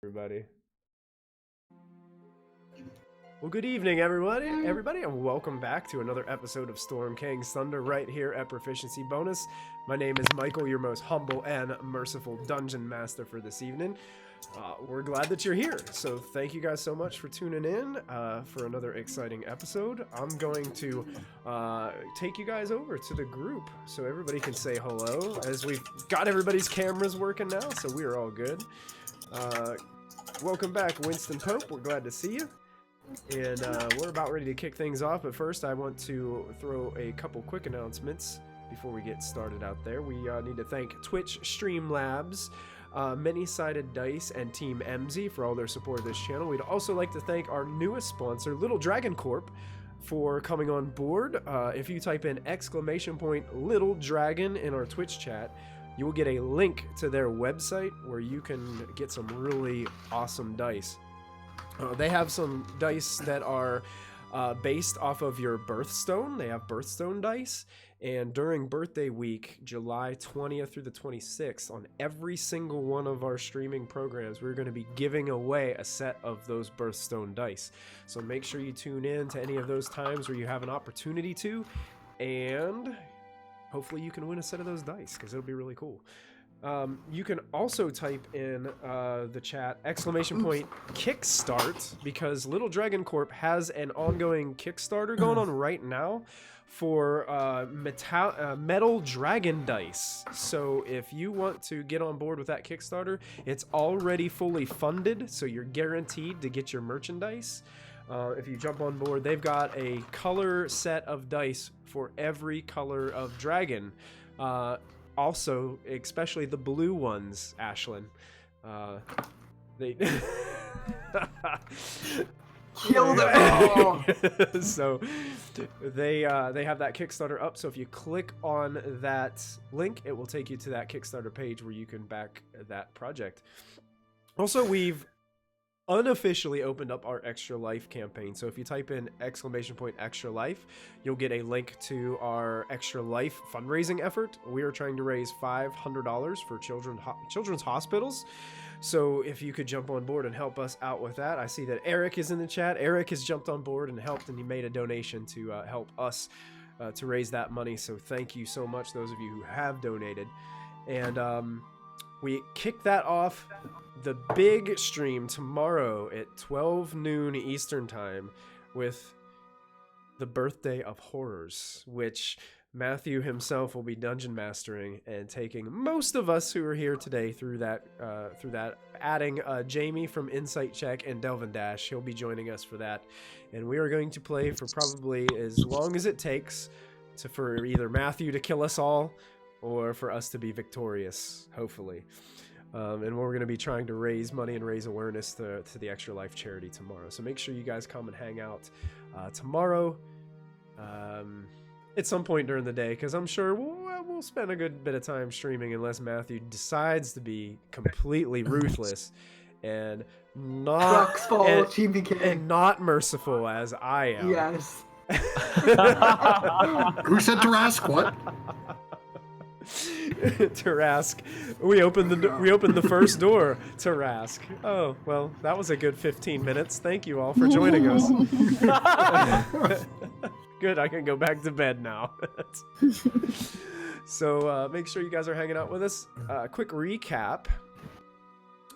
everybody. Well, good evening, everybody, and welcome back to another episode of Storm King's Thunder right here at Proficiency Bonus. My name is Michael, your most humble and merciful dungeon master for this evening. We're glad that you're here, so thank you guys so much for tuning in for another exciting episode. I'm going to take you guys over to the group so everybody can say hello, as we've got everybody's cameras working now, so we are all good. Welcome back, Winston Pope. We're glad to see you. And we're about ready to kick things off, but first I want to throw a couple quick announcements before we get started out there. We need to thank Twitch Streamlabs, Many-Sided Dice, and Team MZ for all their support of this channel. We'd also like to thank our newest sponsor, Little Dragon Corp, for coming on board. If you type in !Little Dragon in our Twitch chat, you will get a link to their website where you can get some really awesome dice. They have some dice that are based off of your birthstone. They have birthstone dice, and during birthday week, July 20th through the 26th, on every single one of our streaming programs, we're going to be giving away a set of those birthstone dice. So make sure you tune in to any of those times where you have an opportunity to, and hopefully you can win a set of those dice, because it'll be really cool. You can also type in the chat !Kickstart, because Little Dragon Corp has an ongoing Kickstarter going on right now for metal dragon dice. So if you want to get on board with that Kickstarter, it's already fully funded, so you're guaranteed to get your merchandise. If you jump on board, they've got a color set of dice for every color of dragon. Also, especially the blue ones, Ashlyn. They kill them all. So they have that Kickstarter up. So if you click on that link, it will take you to that Kickstarter page where you can back that project. Also, we've unofficially opened up our Extra Life campaign. So if you type in !Extra Life, you'll get a link to our Extra Life fundraising effort. We are trying to raise $500 for children's hospitals. So if you could jump on board and help us out with that. I see that Eric is in the chat. Eric has jumped on board and helped, and he made a donation to help us to raise that money. So thank you so much, those of you who have donated. And we kick that off the big stream tomorrow at 12 noon Eastern time with the Birthday of Horrors, which Matthew himself will be dungeon mastering and taking most of us who are here today through that, adding Jamie from Insight Check and Delvin Dash. He'll be joining us for that, and we are going to play for probably as long as it takes for either Matthew to kill us all or for us to be victorious, hopefully. And we're going to be trying to raise money and raise awareness to the Extra Life charity tomorrow. So make sure you guys come and hang out tomorrow at some point during the day, because I'm sure we'll spend a good bit of time streaming unless Matthew decides to be completely ruthless and not merciful as I am. Yes. Who said Tarask? What? Tarask. We opened the first door. Tarask. Oh, well, that was a good 15 minutes. Thank you all for joining us. Good, I can go back to bed now. So make sure you guys are hanging out with us. Quick recap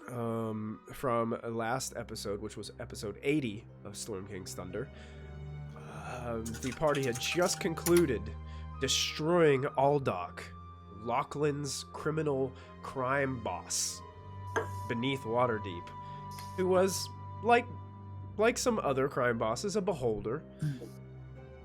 from last episode, which was episode 80 of Storm King's Thunder. The party had just concluded destroying Aldok, Lachlan's criminal crime boss, beneath Waterdeep, who was, like some other crime bosses, a beholder.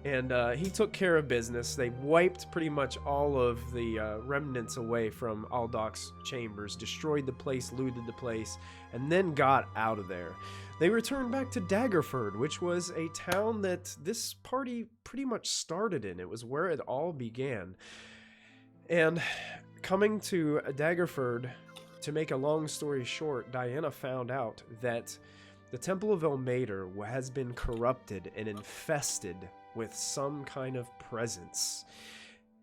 And he took care of business. They wiped pretty much all of the remnants away from Aldok's chambers, destroyed the place, looted the place, and then got out of there. They returned back to Daggerford, which was a town that this party pretty much started in. It was where it all began. And coming to Daggerford, to make a long story short, Diana found out that the Temple of Ilmater has been corrupted and infested with some kind of presence,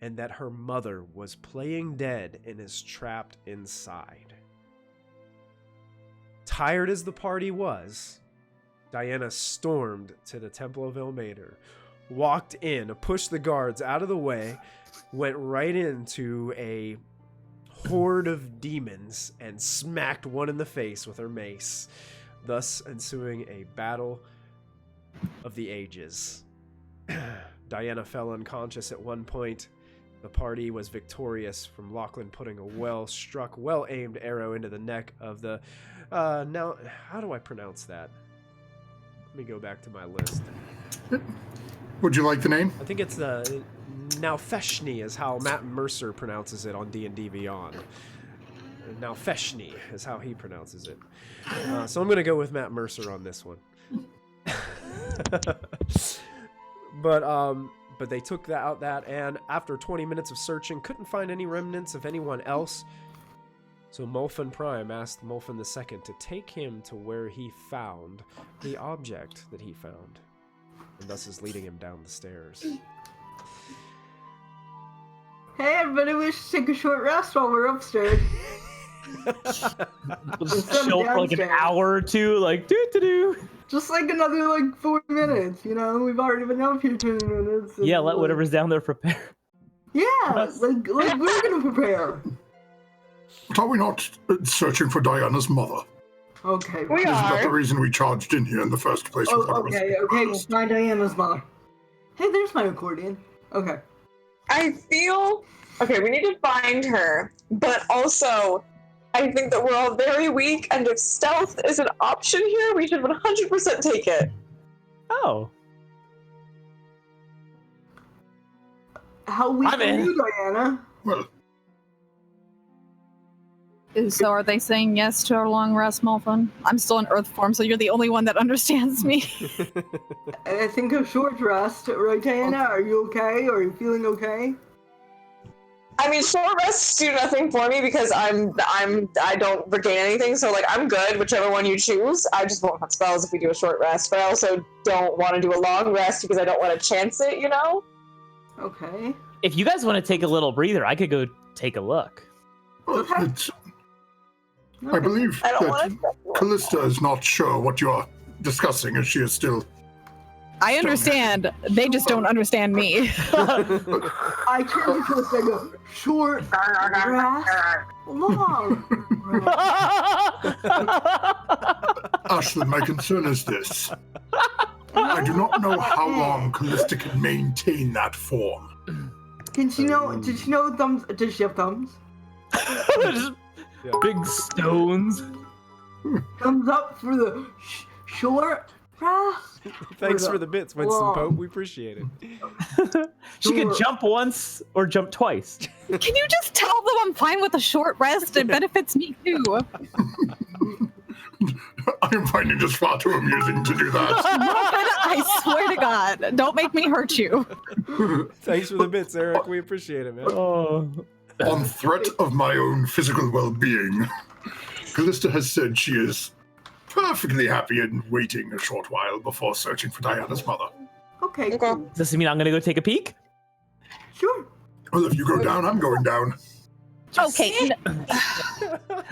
and that her mother was playing dead and is trapped inside. Tired as the party was, Diana stormed to the Temple of Ilmater, walked in, pushed the guards out of the way, went right into a horde of demons, and smacked one in the face with her mace, thus ensuing a battle of the ages. Diana fell unconscious at one point. The party was victorious from Lachlan putting a well-struck, well-aimed arrow into the neck of the... now, how do I pronounce that? Let me go back to my list. Would you like the name? I think it's the... Naufeshni is how Matt Mercer pronounces it on D&D Beyond. Naufeshni is how he pronounces it. So I'm going to go with Matt Mercer on this one. But they took that, and after 20 minutes of searching, couldn't find any remnants of anyone else. So Mulfin Prime asked Mulfin II to take him to where he found the object that he found, and thus is leading him down the stairs. Hey, everybody, we should take a short rest while we're upstairs. We'll just chill for like an hour or two, like doo-doo-doo. Just like another, like, 40 minutes, you know? We've already been out here 10 minutes. Yeah, let whatever's down there prepare. Yeah, like we're gonna prepare. But are we not searching for Diana's mother? Okay. We Isn't that the are. reason we charged in here in the first place? Oh, without okay, us? we'll find Diana's mother. Hey, there's my accordion. Okay. I feel okay. We need to find her, but also, I think that we're all very weak, and if stealth is an option here, we should 100% take it. Oh. How weak I'm are in. you, Diana? Well, So are they saying yes to our long rest, Mulfin? I'm still in Earth form, so you're the only one that understands me. I think a short rest, right, Diana? Are you okay? Are you feeling okay? I mean, short rests do nothing for me because I don't regain anything, so like I'm good, whichever one you choose. I just won't have spells if we do a short rest, but I also don't want to do a long rest because I don't want to chance it, you know? Okay. If you guys want to take a little breather, I could go take a look. well, I believe I don't that want to. Callista is not sure what you are discussing, as she is still... I understand. They just don't understand me. I turn to Callista and go, short rest, long rest. Ashley, my concern is this. I do not know how long Callista can maintain that form. Did she know thumbs? Does she have thumbs? Just big stones. Thumbs up for the short rest. Thanks for the bits, Winston Long. Pope. We appreciate it. She could jump once or jump twice. Can you just tell them I'm fine with a short rest? It benefits me too. I am finding this far too amusing to do that. Mulfin, I swear to God, don't make me hurt you. Thanks for the bits, Eric. We appreciate it, man. Oh. On threat of my own physical well-being, Callista has said she is perfectly happy in waiting a short while before searching for Diana's mother. Okay, Okay. cool. Does this mean I'm gonna go take a peek? Sure. Well, if you go down, I'm going down. Okay.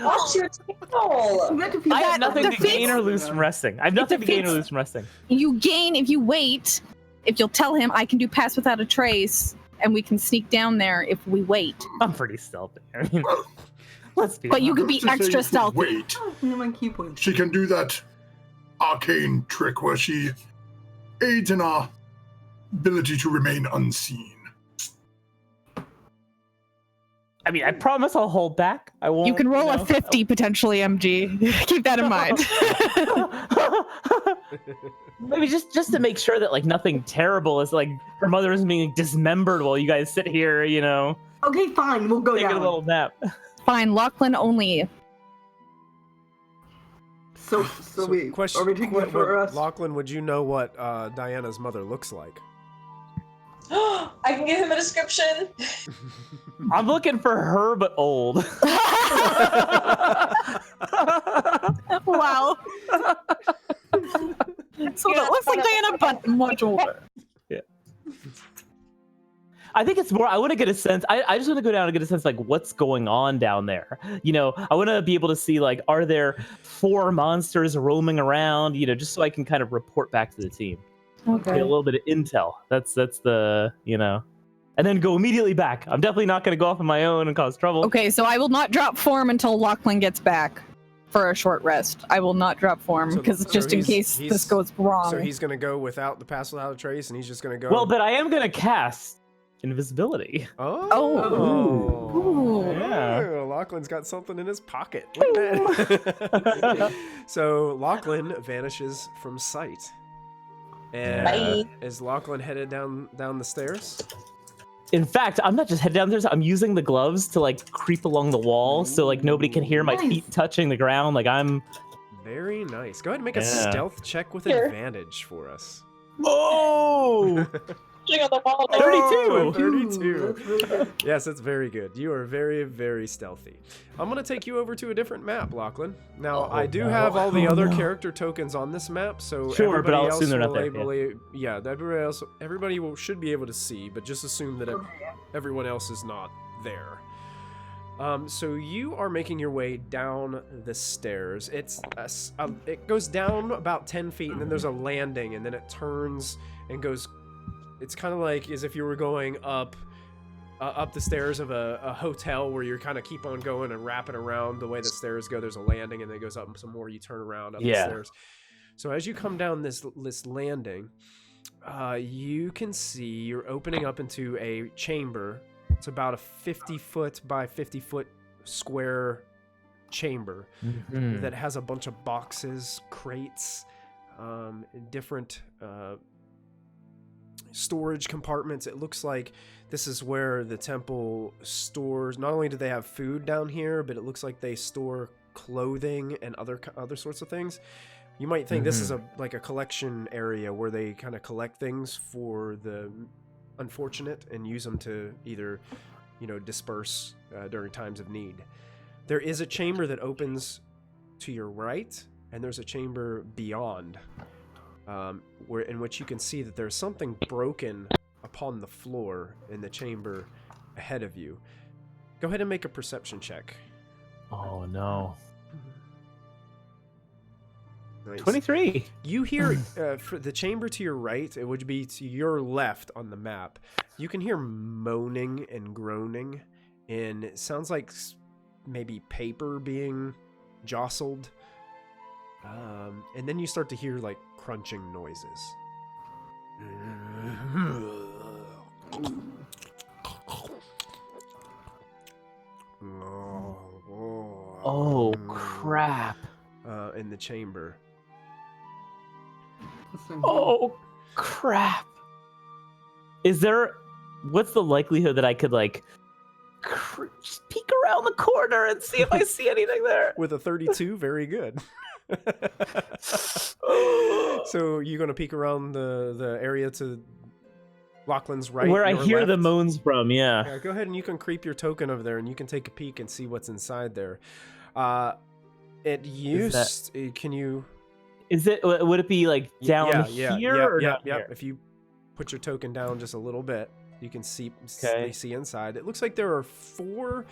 Watch your tail. I have nothing to defeats- gain or lose from resting. I have nothing to gain or defeats- lose from resting. You gain if you wait. If you'll tell him I can do pass without a trace, and we can sneak down there if we wait. I'm pretty stealthy. I mean, let's be But you honest. could be Just say extra if you stealthy. Wait, Oh, my key points. she can do that arcane trick where she aids in our ability to remain unseen. I mean, I promise I'll hold back. I won't. You can roll know. a 50 potentially, MG. Keep that in mind. Maybe just to make sure that like nothing terrible is like her mother isn't being dismembered while you guys sit here, you know, Okay, fine. We'll go taking a down. little nap. Fine, Lachlan only. So we question, are we taking it for us? Lachlan, would you know what Diana's mother looks like? I can give him a description. I'm looking for her, but old. Wow. So that looks like Diana, but much older. Yeah. I think it's more. I want to get a sense. I just want to go down and get a sense like what's going on down there. You know, I want to be able to see like, are there 4 monsters roaming around? You know, just so I can kind of report back to the team. Okay. Get a little bit of intel. That's the and then go immediately back. I'm definitely not going to go off on my own and cause trouble. Okay, so I will not drop form until Lachlan gets back for a short rest. I will not drop form So- because so just in he's- case he's- this goes wrong. So he's gonna go without the pass without a trace, and he's just gonna go. Well, but I am going to cast invisibility. Oh. Ooh. Yeah. Oh, Lachlan's got something in his pocket. Look at that. So Lachlan vanishes from sight. And Bye. is Lachlan headed down the stairs? In fact, I'm not just headed downstairs. I'm using the gloves to like creep along the wall, so like nobody can hear my Nice. feet touching the ground. Like I'm. Very nice. Go ahead and make a Yeah. stealth check with Here. advantage for us. Oh, Sitting on the wall. Oh, 32. 32. That's really good. Yes, that's very good. You are very, very stealthy. I'm going to take you over to a different map, Lachlan. Now, I do have all the other character tokens on this map, so Sure, but everybody I'll else assume they're not will there, everybody else, should be able to see, but just assume that everyone else is not there. So you are making your way down the stairs. It goes down about 10 feet, and then there's a landing, and then it turns and goes. It's kind of like as if you were going up the stairs of a hotel where you kind of keep on going and wrapping around the way the stairs go. There's a landing, and then it goes up some more. You turn around up the stairs. So as you come down this landing, you can see you're opening up into a chamber. It's about a 50-foot by 50-foot square chamber that has a bunch of boxes, crates, different storage compartments. It looks like this is where the temple stores. Not only do they have food down here, but it looks like they store clothing and other sorts of things. You might think this is like a collection area where they kind of collect things for the unfortunate and use them to either, disperse during times of need. There is a chamber that opens to your right, and there's a chamber beyond, in which you can see that there's something broken upon the floor in the chamber ahead of you. Go ahead and make a perception check. Oh no. Nice. 23. You hear for the chamber to your right, it would be to your left on the map. You can hear moaning and groaning, and it sounds like maybe paper being jostled. And then you start to hear like crunching noises. Oh crap. In the chamber. Oh crap. What's the likelihood that I could like just peek around the corner and see if I see anything there? With a 32, very good. So you're gonna peek around the area to Lachlan's right, where I your hear the left? moans from, yeah. Yeah, go ahead and you can creep your token over there, and you can take a peek and see what's inside there. Can you? Would it be like down here or down here? If you put your token down just a little bit, you can see Okay. see inside. It looks like there are 4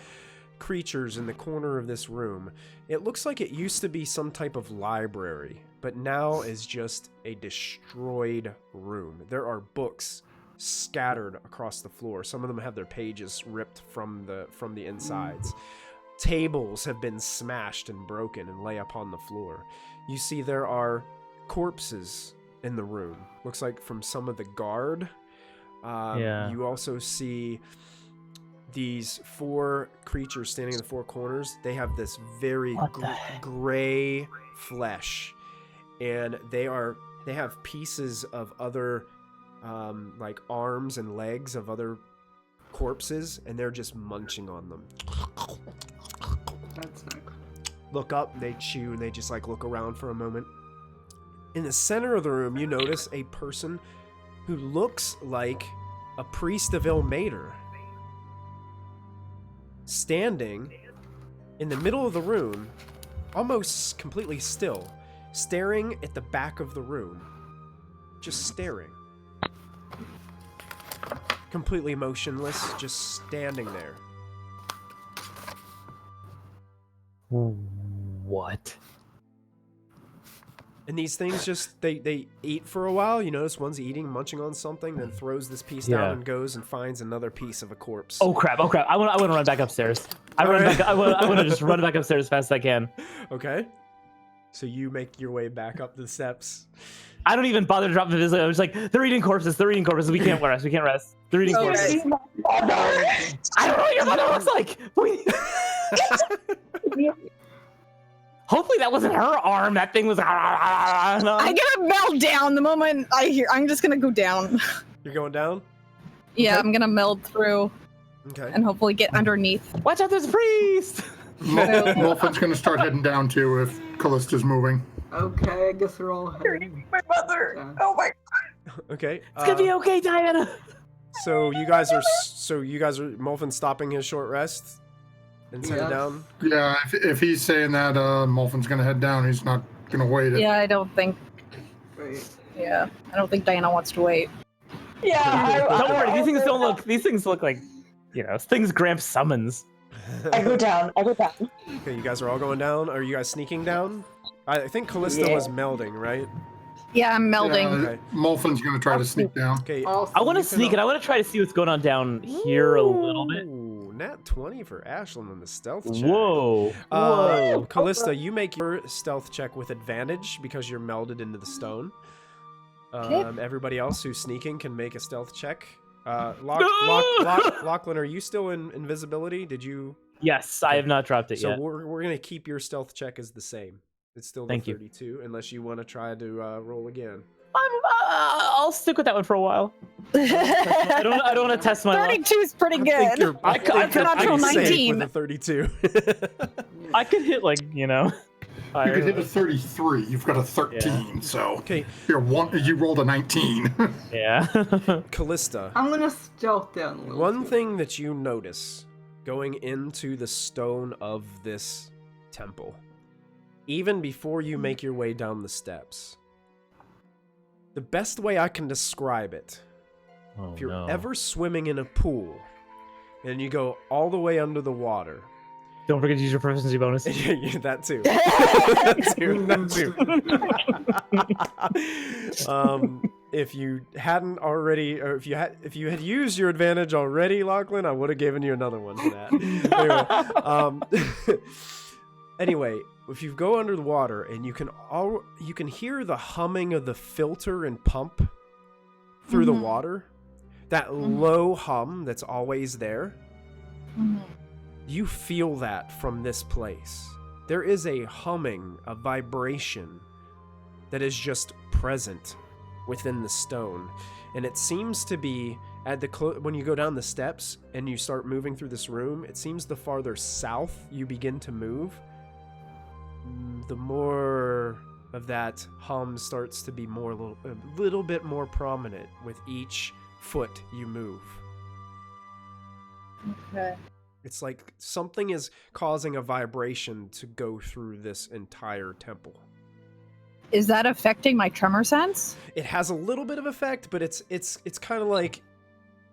creatures in the corner of this room. It looks like it used to be some type of library, but now is just a destroyed room. There are books scattered across the floor. Some of them have their pages ripped from the insides. Tables have been smashed and broken and lay upon the floor. You see there are corpses in the room. Looks like from some of the guard. You also see these 4 creatures standing in the 4 corners. They have this very gray flesh, and they have pieces of other like arms and legs of other corpses, and they're just munching on them. That's not good. Look up, they chew, and they just like look around for a moment. In the center of the room, you notice a person who looks like a priest of Ilmater, standing in the middle of the room, almost completely still, staring at the back of the room. Just staring. completely motionless, just standing there. What? And these things just, they eat for a while. You notice one's eating, munching on something, then throws this piece down and goes and finds another piece of a corpse. Oh crap! Oh crap! I want to run back upstairs. I want to just run back upstairs as fast as I can. Okay. So you make your way back up the steps. I don't even bother to drop the visit. I'm just like, they're eating corpses. They're eating corpses. We can't rest. We can't rest. They're eating corpses. I don't know what your mother looks like. Hopefully that wasn't her arm. That thing was. I'm gonna meld down the moment I hear. I'm just gonna go down. You're going down? Yeah, Okay. I'm gonna meld through Okay. and hopefully get underneath. Watch out! There's a priest. Wolfen's going to start heading down too if Callista's moving. Okay, I guess they're all heading. My mother. Yeah. Oh my. Okay. It's gonna be okay, Diana. So you guys are Molfin stopping his short rest and headed Yes. down. Yeah, if he's saying that, Molfin's going to head down. He's not going to wait it. Yeah, I don't think. Right. Yeah, I don't think Diana wants to wait. Yeah. Don't worry. These things don't look. These things look like, things Gramps summons. I go down. Okay, you guys are all going down. Are you guys sneaking down? I think Callista was melding, right? Yeah, I'm melding. Okay. Molfin's going to try to sneak down. Okay. Also, I want to you can- sneak, and I want to try to see what's going on down here a little bit. Ooh, nat 20 for Ashlyn on the stealth check. Whoa. Whoa. Callista, you make your stealth check with advantage because you're melded into the stone. Everybody else who's sneaking can make a stealth check. Lachlan, are you still in invisibility? Did you? Yes, I have not dropped it So yet. we're gonna keep your stealth check as the same. It's still the Thank you. 32, unless you want to try to roll again. I'll stick with that one for a while. I don't want to test my luck. 32 is pretty I think good. you're I pretty natural safe 19. with a 32. I could hit You could hit a 33. You've got a 13, so Okay, you rolled a 19. Yeah. Callista. I'm gonna stealth down a little. One too. thing that you notice going into the stone of this temple, even before you make your way down the steps, the best way I can describe it, if you're ever swimming in a pool and you go all the way under the water, Don't forget to use your proficiency bonus. yeah, that too. that too. If you hadn't already, or if you had used your advantage already, Lachlan, I would have given you another one for that. Anyway, if you go under the water and you can hear the humming of the filter and pump through the water, that low hum that's always there. You feel that from this place. There is a humming, a vibration that is just present within the stone. And it seems to be at the when you go down the steps and you start moving through this room, it seems the farther south you begin to move, the more of that hum starts to be a little bit more prominent with each foot you move. Okay. It's like something is causing a vibration to go through this entire temple. Is that affecting my tremor sense? It has a little bit of effect, but it's kind of like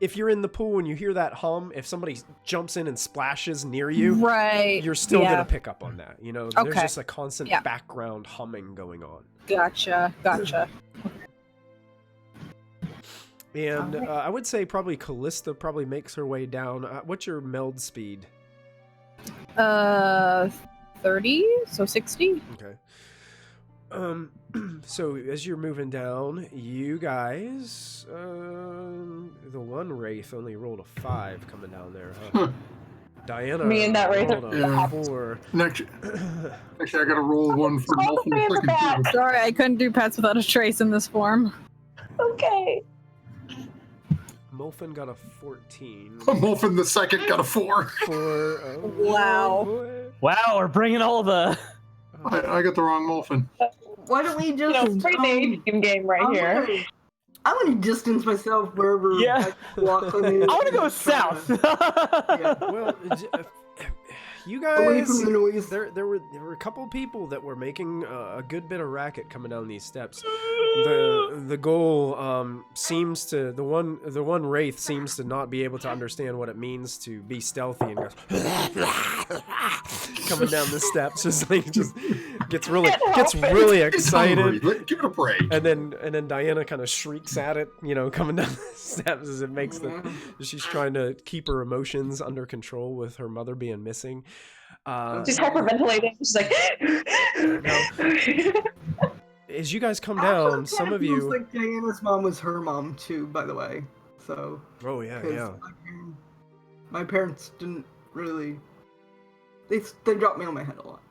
if you're in the pool and you hear that hum, if somebody jumps in and splashes near you, Right. you're still going to pick up on that. You know, there's Okay. just a constant background humming going on. Gotcha. And I would say probably Callista probably makes her way down. What's your meld speed? 30, so 60. Okay. So as you're moving down, you guys, the one Wraith only rolled a 5 coming down there, huh? Diana Me and that Wraith rolled are- a 4. Actually, I got to roll one for All Molfin three of the the second, back. too. Sorry, I couldn't do pets without a trace in this form. Okay. Molfin got a 14. Molfin the second got a 4. 4. Oh, Wow. boy. Wow, we're bringing all the. I got the wrong Molfin. Why don't we just? Pretty age game right here. I'm gonna distance myself wherever. Yeah. Lachlan is. I want to go south. Yeah. Well, You Away guys, from the noise. there were a couple people that were making a good bit of racket coming down these steps. The goal seems to the one wraith seems to not be able to understand what it means to be stealthy and goes coming down the steps, just gets really It's hungry. excited. Give it a break. And then Diana kind of shrieks at it, coming down the steps as it makes she's trying to keep her emotions under control with her mother being missing. She's hyperventilating. She's like. As you guys come Also, down, it some kinda of feels you. like Diana's mom was her mom too, by the way. So. Oh yeah, 'cause yeah. My parents didn't really. They dropped me on my head a lot.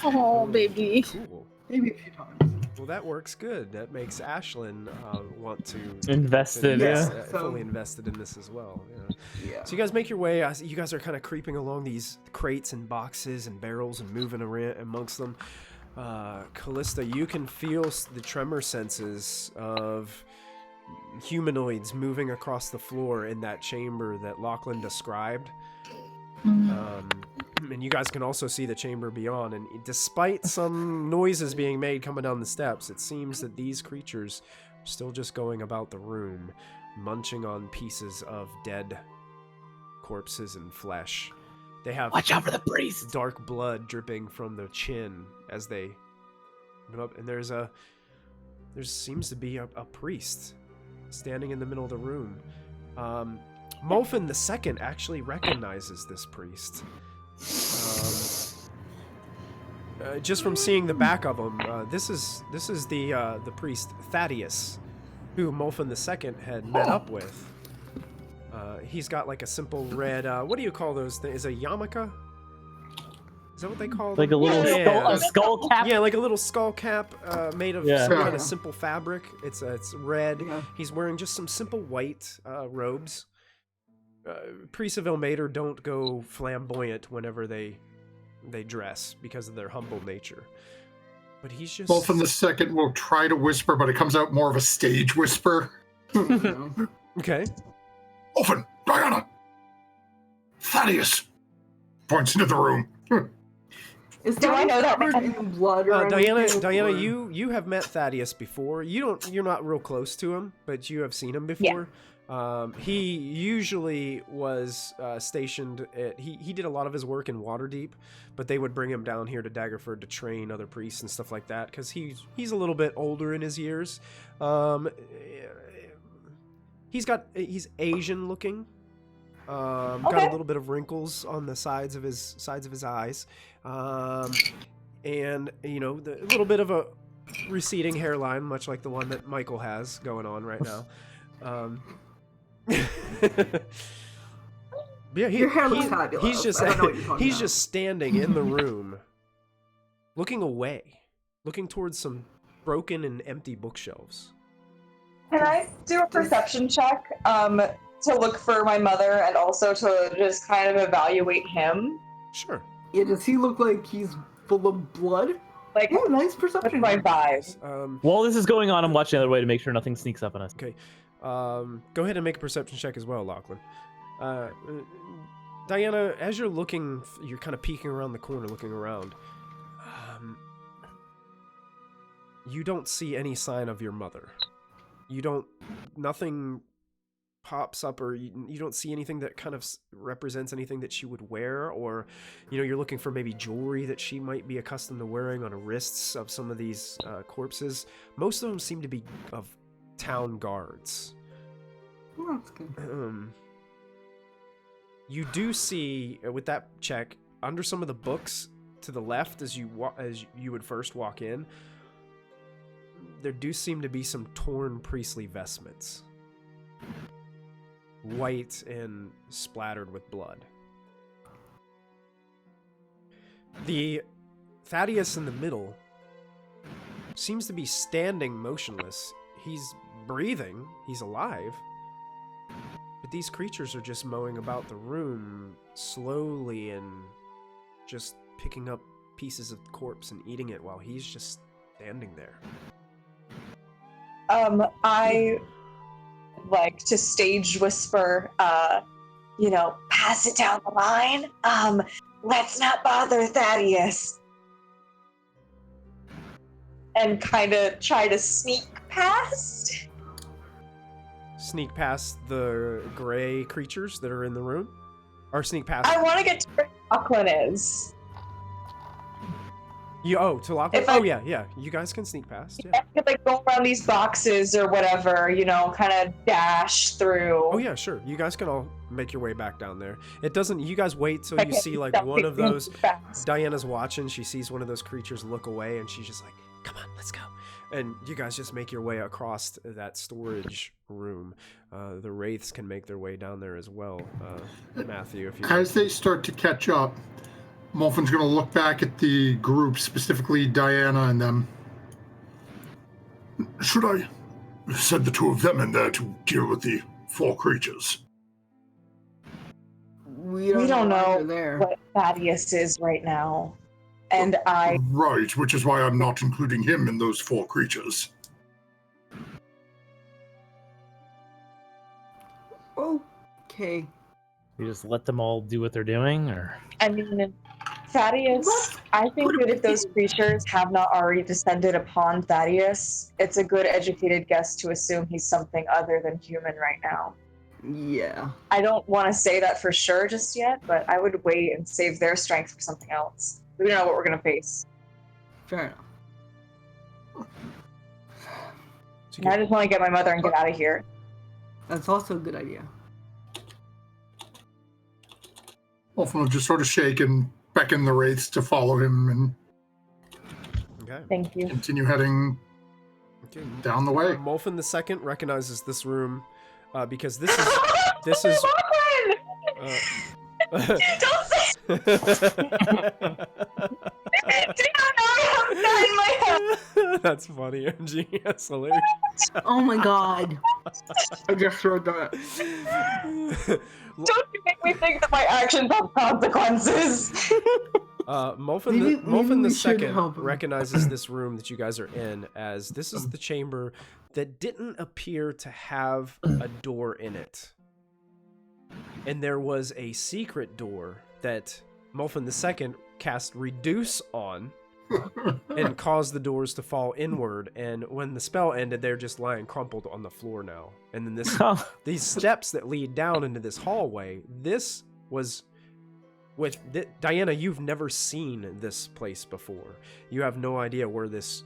Oh, baby. Cool. Maybe a few times. Well, that works good. That makes Ashlyn want to Invested, invest, yeah. fully invested in this as well. Yeah. So you guys make your way. You guys are kind of creeping along these crates and boxes and barrels and moving around amongst them. Callista, you can feel the tremor senses of humanoids moving across the floor in that chamber that Lachlan described. And you guys can also see the chamber beyond. And despite some noises being made coming down the steps, it seems that these creatures are still just going about the room, munching on pieces of dead corpses and flesh. They have Watch out for the priest. dark blood dripping from their chin as they come up, and there seems to be a priest standing in the middle of the room. Molfin II actually recognizes this priest. Just from seeing the back of him, this is the priest Thaddeus, who Molfin II had met up with. He's got like a simple red. What do you call those things? Is a yarmulke? Is that what they call them? Like a little skull cap? Yeah, like a little skull cap made of some kind of simple fabric. It's red. Yeah. He's wearing just some simple white robes. Priests of Ilmater don't go flamboyant whenever they dress because of their humble nature. But he's just... Wolfen II will try to whisper, but it comes out more of a stage whisper. Okay. Wolfen, Diana! Thaddeus! Points into the room. Is Do I know that covered man? in blood or Diana, anything, or- you have met Thaddeus before. You're not real close to him, but you have seen him before. He usually was stationed at... He did a lot of his work in Waterdeep, but they would bring him down here to Daggerford to train other priests and stuff like that, because he's a little bit older in his years. He's Asian looking. Got a little bit of wrinkles on the sides of his eyes, and the little bit of a receding hairline, much like the one that Michael has going on right now. Yeah, Your hair looks fabulous. I don't know what you're talking he's about. just standing in the room, looking away, looking towards some broken and empty bookshelves. Can I do a perception check to look for my mother and also to just kind of evaluate him? Sure. Yeah, does he look like he's full of blood? Like, Oh, nice what's perception. my vibe? While this is going on, I'm watching the other way to make sure nothing sneaks up on us. Okay. Go ahead and make a perception check as well, Lachlan. Diana, as you're looking, you're kind of peeking around the corner, looking around. You don't see any sign of your mother. Nothing pops up, or you don't see anything that kind of represents anything that she would wear, or you're looking for maybe jewelry that she might be accustomed to wearing on the wrists of some of these corpses. Most of them seem to be of town guards. Oh, that's good. You do see with that check under some of the books to the left as you would first walk in, there do seem to be some torn priestly vestments, white and splattered with blood. The Thaddeus in the middle seems to be standing motionless. He's breathing, he's alive, but these creatures are just mowing about the room slowly and just picking up pieces of the corpse and eating it while he's just standing there. I like to stage whisper pass it down the line. Let's not bother Thaddeus. And kind of try to sneak past. Sneak past the gray creatures that are in the room? Or sneak past... I want to get to where Lachlan is. To Lachlan? Oh, yeah. You guys can sneak past, yeah. I could, go around these boxes or whatever, kind of dash through. Oh, yeah, sure. You guys can all make your way back down there. It doesn't... You guys wait till you see, one of those... Diana's watching. She sees one of those creatures look away, and she's just like, come on, let's go. And you guys just make your way across that storage room. The wraiths can make their way down there as well. Matthew, if you... As they start to catch up, Molfin's going to look back at the group, specifically Diana and them. Should I send the two of them in there to deal with the 4 creatures? We don't know what Thaddeus is right now. And Right, which is why I'm not including him in those 4 creatures. Okay. We just let them all do what they're doing, or? I mean, Thaddeus, I think that if those creatures have not already descended upon Thaddeus, it's a good educated guess to assume he's something other than human right now. Yeah. I don't want to say that for sure just yet, but I would wait and save their strength for something else. We don't know what we're going to face. Fair enough. And I just want to get my mother and get out of here. That's also a good idea. Molfin will just sort of shake and beckon the wraiths to follow him and Thank you. continue heading down the way. Molfin II recognizes this room because this is Don't say That's funny, MG. That's hilarious. Oh my god. I just heard that. Don't you make me think that my actions have consequences. Molfin should II help him. recognizes this room that you guys are in as this is the chamber that didn't appear to have a door in it. And there was a secret door that Molfin II cast Reduce on and caused the doors to fall inward. And when the spell ended, they're just lying crumpled on the floor now. And then these steps that lead down into this hallway, this was... Diana, you've never seen this place before. You have no idea where this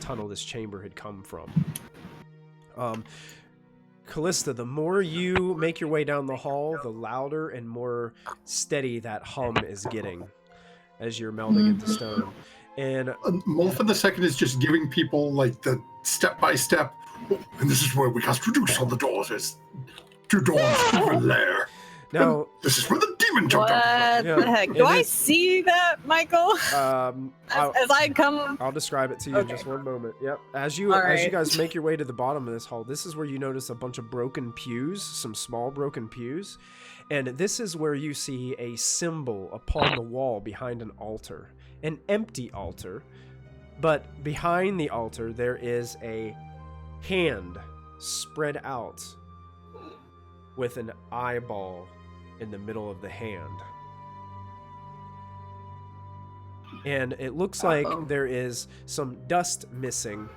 tunnel, this chamber had come from. Callista, the more you make your way down the hall, the louder and more steady that hum is getting as you're melding into stone. And Molfin II is just giving people the step-by-step, and this is where we cast Reduce on the doors. There's 2 doors to the lair. now, And this is where the demon jumped What out. Yeah. the heck? It Do I is- see that, Michael? As I come. I'll describe it to you in Okay. just one moment. Yep. As you Alright. guys make your way to the bottom of this hall, this is where you notice a bunch of broken pews, some small broken pews. And this is where you see a symbol upon the wall behind an altar. An empty altar. But behind the altar there is a hand spread out with an eyeball in the middle of the hand. And it looks like there is some dust missing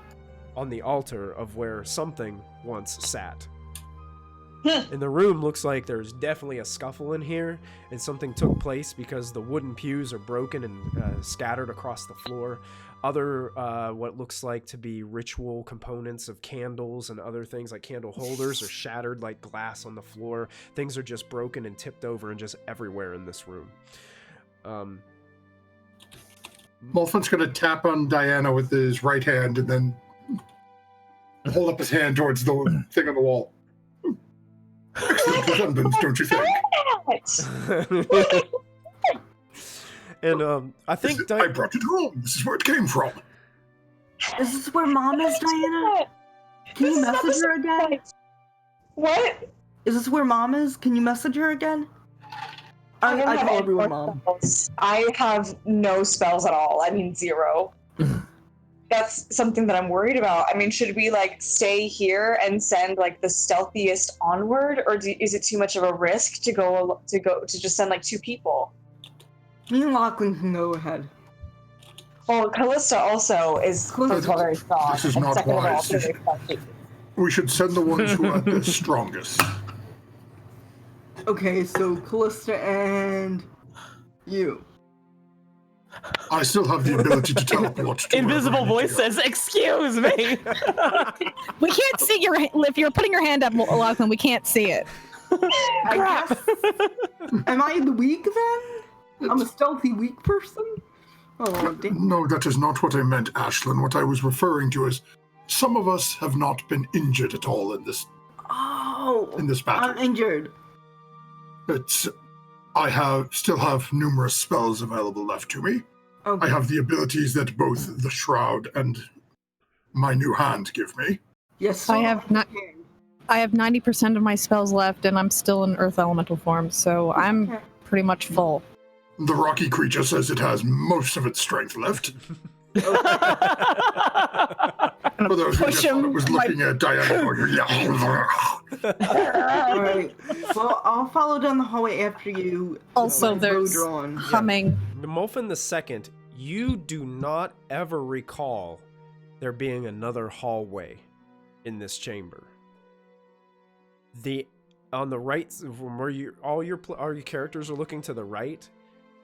on the altar of where something once sat. And the room looks like there's definitely a scuffle in here, and something took place because the wooden pews are broken and scattered across the floor. Other, what looks like to be ritual components of candles and other things like candle holders are shattered like glass on the floor. Things are just broken and tipped over and just everywhere in this room. Molfin's going to tap on Diana with his right hand and then hold up his hand towards the thing on the wall. Excellent resemblance, don't you think? And I think I brought it home. This is where it came from. Is this where Mom is, Diana? Can you message her again? What? Is this where Mom is? Can you message her again? I call everyone Mom. I have no spells at all. I mean, 0. that's something that I'm worried about. I mean, should we like stay here and send like the stealthiest onward, or is it too much of a risk to just send like 2 people? Me and Lachlan can go ahead. Well, Callista also is first of all very strong. This is and not second of all, wise. very funky. We should send the ones who are the strongest. Okay, so Callista and you. I still have the ability to teleport. To Invisible wherever I need voice to go. says, "Excuse me." We can't see your if you're putting your hand up, Lachlan. We can't see it. I guess. Am I the weak then? I'm a stealthy weak person? Oh, damn. No, that is not what I meant, Ashlyn. What I was referring to is some of us have not been injured at all in this Oh, battle. I'm injured. I still have numerous spells available left to me. Okay. I have the abilities that both the Shroud and my new hand give me. Yes, I have not. I have 90% of my spells left, and I'm still in Earth Elemental form, so I'm pretty much full. The rocky creature says it has most of its strength left. For those who Push just thought him. it was looking at Diana. All right. Well, I'll follow down the hallway after you. Also, with my bow there's drawn. humming. Molfin II, you do not ever recall there being another hallway in this chamber. On the right, from where all your characters are looking to the right,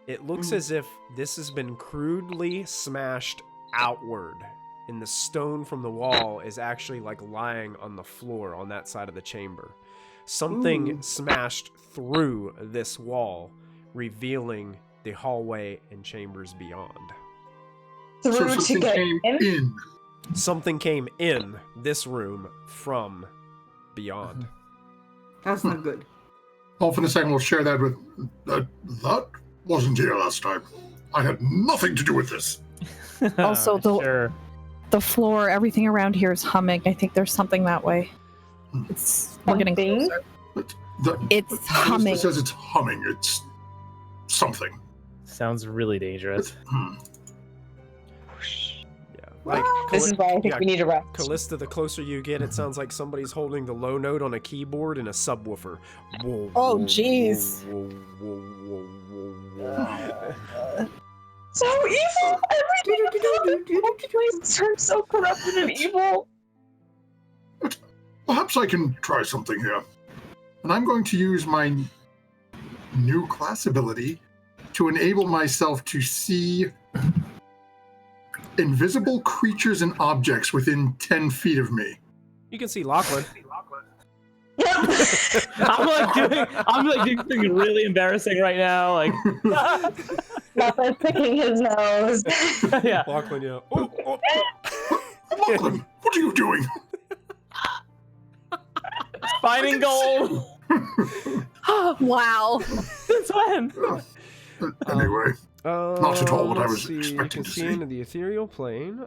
it looks as if this has been crudely smashed outward, and the stone from the wall is actually like lying on the floor on that side of the chamber. Something smashed through this wall, revealing the hallway and chambers beyond. So Through to something get came in. Something came in this room from beyond. That's not good. Off in a second, we'll share that with... that wasn't here last time. I had nothing to do with this. Also, Sure. the floor, everything around here is humming. I think there's something that way. We're getting Something? closer. It's humming. It says it's humming. It's something. Sounds really dangerous. Yeah, like This is why I think we need a rest. Callista, the closer you get, it sounds like somebody's holding the low note on a keyboard in a subwoofer. Whoa, Oh, whoa, jeez. whoa, whoa, whoa, whoa, whoa. So evil! Every place turns so corrupted and evil. Perhaps I can try something here. And I'm going to use my new class ability to enable myself to see invisible creatures and objects within 10 feet of me. You can see Lachlan. I'm like doing something really embarrassing right now. Like, Nothing picking his nose. yeah. Lachlan, yeah. Oh, oh. Lachlan, what are you doing? Finding gold. Wow. Since when? Anyway, not at all what I let's was see. You expecting can to see see. into the ethereal plane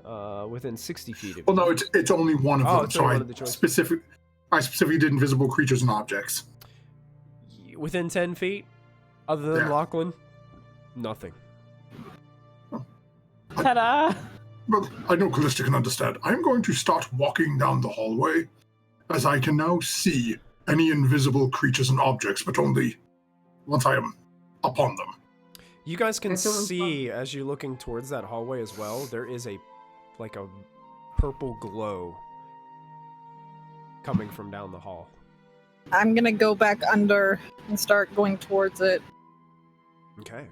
within 60 feet of Well, you. no, it's only one of Oh, them. it's So only I one of the choices. specifically did invisible creatures and objects. Within 10 feet, other than Yeah. Lachlan, nothing. Ta-da! Well, I know Callista can understand. I'm going to start walking down the hallway, as I can now see any invisible creatures and objects, but only once I am upon them. You guys can That sounds see, as you're looking towards that hallway as well, there is a purple glow coming from down the hall. I'm gonna go back under and start going towards it. Okay.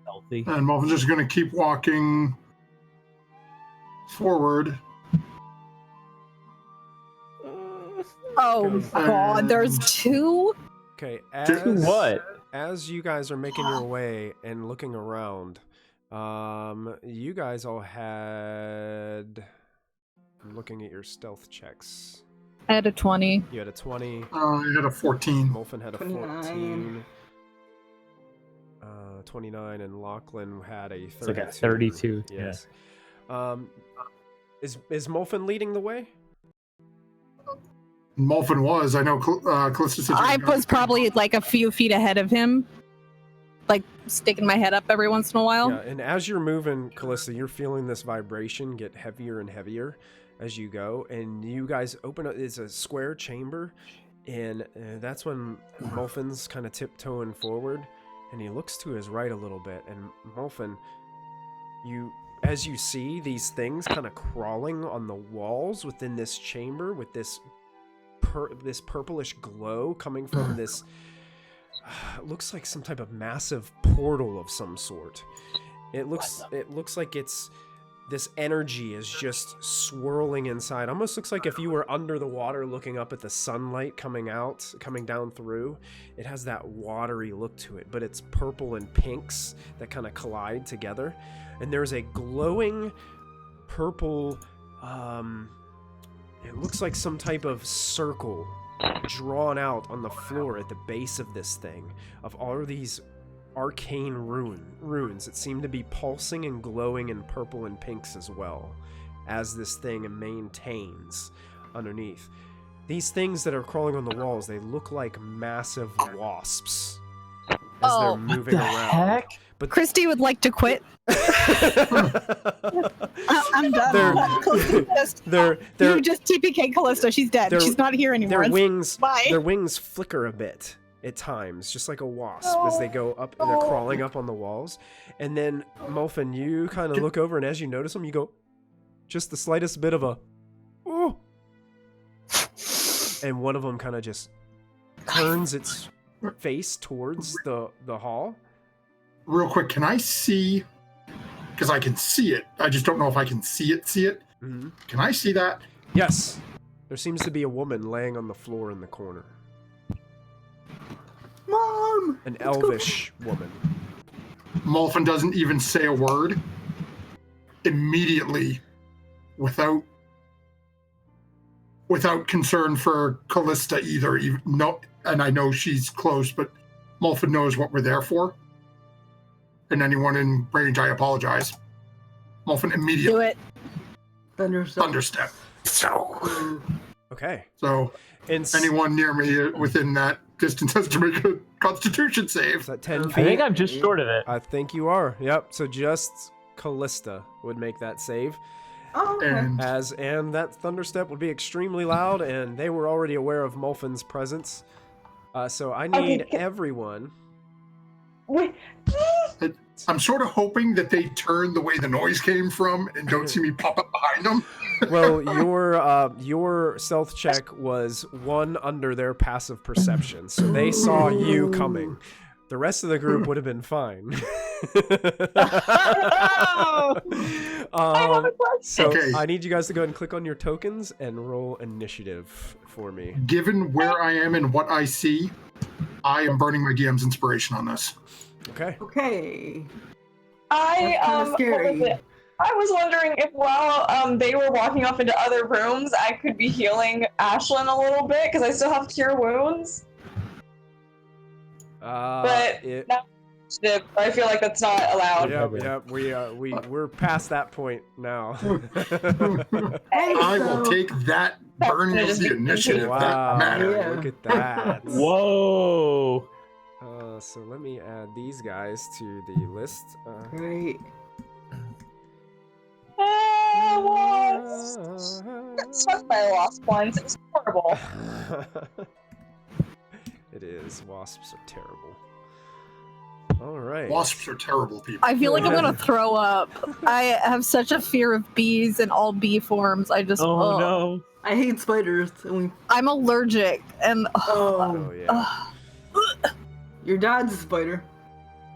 Healthy. And Marvin's just going to keep walking forward. Oh god, there's two? Okay, What? as you guys are making your way and looking around, you guys all had... I'm looking at your stealth checks. I had a 20. You had a 20. I had a 14. Molfin had a 29. 14. 29, and Lachlan had a 32. It's like a 32. Yes. Is Molfin leading the way? Molfin was. I know Callista said. I was probably like a few feet ahead of him. like sticking my head up every once in a while. Yeah, and as you're moving, Callista, you're feeling this vibration get heavier and heavier as you go, and you guys open up. It's a square chamber, and that's when Mulfin's kind of tiptoeing forward, and he looks to his right a little bit, and Mulfin, as you see these things kind of crawling on the walls within this chamber with this purplish glow coming from this looks like some type of massive portal of some sort. It looks like it's this energy is just swirling inside. Almost looks like if you were under the water looking up at the sunlight coming down through. It has that watery look to it, but it's purple and pinks that kind of collide together. And there's a glowing purple, it looks like some type of circle drawn out on the floor at the base of this thing of all of these arcane runes that seem to be pulsing and glowing in purple and pinks as well as this thing maintains underneath. These things that are crawling on the walls, they look like massive wasps as they're moving around. Heck? But Christy would like to quit. I'm done. You just TPK Callista. She's dead. She's not here anymore. Their wings flicker a bit at times, just like a wasp as they go up. They're crawling up on the walls, and then Mulfin, you kind of look over, and as you notice them, you go, just the slightest bit of a, oh, and one of them kind of just turns its face towards the hall. Real quick, can I see? Because I can see it. I just don't know if I can see it. Mm-hmm. Can I see that? Yes. There seems to be a woman laying on the floor in the corner. Mom! An elvish woman. Mulfin doesn't even say a word. Immediately, without concern for Callista either. No, and I know she's close, but Mulfin knows what we're there for. And anyone in range, I apologize. Mulfin immediately. Do it. Thunderstep. Okay. So, anyone near me within that distance has to make a Constitution save. Is that 10 feet? I think I'm just short of it. I think you are. Yep. So just Callista would make that save. Oh, okay. And that thunderstep would be extremely loud, and they were already aware of Mulfin's presence. So I need everyone. Wait. I'm sort of hoping that they turn the way the noise came from and don't see me pop up behind them. Well, your stealth check was 1 under their passive perception, so they saw you coming. The rest of the group would have been fine. So Okay. I need you guys to go ahead and click on your tokens and roll initiative for me. Given where I am and what I see, I am burning my DM's inspiration on this. Okay. Okay. That's kinda scary. I was wondering if while they were walking off into other rooms, I could be healing Ashlyn a little bit because I still have cure wounds. But I feel like that's not allowed. Yep. We're past that point now. I will take that burning of the initiative. Wow, That matter. Yeah. look at that. Whoa. So let me add these guys to the list. Great. Wasps. Sucked by lost ones. It was horrible. It is. Wasps are terrible. All right. Wasps are terrible people. I feel like I'm gonna throw up. I have such a fear of bees and all bee forms. I just No. I hate spiders. I'm allergic and Oh yeah. Your dad's a spider.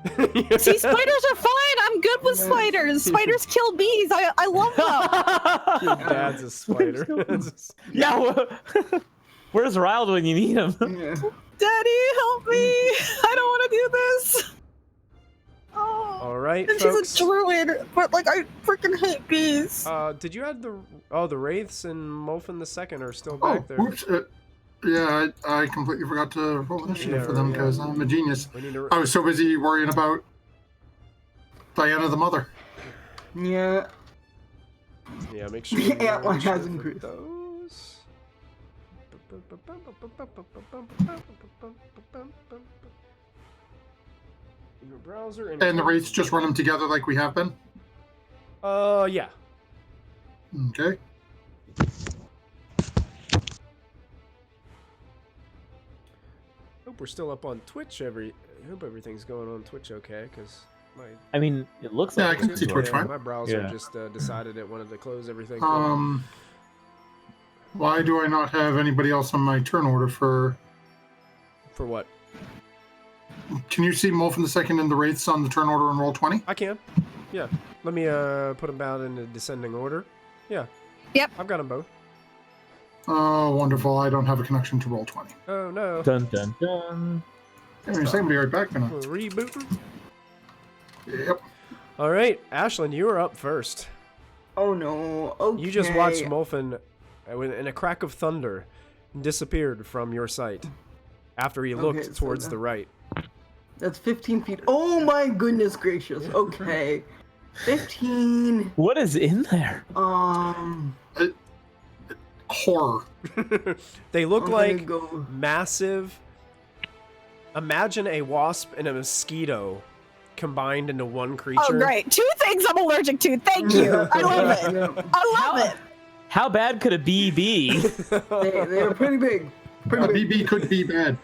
see, spiders are fine. I'm good with spiders. Spiders kill bees. I love them. Your dad's a spider. Yeah. Where's Riled when you need him? Yeah. Daddy, help me! I don't want to do this. Oh. All right, And folks. she's a druid, but like I freaking hate bees. Did you add the Wraiths and Mulfin the Second are still back there? Oops. Yeah, I completely forgot to roll initiative for them because I'm a genius. We need to. I was so busy worrying about Diana the Mother. Yeah. Yeah, make sure. The antline make sure has for increased. Those. your browser And the wraiths just run them together like we have been? Yeah. Okay. Hope we're still up on Twitch. Hope everything's going on Twitch okay, because my I mean, it looks Yeah, like I can see Twitch fine. my browser Yeah. just decided it wanted to close everything. Why do I not have anybody else on my turn order for... For what? Can you see Molfen the Second and the Wraiths on the turn order in roll 20? I can. Yeah. Let me put them out in a descending order. Yeah. Yep. I've got them both. Oh, wonderful. I don't have a connection to roll 20. Oh no. Dun dun dun. Anyway, somebody right back now. We're rebooting. Yep. All right, Ashlyn, you are up first. Oh no. Okay. You just watched Molfen, in a crack of thunder, disappeared from your sight after he looked so towards the right. That's 15 feet. Oh my goodness gracious. Okay. 15. What is in there? Horror. They look I'm like gonna go- massive. Imagine a wasp and a mosquito combined into one creature. Oh, great. 2 things I'm allergic to. Thank you. I love it. Yeah. I love it. How bad could a bee be? They're pretty big. Pretty big. BB could be bad.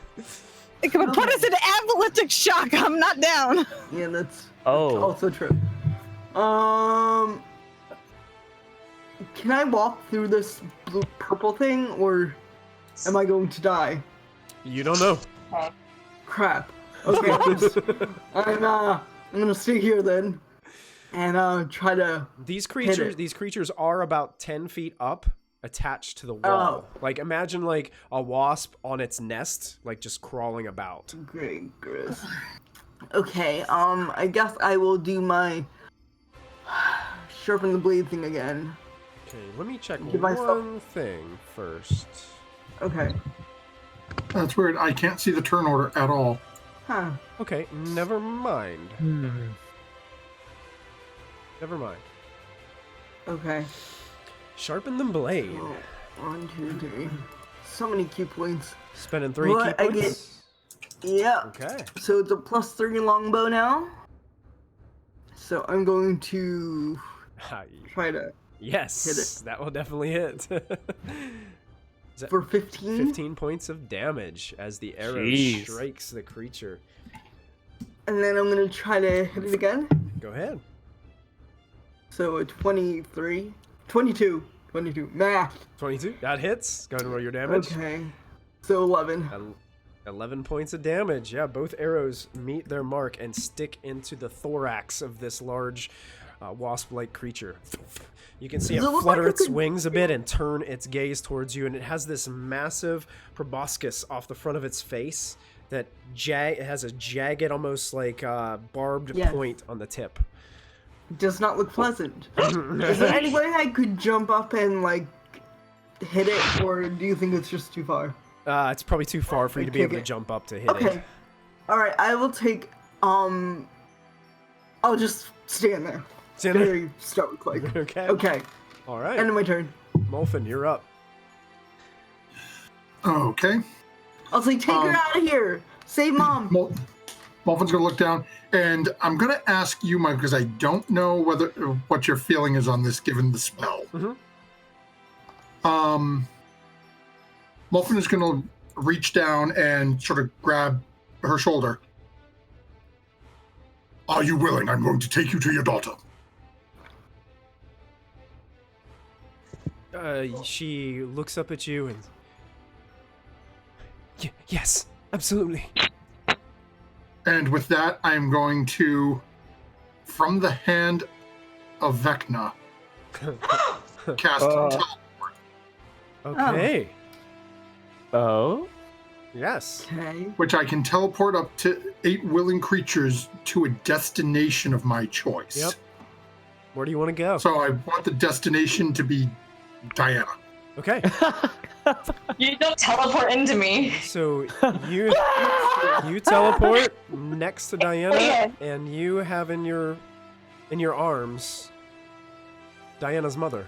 It could put us in apoplectic shock. I'm not down. Yeah, that's Oh. also true. Can I walk through this blue purple thing, or am I going to die? You don't know. Crap. Okay, I'm gonna stay here then, and try to. These Hit it. creatures are about 10 feet up, attached to the wall. Like imagine like a wasp on its nest, like just crawling about. Great, Chris. Okay, I guess I will do my sharpen the blade thing again. Okay, let me check Give myself- one thing first. Okay. That's weird. I can't see the turn order at all. Huh. Okay, never mind. Hmm. Never mind. Okay. Sharpen the blade. Oh, 1, 2, 3. So many key points. Spending 3 What key I points. Yeah. Okay. So it's a +3 longbow now. So I'm going to try to Yes, Hit it. that will definitely hit. Is that for 15. 15 points of damage as the arrow Jeez. strikes the creature. And then I'm gonna try to hit it again. Go ahead. So a 23, 22, math. 22. That hits. Go ahead and roll your damage. Okay. So 11. 11 points of damage. Yeah, both arrows meet their mark and stick into the thorax of this large wasp-like creature. You can see it Does it look flutter like it its could- wings a bit and turn its gaze towards you, and it has this massive proboscis off the front of its face that it has a jagged, almost like barbed Yes. point on the tip. Does not look pleasant. Is there any way I could jump up and like hit it, or do you think it's just too far? It's probably too far for you to be Kick able to it. jump up to hit Okay. it. All right. I will take. I'll just stand there. Stand there. Very stoic, like. Okay. Okay. All right. End of my turn. Molfen, you're up. Okay. I'll say, take her out of here. Save mom. Molfin's gonna look down, and I'm gonna ask you, Mike, because I don't know what your feeling is on this, given the spell. Mhm. Molfen is gonna reach down and sort of grab her shoulder. Are you willing? I'm going to take you to your daughter. She looks up at you and... Yes, absolutely. And with that, I am going to, from the hand of Vecna, cast teleport, Okay. Oh? Yes. Okay. which I can teleport up to 8 willing creatures to a destination of my choice. Yep. Where do you want to go? So I want the destination to be Diana. Okay. You don't teleport into me. So you teleport next to Diana, Okay. and you have in your arms Diana's mother.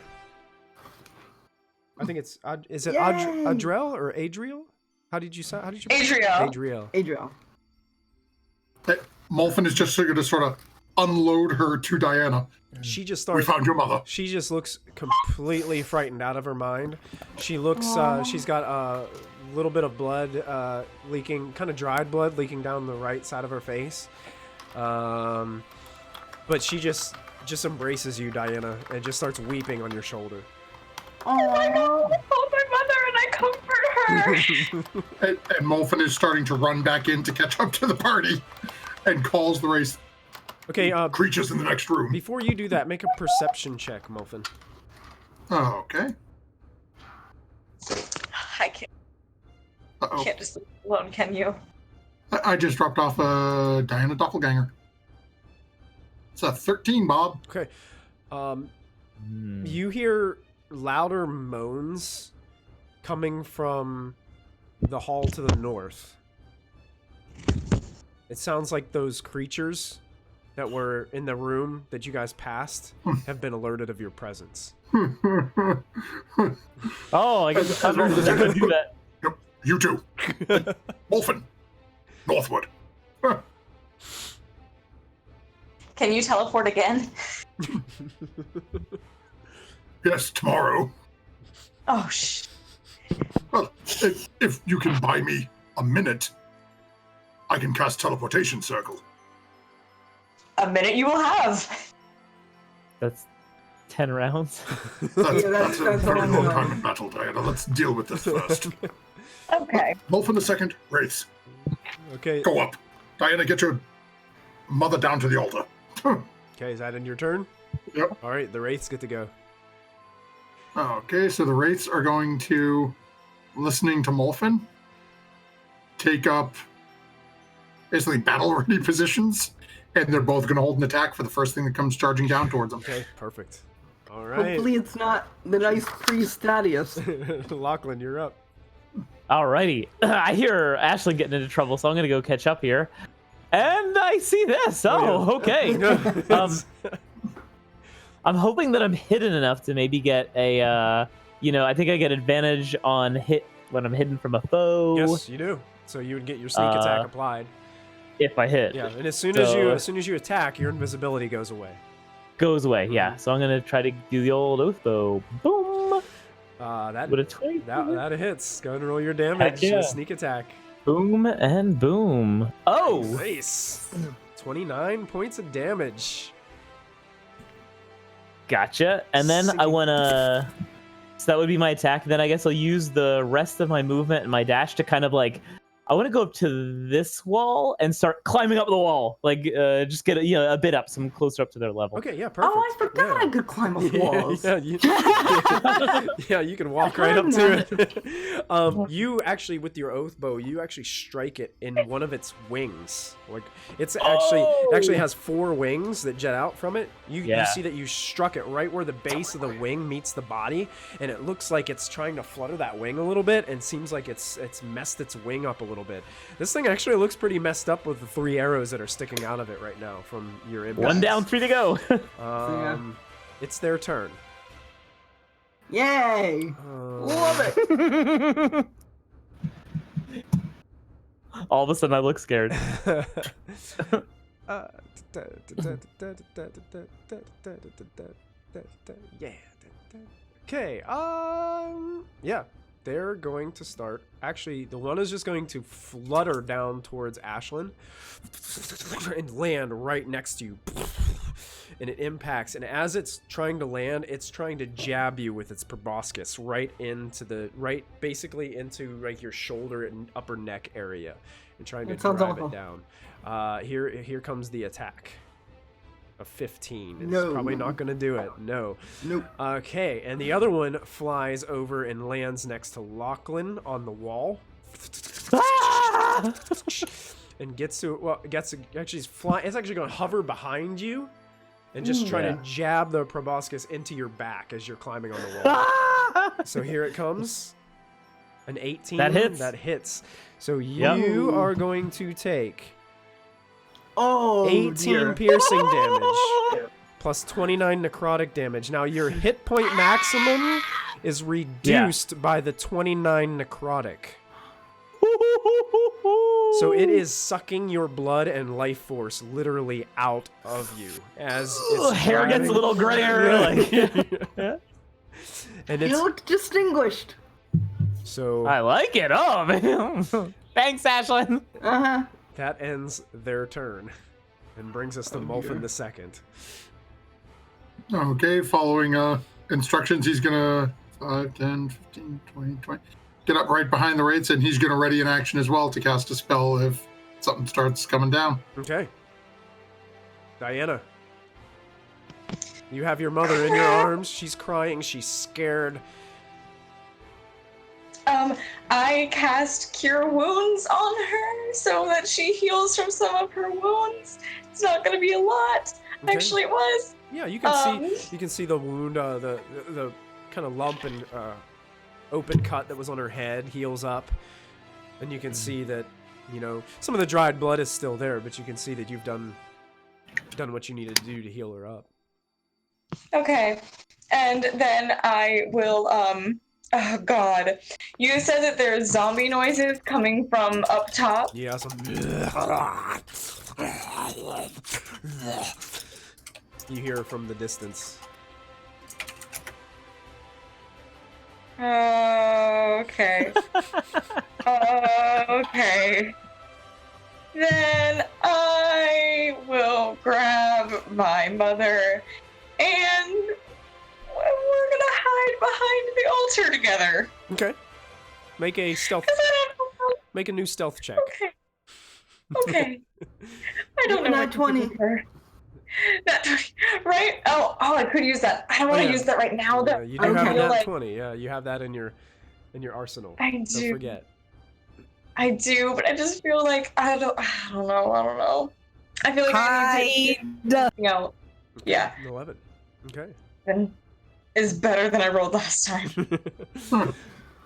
I think it's is it Yay! Adriel or Adriel? How did you say? Adriel. Adriel. Adriel. Molphin is just going to sort of unload her to Diana. She just We starts. found your mother. She just looks completely frightened out of her mind. She looks. She's got a little bit of blood leaking, kind of dried blood leaking down the right side of her face. But she just embraces you, Diana, and just starts weeping on your shoulder. I hold my mother and I comfort her. And Molphin is starting to run back in to catch up to the party and calls the race. Okay. Creatures in the next room. Before you do that, make a perception check, Molphin. Oh, okay. I can't. Uh-oh. Can't just leave it alone, can you? I just dropped off a Diana Doppelganger. It's a 13, Bob. Okay. You hear louder moans coming from the hall to the north. It sounds like those creatures that were in the room that you guys passed have been alerted of your presence. Oh, I guess I'm going to do that. Yep, you too. Molphin. Northwood. Can you teleport again? Yes, tomorrow. Oh, shh. Well, if you can buy me a minute, I can cast Teleportation Circle. A minute you will have. That's 10 rounds. That's a that's very all long I know. time in battle, Diana. Let's deal with this first. Okay. Molphin the second, Wraiths. Okay. Go up. Diana, get your mother down to the altar. Okay, is that in your turn? Yep. All right, the Wraiths get to go. Okay, so the Wraiths are going to, listening to Molphin, take up basically battle-ready positions, and they're both going to hold an attack for the first thing that comes charging down towards them. Okay, perfect. All right. Hopefully it's not the nice priest Thaddeus. Lachlan, you're up. Alrighty. I hear Ashley getting into trouble, so I'm going to go catch up here. And I see this. Oh, okay. I'm hoping that I'm hidden enough to maybe get a, I think I get advantage on hit when I'm hidden from a foe. Yes, you do. So you would get your sneak attack applied. If I hit. Yeah, and as soon So- as you attack, your invisibility goes away. Goes away, yeah. So I'm going to try to do the old oath bow. Boom. That With a 20. that hits. Go and roll your damage. yeah. Sneak attack. Boom and boom. Oh! Nice. 29 points of damage. Gotcha. And then I want to... So that would be my attack. Then I guess I'll use the rest of my movement and my dash to kind of like... I want to go up to this wall and start climbing up the wall. Like, just get a bit up, so I'm closer up to their level. Okay, yeah, perfect. Oh, I forgot I could climb up walls. Yeah, you can walk right up to it. You actually, with your oath bow, you actually strike it in one of its wings. Like it actually has 4 wings that jet out from it. You see that you struck it right where the base of the wing meets the body, and it looks like it's trying to flutter that wing a little bit, and seems like it's messed its wing up a little bit. This thing actually looks pretty messed up with the 3 arrows that are sticking out of it right now from your impact. 1 down, 3 to go. It's their turn. Yay! Love it! All of a sudden, I look scared. Yeah. Okay. Yeah. They're going to start. Actually, the one is just going to flutter down towards Ashlyn and land right next to you. And it impacts. And as it's trying to land, it's trying to jab you with its proboscis right into basically into like your shoulder and upper neck area, and trying to drive it down. Here comes the attack. A 15. It's probably not going to do it. No. Nope. Okay, and the other one flies over and lands next to Lachlan on the wall. And gets to it's actually going to hover behind you and just try to jab the proboscis into your back as you're climbing on the wall. So here it comes. An 18. That hits. So you are going to take 18 piercing damage plus 29 necrotic damage. Now your hit point maximum is reduced by the 29 necrotic. So it is sucking your blood and life force literally out of you as its hair gets a little grayer. And You it's look distinguished. so I like it. Oh, man. Thanks, Ashlyn. Uh-huh. that ends their turn and brings us to Mulfin the second. Okay, following instructions, he's gonna 10, 15, 20, 20. Get up right behind the wraiths, and he's gonna ready an action as well to cast a spell if something starts coming down. Okay. Diana. You have your mother in your arms. She's crying. She's scared. I cast Cure Wounds on her so that she heals from some of her wounds. It's not going to be a lot. Okay. Actually, it was. Yeah, you can see the wound, the kind of lump and open cut that was on her head heals up, and you can see that some of the dried blood is still there, but you can see that you've done what you needed to do to heal her up. Okay, and then I will. Oh God, you said that there's zombie noises coming from up top. Yeah, you hear from the distance. Okay. Okay. Then I will grab my mother and we're gonna hide behind the altar together. Okay. Make a stealth. 'Cause I don't know. Make a new stealth check. Okay. Okay. I don't know. Nat 20. Nat 20. Right? Oh, I could use that. I don't want to yeah. use that right now. Yeah, Though. you do have a I feel nat like 20. Yeah, you have that in your arsenal. I Don't do. forget. I do, but I just feel like I don't know. I feel like I need to Hide. out. Yeah. 11. Okay. And is better than I rolled last time.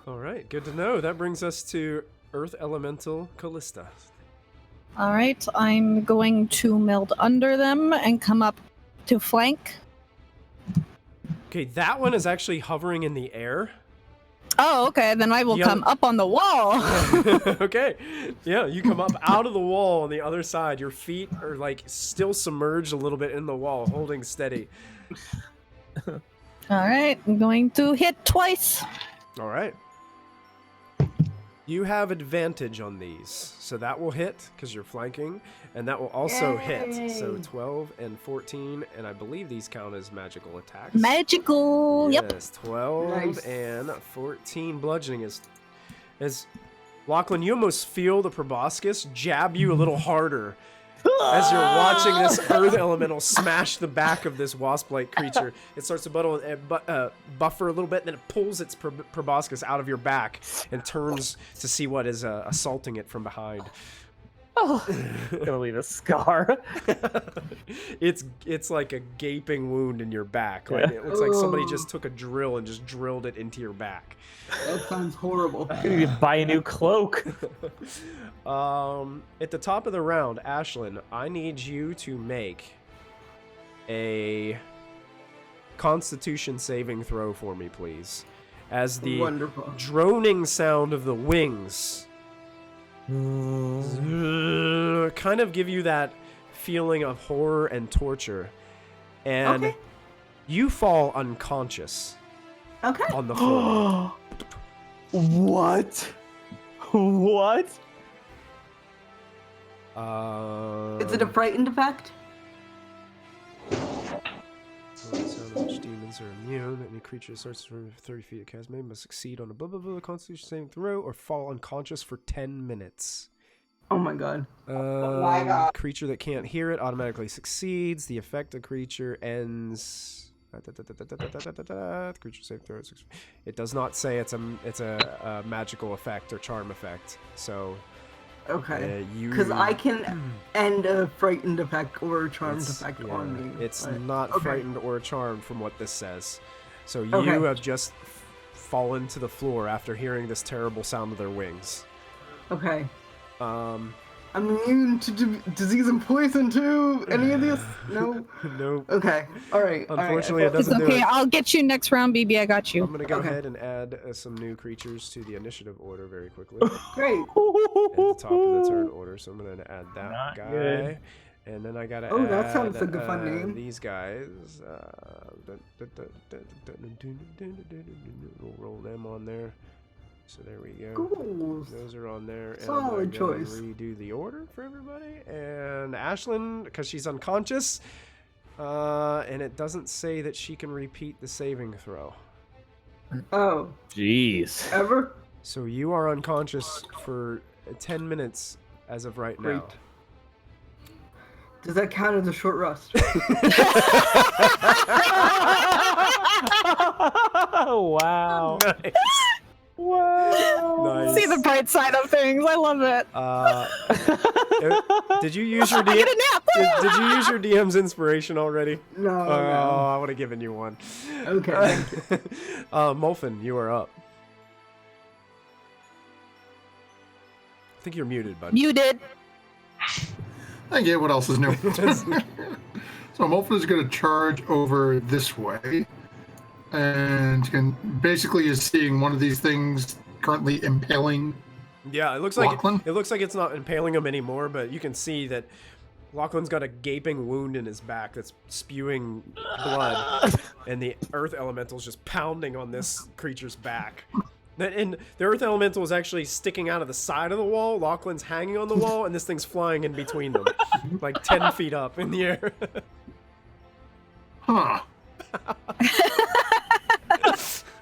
All right, good to know. That brings us to Earth Elemental Callista. All right, I'm going to meld under them and come up to flank. Okay, that one is actually hovering in the air. Oh, okay. Then I will The come up on the wall. Okay. Yeah, you come up out of the wall on the other side. Your feet are like still submerged a little bit in the wall, holding steady. All right, I'm going to hit twice. All right. You have advantage on these. So that will hit because you're flanking, and that will also hit. So 12 and 14, and I believe these count as magical attacks. Magical. Yep. Yes, 12 Nice. and 14 bludgeoning is Lachlan, you almost feel the proboscis jab you a little harder as you're watching this earth elemental smash the back of this wasp-like creature. It starts to buffer a little bit, then it pulls its proboscis out of your back and turns to see what is assaulting it from behind. Oh, gonna leave a scar. It's like a gaping wound in your back. Like, it looks like somebody just took a drill and just drilled it into your back. That sounds horrible. You need to buy a new cloak. At the top of the round, Ashlyn, I need you to make a Constitution saving throw for me, please. As the Wonderful. droning sound of the wings kind of give you that feeling of horror and torture. And Okay. you fall unconscious Okay. on the floor. What? What? Is it a frightened effect? Sound of which demons are immune. Any creature that starts from 30 feet of cast must succeed on a Constitution saving throw or fall unconscious for 10 minutes. Oh my god. my God. Creature that can't hear it automatically succeeds. The affected creature ends. Creature saving throw. It does not say it's a magical effect or charm effect. So Okay. you Because I can end a frightened effect or a charmed It's- effect yeah, on me. It's but- not okay. frightened or charmed from what this says. So you Okay. have just fallen to the floor after hearing this terrible sound of their wings. Okay. I'm immune to disease and poison too. Any of this? No. Nope. Okay. All right. Unfortunately, it It's doesn't do okay. it. I'll get you next round, BB. I got you. I'm gonna go Okay. ahead and add some new creatures to the initiative order very quickly. Great. At the top of the turn order, so I'm gonna add that Not guy. good. And then I gotta Oh, add that sounds like a fun name. these guys. We'll roll them on there. So there we go. Cool. Those are on there. And Solid I'm gonna go and choice. redo the order for everybody. And Ashlyn, because she's unconscious, and it doesn't say that she can repeat the saving throw. Oh, Jeez. ever? So you are unconscious for 10 minutes as of right Great. now. Does that count as a short rest? Wow. Nice. Wow. Nice. See the bright side of things. I love it. Did you use your I get a nap. did you use your DM's inspiration already? No. Oh, no. I would have given you one. Okay. Molfin, you are up. I think you're muted, bud. Muted. Thank you. What else is new? So Molfin is going to charge over this way, and basically is seeing one of these things currently impaling. Yeah, it looks like Lachlan? it looks like it's not impaling him anymore, but you can see that Lachlan's got a gaping wound in his back that's spewing blood, and the earth elemental's just pounding on this creature's back. And the earth elemental is actually sticking out of the side of the wall. Lachlan's hanging on the wall, and this thing's flying in between them, like 10 feet up in the air. Huh.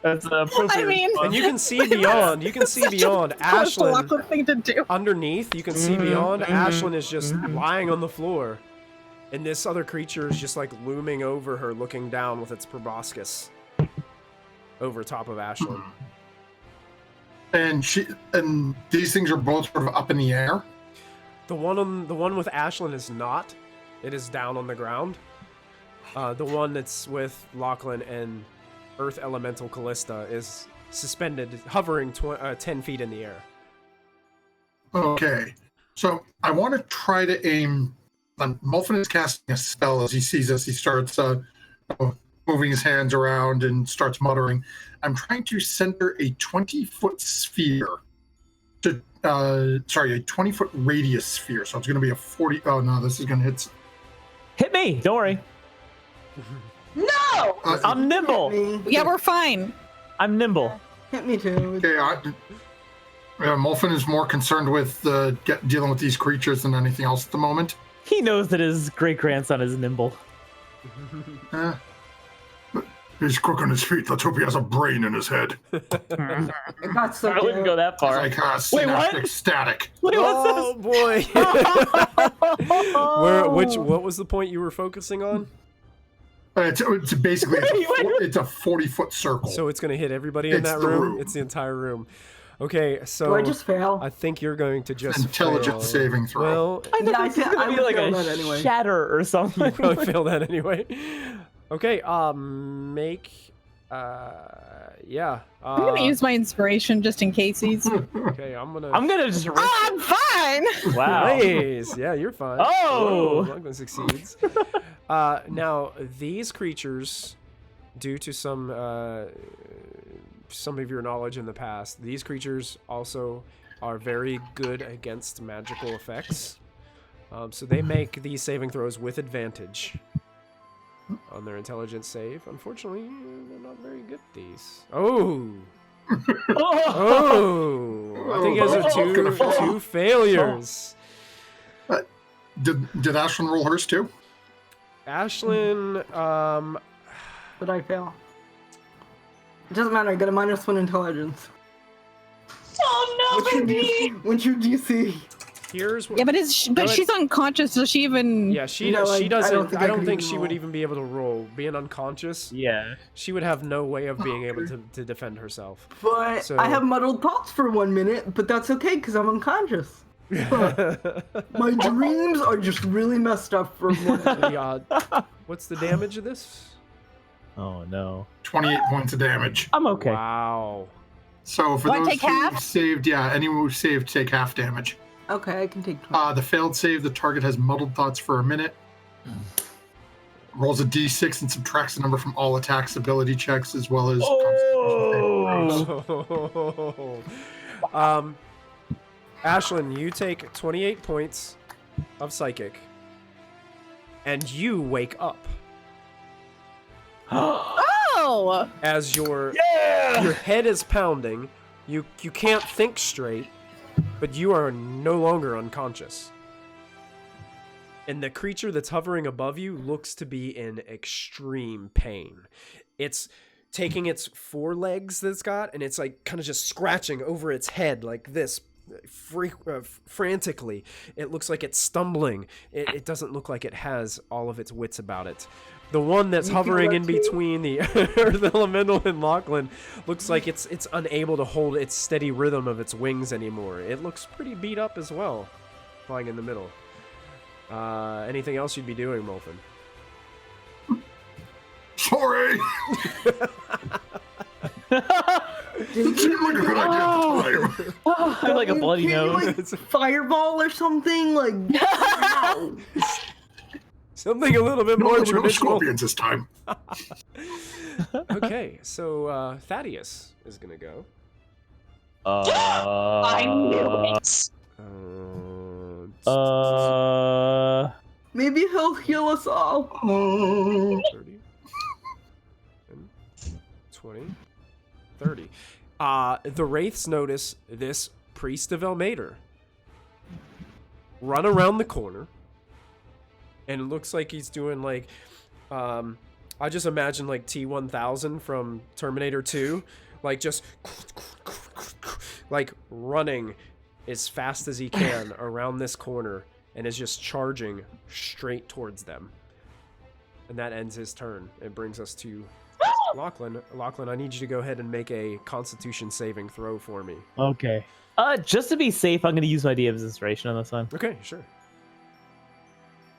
That's appropriate. I mean, And you can see beyond. You can see beyond. close to Ashlyn, Lachlan thing to do. underneath, you can see beyond. Ashlyn is just lying on the floor, and this other creature is just like looming over her, looking down with its proboscis over top of Ashlyn. And these things are both sort of up in the air. The one with Ashlyn is not. It is down on the ground. The one that's with Lachlan and Earth Elemental Callista is suspended, hovering 10 feet in the air. Okay. So I want to try to aim. Molfin is casting a spell as he sees us. He starts moving his hands around and starts muttering. I'm trying to center a 20-foot sphere. A 20-foot radius sphere. So it's going to be a 40. Oh no, this is going to hit. Hit me. Don't worry. No! I'm nimble. Hit me. Yeah, we're fine. I'm nimble. Hit me too. Okay, Molfin is more concerned with dealing with these creatures than anything else at the moment. He knows that his great grandson is nimble. He's quick on his feet. Let's hope he has a brain in his head. I got so I wouldn't go that far. I cast Wait, what? synaptic static. Wait, Oh what's boy! What was the point you were focusing on? It's basically it's a 40-foot circle. So it's gonna hit everybody in It's that the room? room. It's the entire room. Okay, so Do I just fail? I think you're going to just Intelligence fail. saving throw. Well, I thought Yeah, this was I gonna be would like fail a that anyway. shatter or you something. probably fail that anyway. Okay, make yeah. I'm gonna use my inspiration just in case he's. Okay, I'm gonna. I'm gonna just. Oh, I'm fine. Wow. Nice. Yeah, you're fine. Oh! Lachlan succeeds. Now these creatures, due to some of your knowledge in the past, these creatures also are very good against magical effects. So they make these saving throws with advantage on their intelligence save. Unfortunately, they're not very good at these. Oh! Oh! I think those are two failures. Did Ashlyn roll hers too? Ashlyn, But I fail. It doesn't matter. I get a -1 intelligence. Oh no, What's your baby! What's your DC? here's what. Yeah, but ahead. she's unconscious. Does she even? Yeah, she No, I doesn't. don't think I I don't could think even she would roll. even be able to roll. Being unconscious, Yeah. she would have no way of being able to defend herself. But So- I have muddled thoughts for 1 minute, but that's okay because I'm unconscious. My dreams are just really messed up for 1 minute. What's the damage of this? Oh no. 28 points of damage. I'm okay. Wow. So for Do I those take who half? saved, anyone who saved take half damage. Okay, I can take 20. The failed save, the target has muddled thoughts for a minute. Rolls a d6 and subtracts the number from all attacks, ability checks, as well as constitution saving throws. Ashlyn, you take 28 points of psychic, and you wake up Oh! as your head is pounding. You can't think straight, but you are no longer unconscious. And the creature that's hovering above you looks to be in extreme pain. It's taking its forelegs that it's got, and it's like kind of just scratching over its head like this, frantically. It looks like it's stumbling. It doesn't look like it has all of its wits about it. The one that's hovering in between the Earth Elemental and Lachlan looks like it's unable to hold its steady rhythm of its wings anymore. It looks pretty beat up as well, flying in the middle. Anything else you'd be doing, Molfen? Sorry! It seemed like a good idea at the time. I have like a bloody nose. Like fireball or something? Like, wow. Something a little bit No, more there were no traditional. scorpions this time. Okay, so Thaddeus is gonna go. I knew it. Maybe he'll heal us all. 30, 20, 30. The Wraiths notice this priest of Ilmater run around the corner, and it looks like he's doing like, I just imagine like T-1000 from Terminator 2, like just like running as fast as he can around this corner, and is just charging straight towards them. And that ends his turn. It brings us to Lachlan. Lachlan, I need you to go ahead and make a Constitution saving throw for me. Okay. Just to be safe, I'm going to use my DM's inspiration on this one. Okay, sure.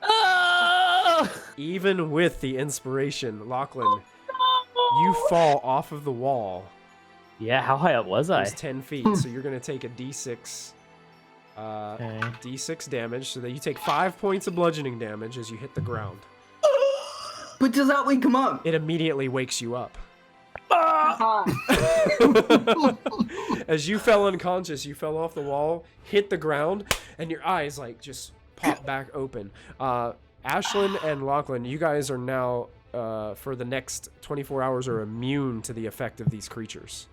Ah! Even with the inspiration, Lachlan, you fall off of the wall. Yeah, how high up was It I? was 10 feet, so you're going to take a d6. Okay. D6 damage, so that you take 5 points of bludgeoning damage as you hit the ground. But does that wake him up? It immediately wakes you up. As you fell unconscious, you fell off the wall, hit the ground, and your eyes like just pop back open. Ashlyn and Lachlan, you guys are now for the next 24 hours are immune to the effect of these creatures.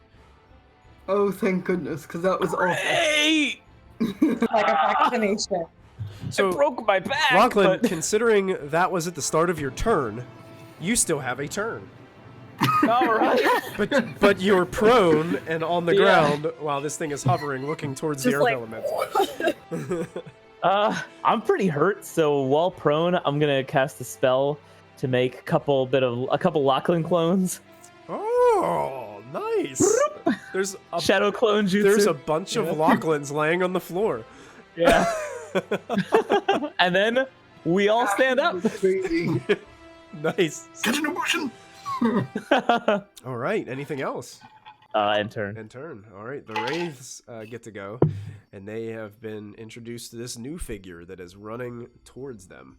Oh, thank goodness, because that was awful. Hey! Like a vaccination. So, I broke my back. Lachlan, but... considering that was at the start of your turn, you still have a turn. All right. But you're prone and on the Yeah. ground while this thing is hovering, looking towards the Just earth like- elemental. I'm pretty hurt, so while prone, I'm gonna cast a spell to make a couple Lachlan clones. Oh, nice! There's a Shadow clone jutsu. There's a bunch of Lachlans laying on the floor. Yeah. And then we all stand up. Nice. Get an emotion! All right. Anything else? And turn. And turn. All right. The Wraiths get to go, and they have been introduced to this new figure that is running towards them.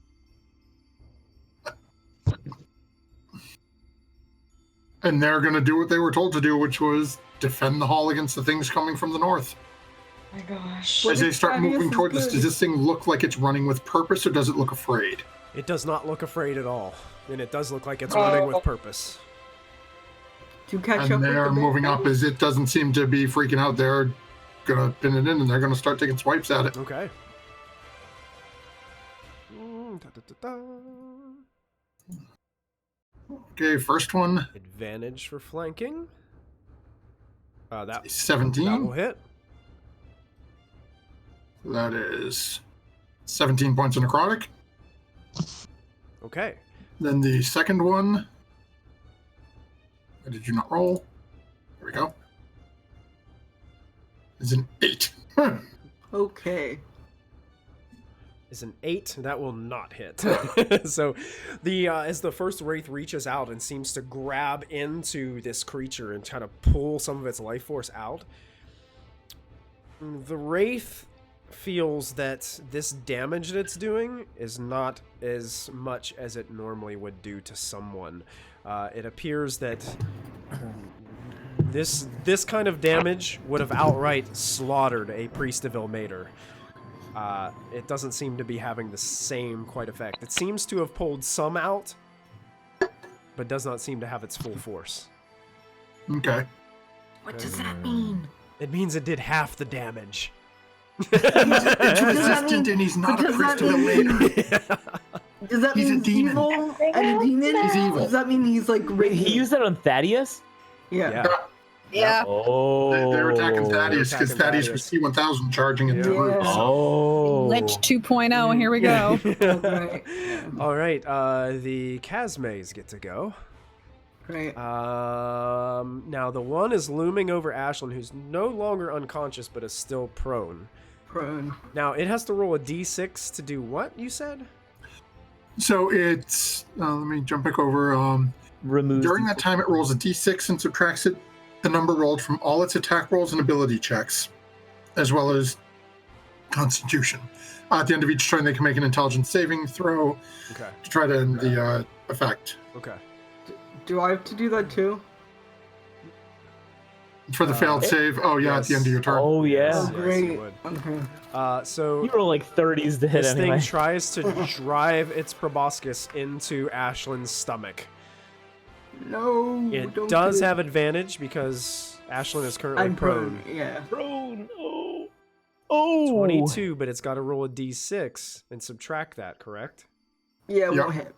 And they're going to do what they were told to do, which was defend the hall against the things coming from the north. Oh my gosh. As they start Thaddeus moving is toward this, good. does this thing look like it's running with purpose, or does it look afraid? It does not look afraid at all, and it does look like it's running with purpose. To catch up And with they're the moving up Bears? as it doesn't seem to be freaking out. They're going to pin it in, and they're going to start taking swipes at it. Okay. Okay, first one, Advantage for flanking. That will 17. hit. That is 17 points of necrotic. Okay. Then the second one. Did you not roll? There we go. Is an 8. Okay. Is an 8. That will not hit. So, as the first wraith reaches out and seems to grab into this creature and kind of pull some of its life force out, the wraith feels that this damage that it's doing is not as much as it normally would do to someone. It appears that this kind of damage would have outright slaughtered a priest of Ilmater. It doesn't seem to be having the same quite effect. It seems to have pulled some out, but does not seem to have its full force. Okay. What does that mean? It means it did half the damage. It's resistant and he's not a does priest that of mean- Ilmater. Does that He's mean a demon. evil and a demon? He's evil. Does that mean he's like He radiant? used that on Thaddeus? Yeah. Yeah. Oh. They're attacking Thaddeus because attacking Thaddeus was T1000 charging into Yeah. roots. Oh. Lich 2.0, here we go. Right. All right, the Kazmays get to go. Right. Now the one is looming over Ashlyn, who's no longer unconscious but is still prone. Prone. Now it has to roll a d6 to do what, you said? So it's, let me jump back over. Removes During that time, it rolls a d6 and subtracts it, the number rolled from all its attack rolls and ability checks, as well as Constitution. At the end of each turn, they can make an intelligence saving throw Okay. to try to end the effect. Okay. Do I have to do that too? For the failed save, at the end of your turn. Oh, yeah. Oh, Yes, you great. would. Okay. So You roll like 30s to hit this anyway. thing tries to drive its proboscis into Ashlyn's stomach. No. It don't does do it. have advantage because Ashlyn is currently I'm prone. prone. Yeah. Prone. Oh. Oh. 22, but it's got to roll a d6 and subtract that, correct? Yeah, it Yep. won't hit.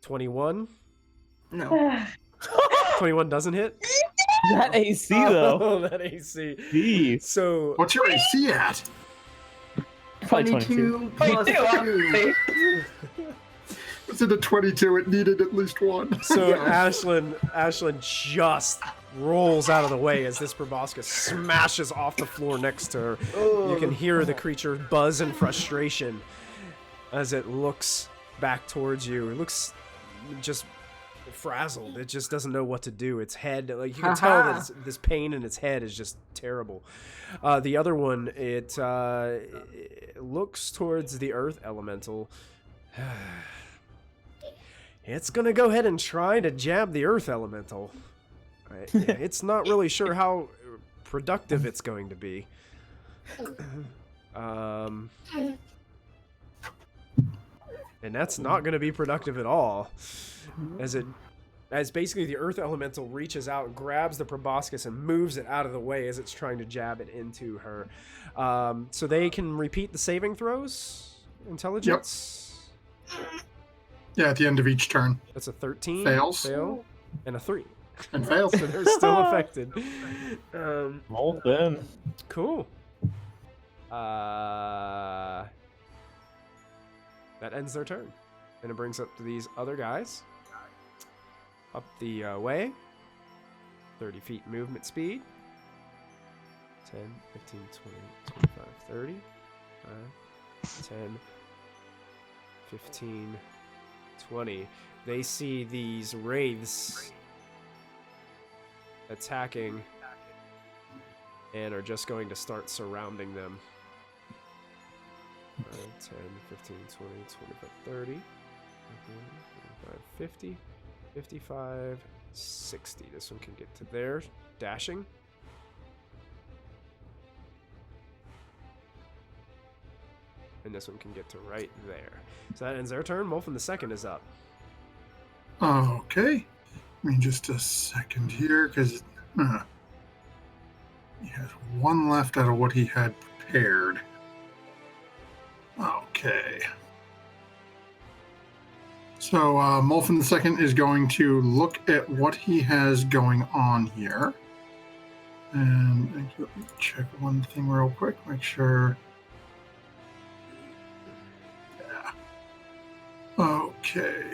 21? No. 21 doesn't hit? That AC, though. Oh, that AC. Jeez. So, What's your AC at? Probably 22 plus 2. It's at a 22. It needed at least one. so Yeah. Ashlyn just rolls out of the way as this proboscis smashes off the floor next to her. You can hear the creature buzz in frustration as it looks back towards you. It looks just frazzled. It just doesn't know what to do. Its head, like you can tell that this pain in its head is just terrible. The other one, it looks towards the earth elemental. It's gonna go ahead and try to jab the earth elemental. It's not really sure how productive it's going to be. And that's not going to be productive at all, as basically the earth elemental reaches out, grabs the proboscis, and moves it out of the way as it's trying to jab it into her. So they can repeat the saving throws. Intelligence. Yeah, at the end of each turn. That's a 13. Fails. Fail. And a 3. And fails. So they're still affected. Well, then. Cool. That ends their turn. And it brings up these other guys. Up the way. 30 feet movement speed. 10, 15, 20, 25, 30. 10, 15, 20. They see these wraiths attacking and are just going to start surrounding them. 10, 15, 20, 25, 30, 25, 50, 55, 60. This one can get to there. Dashing. And this one can get to right there. So that ends their turn. Molfin the second is up. Okay. I mean, just a second here, because he has one left out of what he had prepared. Okay. So Molfin the second is going to look at what he has going on here. And let me check one thing real quick, make sure. Yeah. Okay.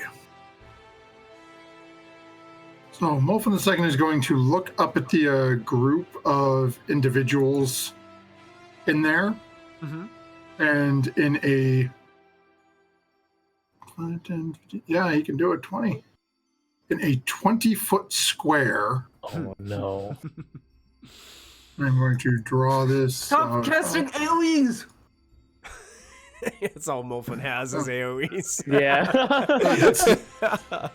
So Molfin the second is going to look up at the group of individuals in there. Mm-hmm. And in a... Yeah, he can do it, 20. In a 20-foot square. Oh, no. I'm going to draw this. Stop casting AoEs! It's all Molfin has is AoEs. Yeah.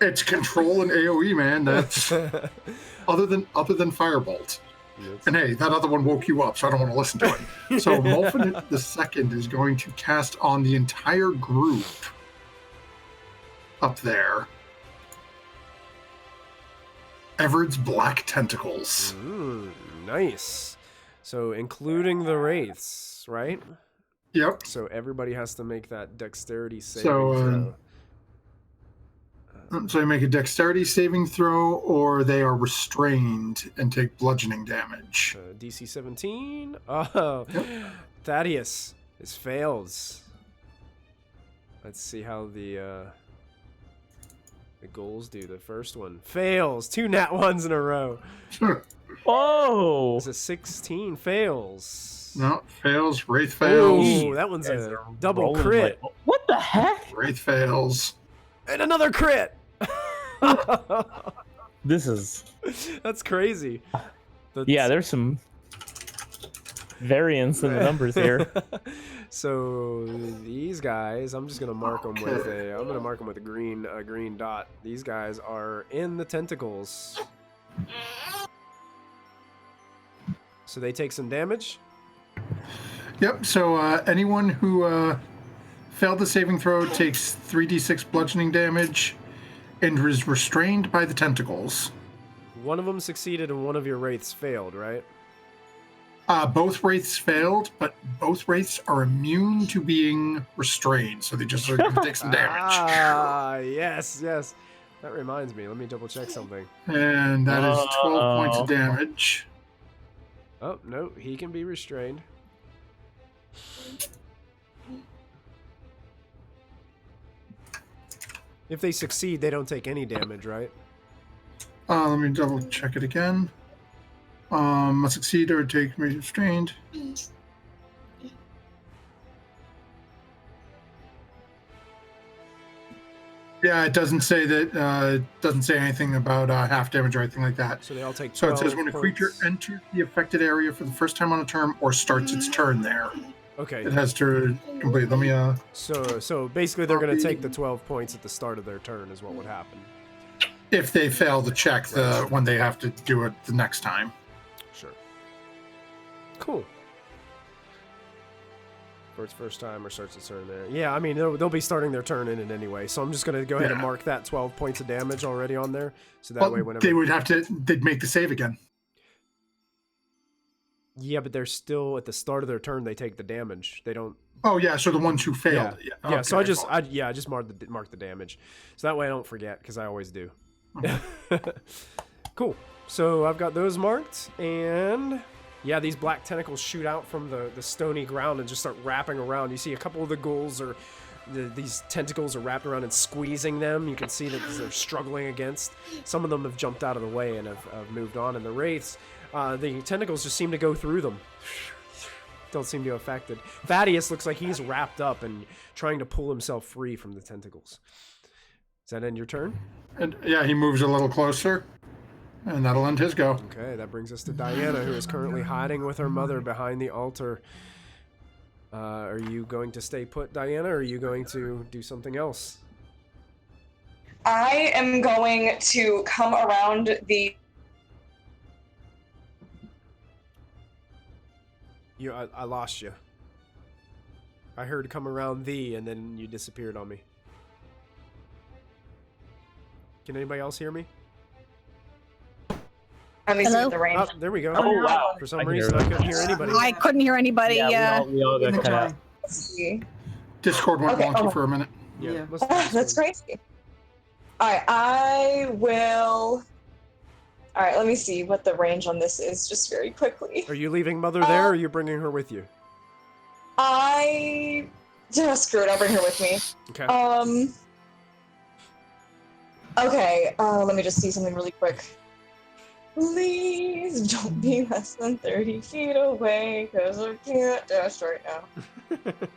It's control and AoE, man. That's other than Firebolt. Yes. And hey, that other one woke you up, so I don't want to listen to it. So Molfin the second is going to cast on the entire group up there. Everard's Black Tentacles. Nice. So including the wraiths, right? Yep. So everybody has to make that dexterity saving So, throw. So you make a dexterity saving throw, or they are restrained and take bludgeoning damage. DC 17. Oh, Yep. Thaddeus. This fails. Let's see how the goals do. The first one fails. 2 nat 1s in a row. Oh. It's a 16. Fails. No, fails. Wraith fails. Oh, that one's a double Rolling crit. like- what the heck? Wraith fails. And another crit. This is. That's crazy. Yeah, there's some variance in the numbers here. So these guys, I'm just gonna mark them with a green dot. These guys are in the tentacles. So they take some damage. Yep, so anyone who failed the saving throw takes 3d6 bludgeoning damage and is restrained by the tentacles. One of them succeeded and one of your wraiths failed, right? Both wraiths failed, but both wraiths are immune to being restrained, so they just are going to take some damage. Ah, yes. That reminds me. Let me double check something. And that is 12 points of damage. Oh, no, he can be restrained. If they succeed, they don't take any damage, right? Let me double check it again. Must succeed or take me restrained. Yeah, it doesn't say that. Doesn't say anything about half damage or anything like that. So they all take 12 So it says when a creature points. enters the affected area for the first time on a turn or starts its turn there, Okay. it has to complete. Let me. So basically they're going to take the 12 points at the start of their turn is what would happen. If they fail the check, when they have to do it the next time. Sure. Cool. For its first time or starts its turn there. Yeah, I mean, they'll be starting their turn in it anyway. So I'm just going to go ahead and mark that 12 points of damage already on there. So that way whenever... They'd make the save again. Yeah, but they're still at the start of their turn. They take the damage. They don't... Oh, yeah, so the ones who failed. Yeah, Okay, so I just mark the damage. So that way I don't forget, because I always do. Cool. So I've got those marked, and... Yeah, these black tentacles shoot out from the stony ground and just start wrapping around. You see a couple of the ghouls are... These tentacles are wrapped around and squeezing them. You can see that they're struggling against. Some of them have jumped out of the way and have moved on. And the wraiths, the tentacles just seem to go through them. Don't seem to be affected. Thaddeus looks like he's wrapped up and trying to pull himself free from the tentacles. Does that end your turn? And yeah, he moves a little closer, and that'll end his go. Okay, that brings us to Diana, who is currently hiding with her mother behind the altar. Are you going to stay put, Diana, or are you going to do something else? I am going to come around the... I lost you. I heard come around thee, and then you disappeared on me. Can anybody else hear me? Let me see Hello? the range. Oh, there we go. Oh, wow. For some I can reason, hear I couldn't hear anybody. I couldn't hear anybody. We all got cut out. Let's see. Discord went Okay, wonky for a minute. Yeah. let's- Oh, that's crazy. Alright, I will... Alright, let me see what the range on this is just very quickly. Are you leaving Mother there, or are you bringing her with you? Screw it, I'll bring her with me. Okay. Okay, let me just see something really quick. Please don't be less than 30 feet away, because I can't dash right now.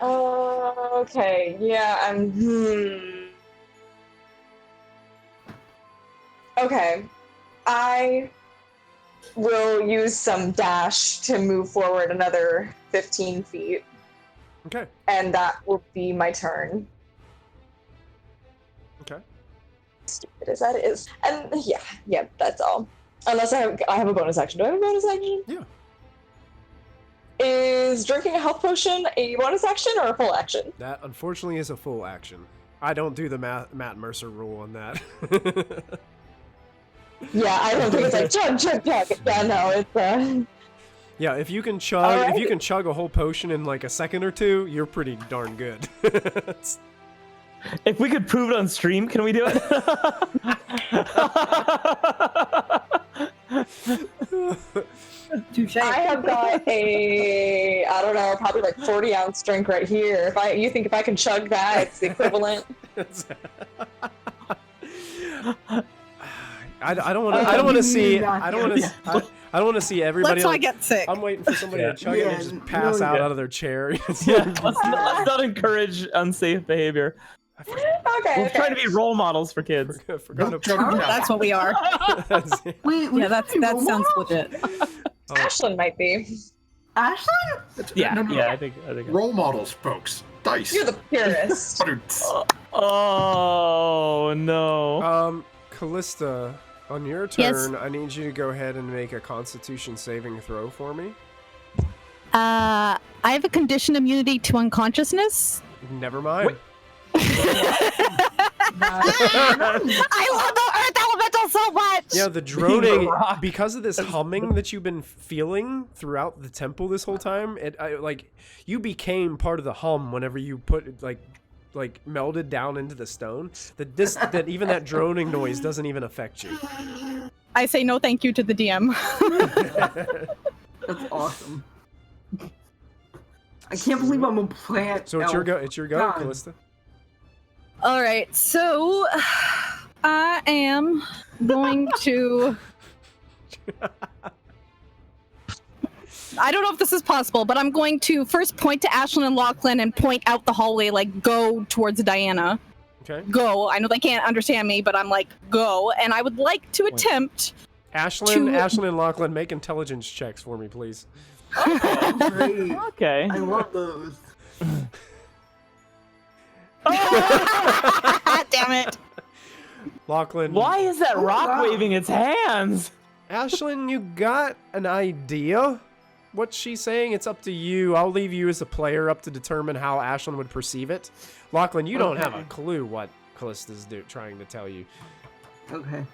Okay, yeah, Okay, will use some dash to move forward another 15 feet. Okay. And that will be my turn. Okay. Stupid as that is. And yeah, that's all. Unless I have a bonus action. Do I have a bonus action? Yeah. Is drinking a health potion a bonus action or a full action? That unfortunately is a full action. I don't do the Matt Mercer rule on that. Yeah, I don't think it's like chug. Yeah, no, it's Yeah, if you can chug, Alright. if you can chug a whole potion in like a second or two, you're pretty darn good. If we could prove it on stream, can we do it? Touche. I have got a, I don't know, probably like 40-ounce drink right here. You think if I can chug that, it's the equivalent? I don't want to see. I don't want to see everybody. Let's not like, get sick. I'm waiting for somebody to chug it and just pass out of their chair. Yeah, let's not encourage unsafe behavior. Okay. We're trying to be role models for kids. Forgot to That's what we are. Wait, Yeah, that sounds legit. Ashlyn might be. Ashlyn? Yeah, No. yeah, I think. Role models, folks. Dice. You're the purest. Oh no. Callista, on your Yes. turn, I need you to go ahead and make a Constitution saving throw for me. I have a condition immunity to unconsciousness. Never mind. I love the Earth Elemental so much! Yeah, the droning, because of this humming that you've been feeling throughout the temple this whole time, you became part of the hum whenever you put like melded down into the stone. That even that droning noise doesn't even affect you. I say no thank you to the DM. That's awesome. I can't believe I'm a plant. So it's your elf. go. It's your go, God. Callista. Alright, so I am going to... I don't know if this is possible, but I'm going to first point to Ashlyn and Lachlan and point out the hallway, like, go towards Diana. Okay. Go. I know they can't understand me, but I'm like, go. And I would like to attempt... Ashlyn and Lachlan, make intelligence checks for me, please. Great. Okay. I love those. Damn it. Lachlan. Why is that rock waving its hands? Ashlyn, you got an idea? What she's saying, it's up to you. I'll leave you as a player up to determine how Ashlyn would perceive it. Lachlan, you don't have a clue what Callista's trying to tell you. Okay.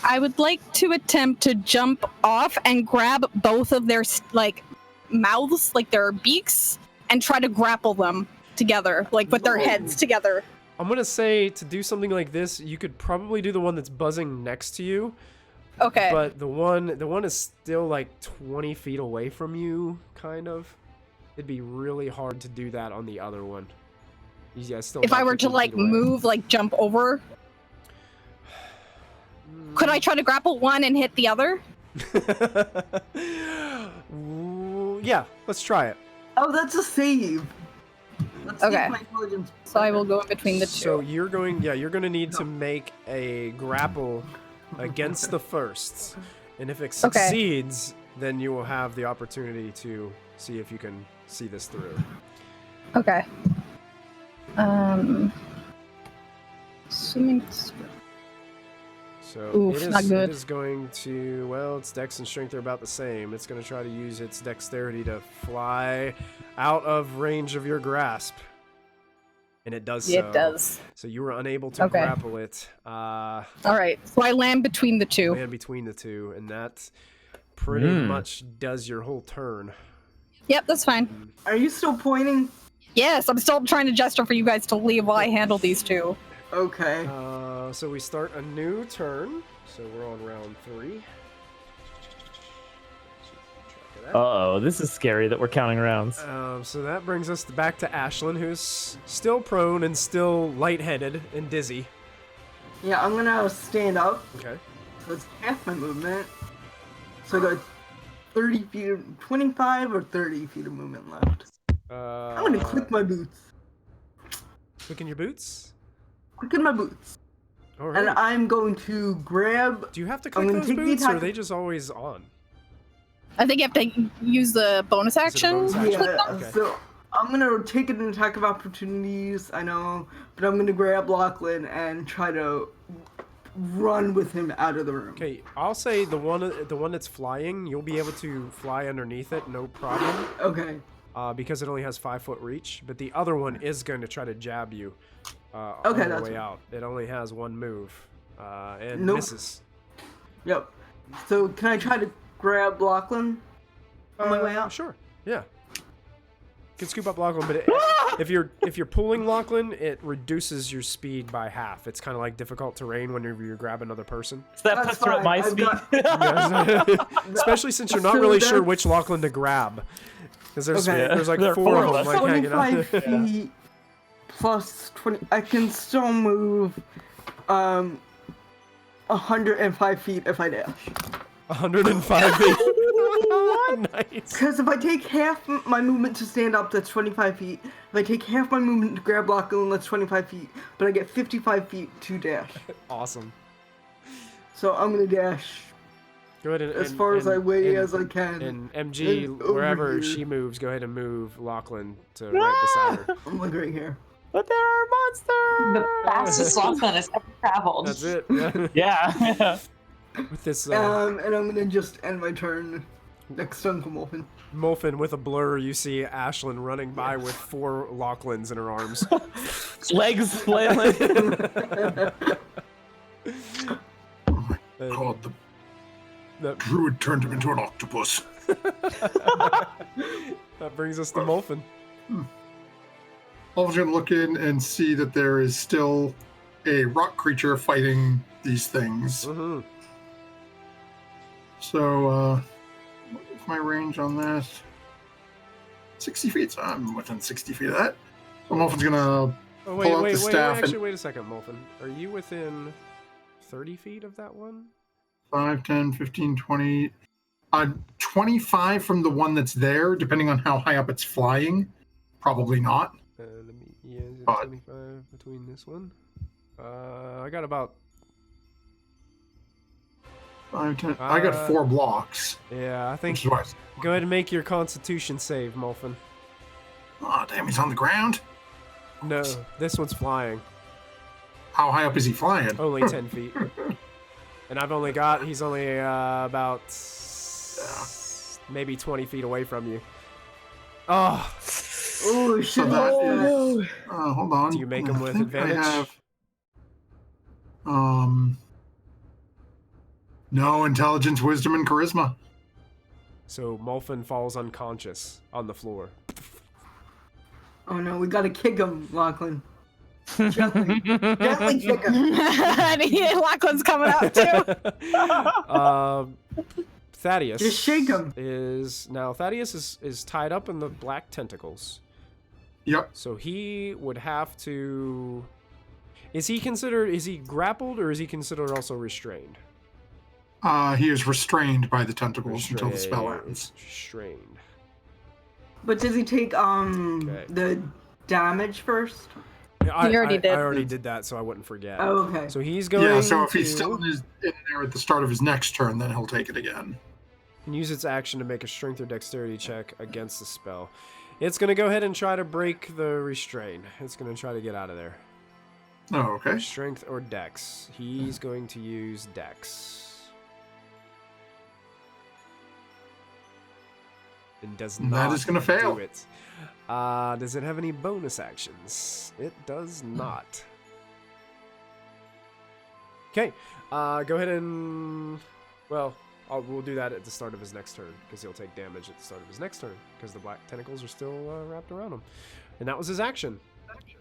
I would like to attempt to jump off and grab both of their, like, mouths, like their beaks, and try to grapple them together, like with their heads together. I'm gonna say to do something like this, you could probably do the one that's buzzing next to you. Okay. But the one is still like 20 feet away from you, kind of. It'd be really hard to do that on the other one. Still if I about were to 15 like feet away. move, like jump over, could I try to grapple one and hit the other? Yeah, let's try it. Oh, that's a save. Let's Okay. see my intelligence. So I will go in between the two. So you're going to need to make a grapple against the first. And if it succeeds, then you will have the opportunity to see if you can see this through. Okay. Assuming. So Oof, not good. it is going to, well, its dex and strength are about the same. It's going to try to use its dexterity to fly out of range of your grasp. And it does so. It does. So you were unable to Okay. grapple it. All right. So I land between the two. Land between the two, and that pretty much does your whole turn. Yep, that's fine. Are you still pointing? Yes, I'm still trying to gesture for you guys to leave while I handle these two. Okay. So we start a new turn. So we're on round 3. Uh-oh, this is scary that we're counting rounds. So that brings us back to Ashlyn, who's still prone and still lightheaded and dizzy. Yeah, I'm gonna stand up. Okay. That's half my movement. So I got 30 feet, 25 or 30 feet of movement left. I'm gonna click my boots. Click in your boots? Click in my boots. All right. And I'm going to grab. Do you have to I'm click gonna those take the boots, or are attack- they just always on? I think you have to use the bonus action. bonus action? Yeah, Okay. so I'm gonna take an attack of opportunities, I know, but I'm gonna grab Lachlan and try to run with him out of the room. Okay, I'll say the one that's flying, you'll be able to fly underneath it, no problem. Okay. Because it only has 5-foot reach, but the other one is going to try to jab you Okay, on the that's way fine. out. It only has one move, and Nope. misses. Yep. So can I try to grab Lachlan on my way out? Sure, yeah. You can scoop up Lachlan, but if you're pulling Lachlan, it reduces your speed by half. It's kind of like difficult terrain whenever you grab another person. So that That's puts her at fine, my I've speed. got- Especially since you're not So really sure that's- which Lachlan to grab. Because there's, Okay. there's like There are four four of of them us. like hanging 25 out. feet plus 20. I can still move 105 feet if I dash. 105 feet. Nice. Because if I take half my movement to stand up, that's 25 feet. If I take half my movement to grab Lachlan, that's 25 feet. But I get 55 feet to dash. Awesome. So I'm gonna dash Go ahead and as far as I weigh as I can. And MG, And over wherever here. she moves, go ahead and move Lachlan to right beside her. I'm like right here. But there are monsters. The fastest Lachlan has ever traveled. That's it. Yeah. Yeah. With this And I'm gonna just end my turn next to Uncle Wolfen. Molfin with a blur, you see Ashlyn running by with 4 Lachlans in her arms. Legs flailing. God, the That, druid turned him into an octopus. that brings us to Molfin. Alva's gonna look in and see that there is still a rock creature fighting these things. Mm-hmm. So, what's my range on that? 60 feet, so I'm within 60 feet of that. So Molfin's gonna Oh, pull wait, out wait, the wait, staff actually, and wait a second, Molfin. Are you within 30 feet of that one? 5, 10, 15, 20. 25 from the one that's there, depending on how high up it's flying. Probably not. Let me, yeah, is it But- 25 between this one? I got about, 5, 10. I got 4 blocks. yeah, I think, Which is why. go ahead and make your constitution save, Molfin. Oh, damn, he's on the ground. No, this one's flying. How high up is he flying? Only 10 feet. And he's only about maybe 20 feet away from you. Oh, Oh shit! So that is. Hold on. Do you make him I with think I advantage? have, no, intelligence, wisdom, and charisma. so Molfin falls unconscious on the floor. Oh no, we gotta kick him, Lachlan. Gently kick him. Lachlan's coming up too. Thaddeus. Just shake him. Thaddeus is tied up in the black tentacles. Yep. So he would have to. Is he grappled or is he considered also restrained? He is restrained by the tentacles until the spell Restrained. ends. Restrained. But does he take the damage first? Yeah, He already did. I already did that, so I wouldn't forget. Oh, okay. So he's going Yeah, so if to he's still in there at the start of his next turn, then he'll take it again. use its action to make a strength or dexterity check against the spell. It's going to go ahead and try to break the restraint. It's going to try to get out of there. Oh, okay. Strength or dex. He's going to use dex. And does That not is gonna fail. do it. Does it have any bonus actions? It does not. Okay. Go ahead and... Well, we'll do that at the start of his next turn, because he'll take damage at the start of his next turn, because the black tentacles are still wrapped around him. And that was his action.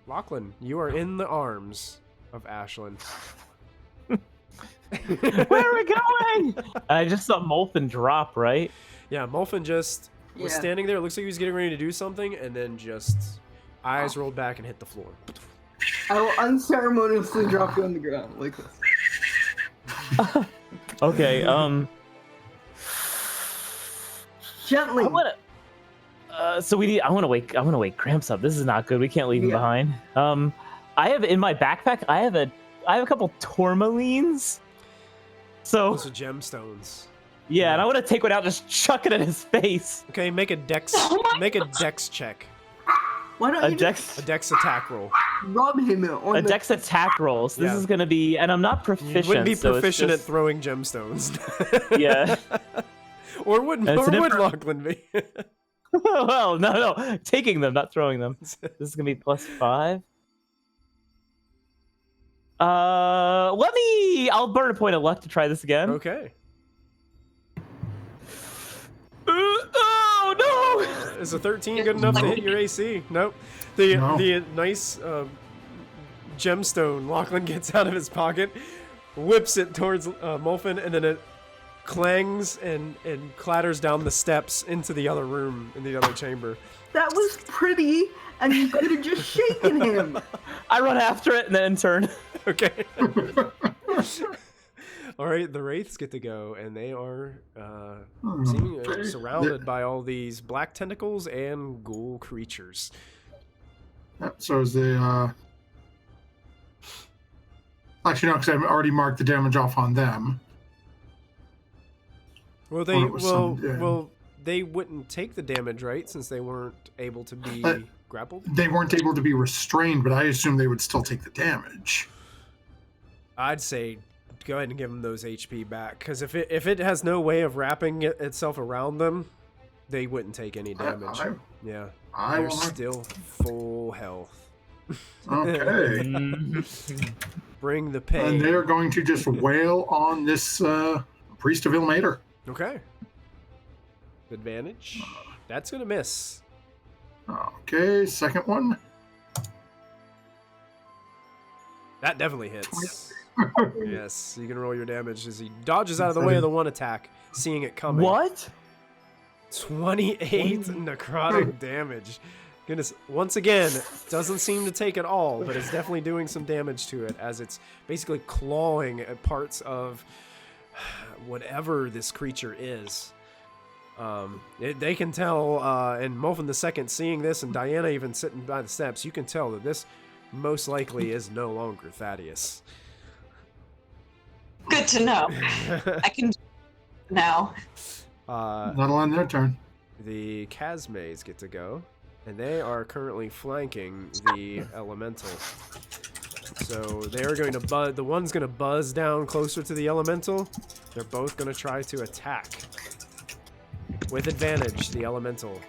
Lachlan, you are in the arms of Ashlyn. Where are we going? I just saw Molfin drop, right? Yeah, Molfin just was Yeah. standing there. It looks like he was getting ready to do something, and then just eyes rolled back and hit the floor. I will unceremoniously drop you on the ground like this. Okay, Gently. I wanna. I want to wake Cramps up. This is not good. We can't leave him Yeah. behind. I have in my backpack. I I have a couple tourmalines. So Those are gemstones. yeah, and I want to take one out, just chuck it in his face. Okay, make a dex check. Why don't A you dex A dex attack roll. just rub him on a the... dex attack roll. So this Yeah. is gonna be, and I'm not proficient. You wouldn't be so it's proficient at just- throwing gemstones. Yeah. or would And it's an Lachlan be? Well, no, taking them, not throwing them. This is gonna be +5. I'll burn a point of luck to try this again. Okay. Oh no! Is a 13 good enough to hit your AC? Nope. The No. nice gemstone Lachlan gets out of his pocket, whips it towards Molfin, and then it clangs and clatters down the steps into the other room in the other chamber. That was pretty, and you could have just shaken him. I run after it and then turn. Okay. All right, the wraiths get to go, and they are seemingly surrounded by all these black tentacles and ghoul creatures. So is the actually no, because I've already marked the damage off on them. Well, they Or it was well they wouldn't take the damage, right? Since they weren't able to be grappled. They weren't able to be restrained, but I assume they would still take the damage. I'd say go ahead and give them those HP back, because if it has no way of wrapping itself around them, they wouldn't take any damage. Yeah, I they're will not- still full health. Okay. Bring the pain. And they're going to just wail on this priest of Ilmater. Okay. Advantage. That's gonna miss. Okay, second one. That definitely hits. Yes, you can roll your damage as he dodges out of the way of the one attack, seeing it coming. What? 28 necrotic damage. Goodness, once again, doesn't seem to take it all, but it's definitely doing some damage to it as it's basically clawing at parts of whatever this creature is. They can tell, and Molfin II seeing this, and Diana even sitting by the steps, you can tell that this most likely is no longer Thaddeus. Good to know. I can now. That'll end their turn. The Chasmays get to go, and they are currently flanking the Elemental. So they're going to buzz. The one's going to buzz down closer to the Elemental. They're both going to try to attack. With advantage, the Elemental.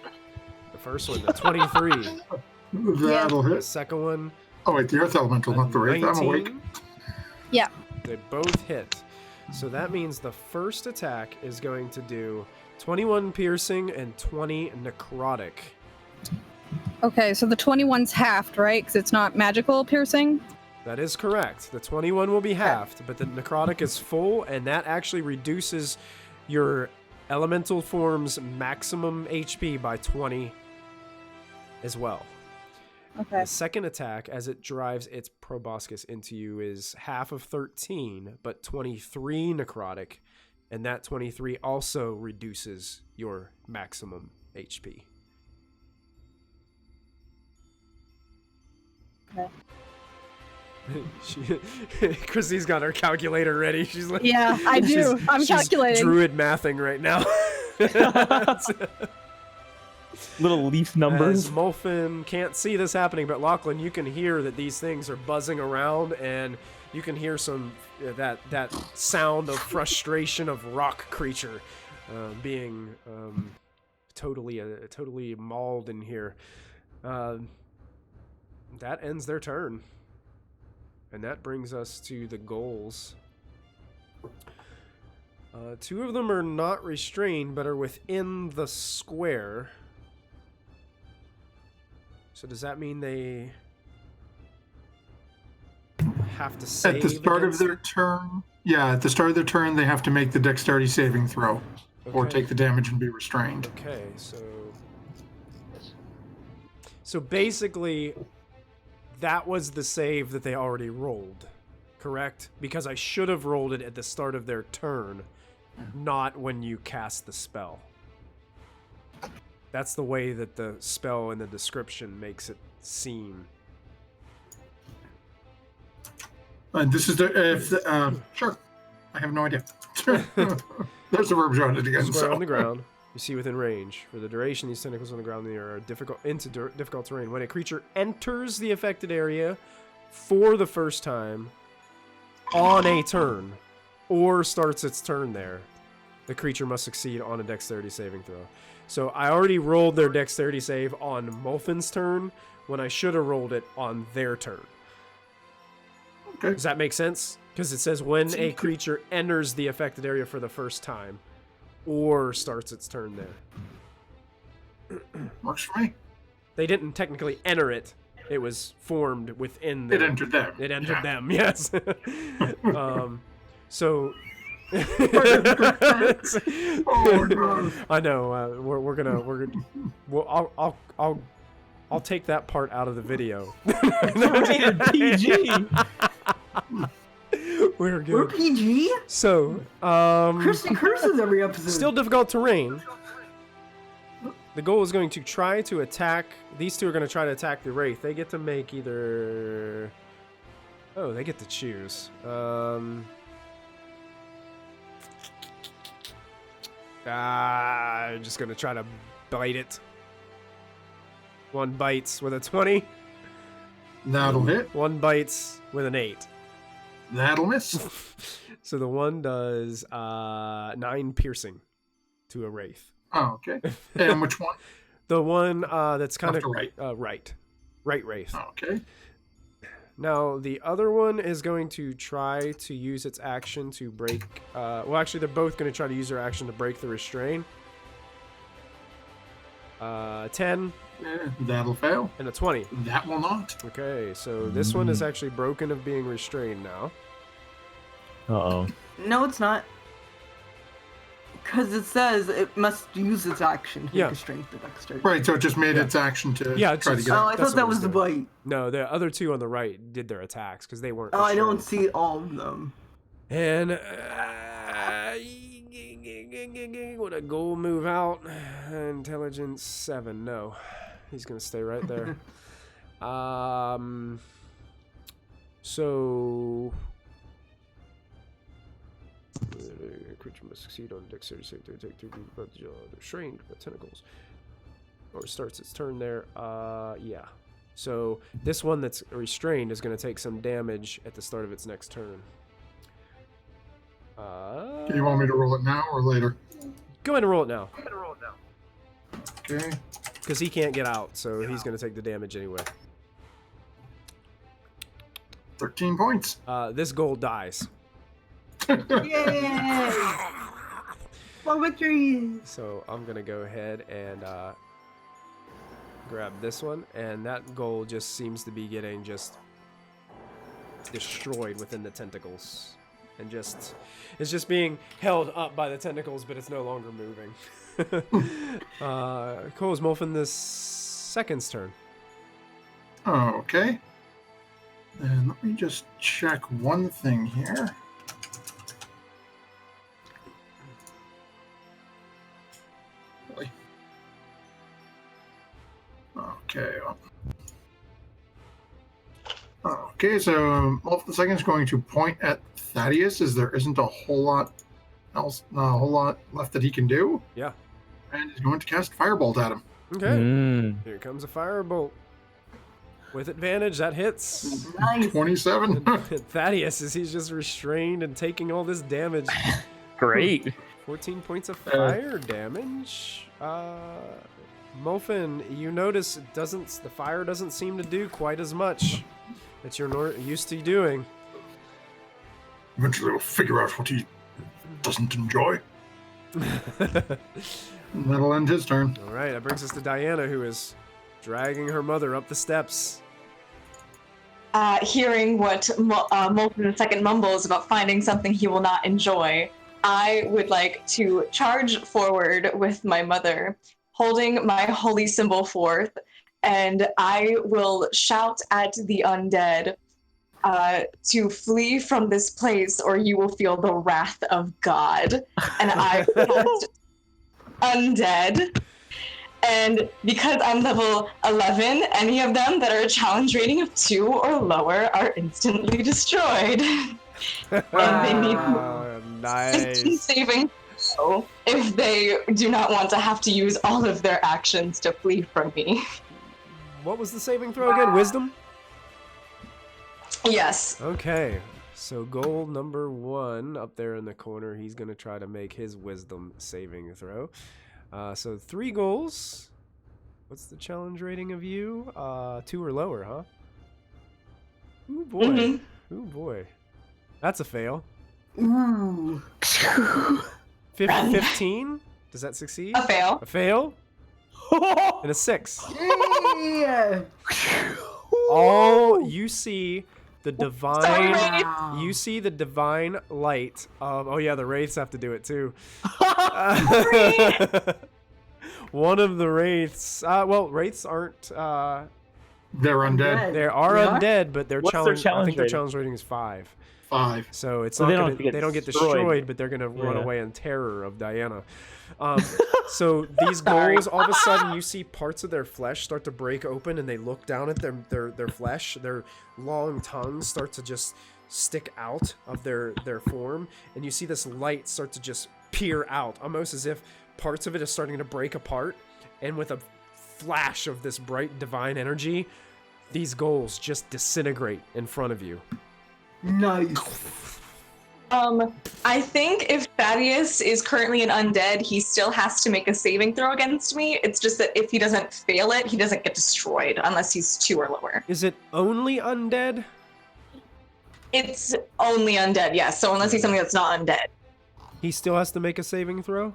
The first one, the 23. That'll The hit. second one, Oh wait, the Earth Elemental, not the Wraith. I'm awake. 19. Yeah. They both hit. So that means the first attack is going to do 21 piercing and 20 necrotic. Okay, so the 21's halved, right? Because it's not magical piercing. That is correct. The 21 will be halved, but the necrotic is full, and that actually reduces your elemental form's maximum HP by 20 as well. Okay. The second attack, as it drives its proboscis into you, is half of 13, but 23 necrotic, and that 23 also reduces your maximum HP. Okay. Chrissy's got her calculator ready. She's like, Yeah, I do. I'm calculating. Druid mathing right now. Little leaf As numbers. Molfin can't see this happening, but Lachlan, you can hear that these things are buzzing around, and you can hear some that sound of frustration of rock creature being totally mauled in here. That ends their turn, and that brings us to the goals. Two of them are not restrained, but are within the square. So does that mean they have to save At the start of against their it? turn, yeah, at the start of their turn, they have to make the dexterity saving throw, or Okay. take the damage and be restrained. Okay, so basically, that was the save that they already rolled, correct? Because I should have rolled it at the start of their turn, not when you cast the spell. That's the way that the spell in the description makes it seem. This is sure. I have no idea. There's the verb on it again. Square So. on the ground. You see within range. For the duration, these tentacles on the ground are difficult terrain. When a creature enters the affected area for the first time on a turn, or starts its turn there, the creature must succeed on a dexterity saving throw. So I already rolled their dexterity save on Molfin's turn when I should have rolled it on their turn. Okay. Does that make sense? Because it says when a creature enters the affected area for the first time or starts its turn there. Works for me. They didn't technically enter it. It was formed within them. It entered them. It entered them, yes. So... Oh, no. I know. We're gonna. Well, I'll take that part out of the video. Rated PG. We're good. We're PG? So, Christian curses every episode. still difficult terrain. The goal is going to try to attack. These two are going to try to attack the Wraith. They get to make either. Oh, they get to choose. Just going to try to bite it. One bites with a 20. That'll hit. One bites with an 8. That'll miss. So the one does 9 piercing to a Wraith. Oh, okay. And which one? The one that's kind of Right. right Wraith. Oh, okay. Now the other one is going to try to use its action to break. Well, actually, they're both going to try to use their action to break the restrain. 10 That'll fail. and a 20. That will not. Okay, so this one is actually broken of being restrained now. Uh-oh. No, it's not. Because it says it must use its action to Yeah. make a strength or dexterity. Right, so it just made its action to Yeah, try to it's get Oh, out. I That's thought that what was it's the doing. bite. No, the other two on the right did their attacks because they weren't. Oh, I don't restrained. see all of them. And would a goal move out? Intelligence 7. No, he's gonna stay right there. So creature must succeed on dexterity save to take 2 but they're restrained by tentacles. Or starts its turn there. Yeah. So this one that's restrained is going to take some damage at the start of its next turn. Do you want me to roll it now or later? Go ahead and roll it now. Okay. Because he can't get out, so he's going to take the damage anyway. 13 points. This goal dies. Yay! For victory! So I'm going to go ahead and grab this one. And that goal just seems to be getting just destroyed within the tentacles. And just it's just being held up by the tentacles, but it's no longer moving. Cool, is Molfin this second's turn? Okay. And let me just check one thing here. Really? Okay. Okay, so Molfin the second is going to point at Thaddeus, as there isn't a whole lot else, a whole lot left that he can do. Yeah. And he's going to cast Firebolt at him. Okay. Here comes a firebolt. With advantage, that hits. Nice. 27. Thaddeus, as he's just restrained and taking all this damage. Great. 14 points of fire damage. Molfin, you notice the fire doesn't seem to do quite as much that you're used to doing. Eventually we'll figure out what he doesn't enjoy. And that'll end his turn. All right, that brings us to Diana, who is dragging her mother up the steps. Hearing what Molten II mumbles about finding something he will not enjoy, I would like to charge forward with my mother, holding my holy symbol forth, and I will shout at the undead to flee from this place, or you will feel the wrath of God. And I cast undead, And because I'm level 11, any of them that are a challenge rating of 2 or lower are instantly destroyed. And they need Nice. saving throw if they do not want to have to use all of their actions to flee from me. What was the saving throw again? Wisdom? Yes. Okay. So goal number 1 up there in the corner, he's going to try to make his wisdom saving throw. So 3 goals. What's the challenge rating of you? 2 or lower, huh? Ooh, boy. Mm-hmm. Ooh, boy. That's a fail. Ooh. 15? Does that succeed? A fail. A fail? And a 6. Yeah. All you see the divine Wow. you see the divine light of oh yeah, the wraiths have to do it too. One of the wraiths well, wraiths aren't They're undead. they are They are? undead, but their What's their challenge I challenge think their rating? challenge rating is 5. 5. So it's So not they gonna, don't get they don't get destroyed. destroyed, but they're gonna run Yeah. away in terror of Diana. So these ghouls, all of a sudden, you see parts of their flesh start to break open, and they look down at their flesh. Their long tongues start to just stick out of their form, and you see this light start to just peer out, almost as if parts of it is starting to break apart. And with a flash of this bright divine energy, these ghouls just disintegrate in front of you. Nice. I think if Thaddeus is currently an undead, he still has to make a saving throw against me. It's just that if he doesn't fail it, he doesn't get destroyed unless he's 2 or lower. Is it only undead? It's only undead, yes. So unless he's something that's not undead. He still has to make a saving throw?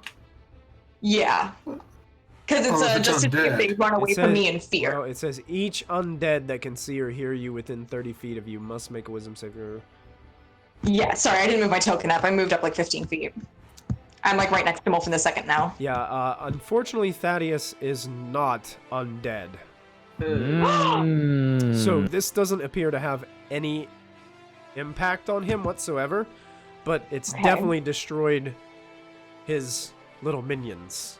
Yeah. Because it's Oh, if it's just if undead. they run away It from says- me in fear. Well, it says each undead that can see or hear you within 30 feet of you must make a wisdom saving throw. Yeah, sorry, I didn't move my token up. I moved up like 15 feet. I'm like right next to Molfen the second now. Yeah, unfortunately, Thaddeus is not undead. So this doesn't appear to have any impact on him whatsoever, but it's Okay. definitely destroyed his little minions.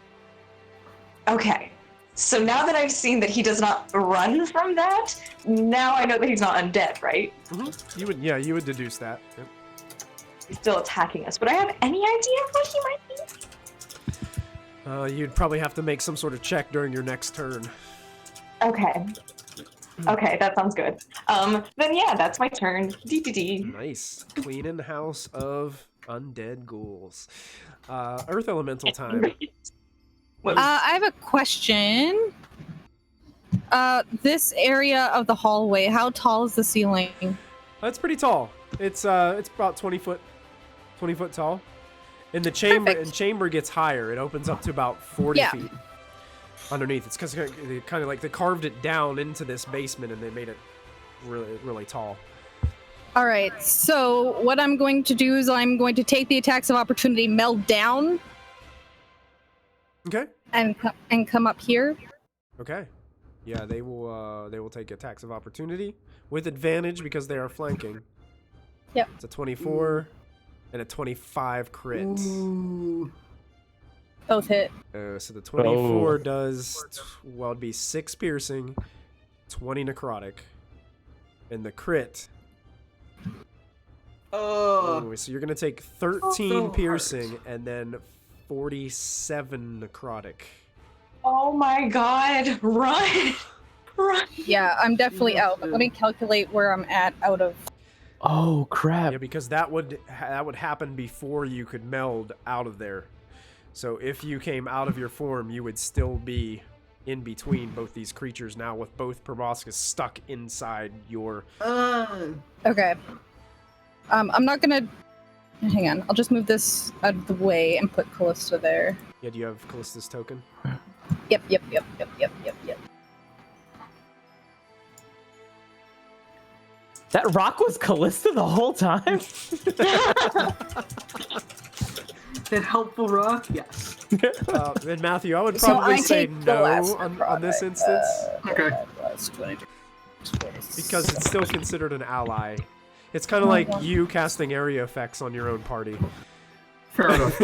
Okay. So now that I've seen that he does not run from that, now I know that he's not undead, right? You would deduce that. Yep. He's still attacking us. Would I have any idea what he might be? You'd probably have to make some sort of check during your next turn. Okay. Okay, that sounds good. Then yeah, that's my turn. D. Nice. Cleaning house of undead ghouls. Earth Elemental time. I have a question. This area of the hallway, how tall is the ceiling? That's pretty tall. It's about 20 foot tall. And the chamber Perfect. and chamber gets higher. It opens up to about 40 Yeah. feet underneath. It's because they kind of like they carved it down into this basement and they made it really, really tall. All right, so what I'm going to do is I'm going to take the attacks of opportunity, meld down, Okay. and come up here. Okay. Yeah, they will take attacks of opportunity with advantage because they are flanking. Yep. It's a 24 and a 25 crit. Ooh. Both hit. So the 24 does, well, it'd be 6 piercing, 20 necrotic. And the crit, so you're going to take 13 so piercing and then 47 necrotic. Oh my god, run! Run! Yeah, I'm definitely out. But let me calculate where I'm at out of. Oh crap! Yeah, because that would happen before you could meld out of there. So if you came out of your form, you would still be in between both these creatures now with both proboscis stuck inside your... Okay. I'm not gonna. Hang on. I'll just move this out of the way and put Callista there. Yeah, do you have Callista's token? Yep. That rock was Callista the whole time? That helpful rock? Yes. And Matthew, I would So probably I say take the no last on this instance. Okay. Because it's still considered an ally. It's kind of like you casting area effects on your own party. Fair enough.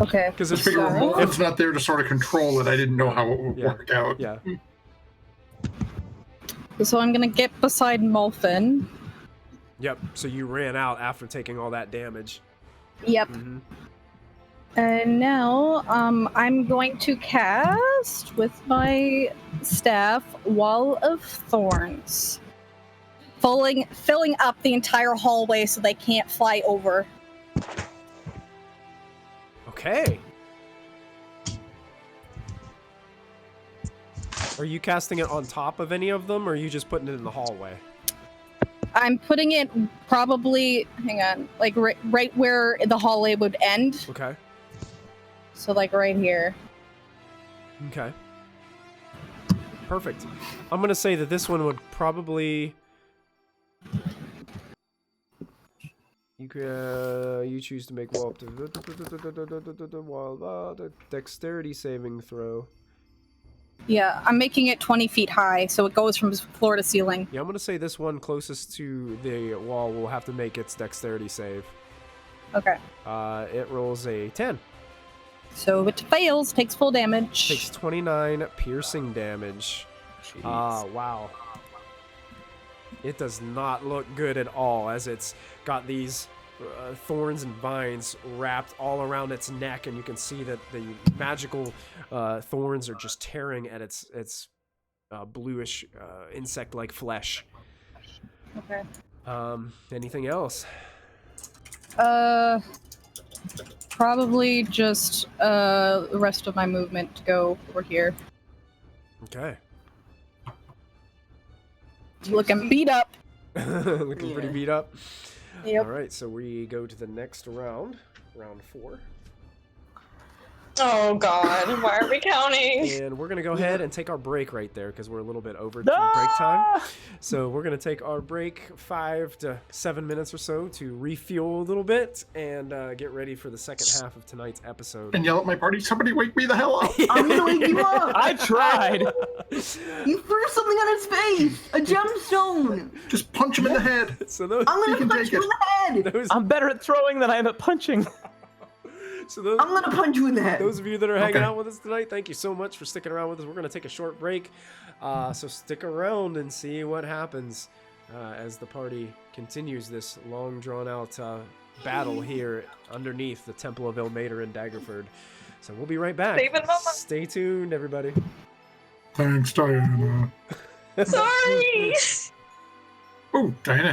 Okay. Because Just it's figure if So- Molten's not there to sort of control it, I didn't know how it would Yeah. work out. yeah. So I'm gonna get beside Molfen. Yep. So you ran out after taking all that damage. Yep. Mm-hmm. And now, I'm going to cast with my staff Wall of Thorns, filling up the entire hallway so they can't fly over. Okay. Are you casting it on top of any of them, or are you just putting it in the hallway? I'm putting it probably, hang on, like right where the hallway would end. Okay. So like right here. Okay. Perfect. I'm gonna say that this one would probably. You choose to make wall up to dexterity saving throw. Yeah, I'm making it 20 feet high, so it goes from floor to ceiling. Yeah, I'm gonna say this one closest to the wall will have to make its dexterity save. Okay. It rolls a 10. So it fails, takes full damage. Takes 29 piercing damage. Wow. It does not look good at all, as it's got these thorns and vines wrapped all around its neck, and you can see that the magical thorns are just tearing at its bluish insect-like flesh. Okay. Anything else? Probably just the rest of my movement to go over here. Okay. Looking beat up. Looking pretty beat up. Yep. All right, so we go to the next round, round 4. Oh god, why are we counting? And we're going to go ahead and take our break right there because we're a little bit over break time. So we're going to take our break 5 to 7 minutes or so to refuel a little bit and get ready for the second half of tonight's episode. And yell at my party, somebody wake me the hell up! I'm gonna wake you up! I tried. You threw something on his face! A gemstone! Just punch him in the head! So those, I'm You gonna can punch take you in the head! those, I'm better at throwing than I am at punching. so those, I'm gonna punch you in the head! those of you that are hanging Okay. out with us tonight, thank you so much for sticking around with us. We're going to take a short break, so stick around and see what happens as the party continues this long drawn-out battle here underneath the Temple of Ilmater in Daggerford. So we'll be right back. Saving mama. Stay tuned, everybody. Thanks, Diana. Sorry! Oh, Diana.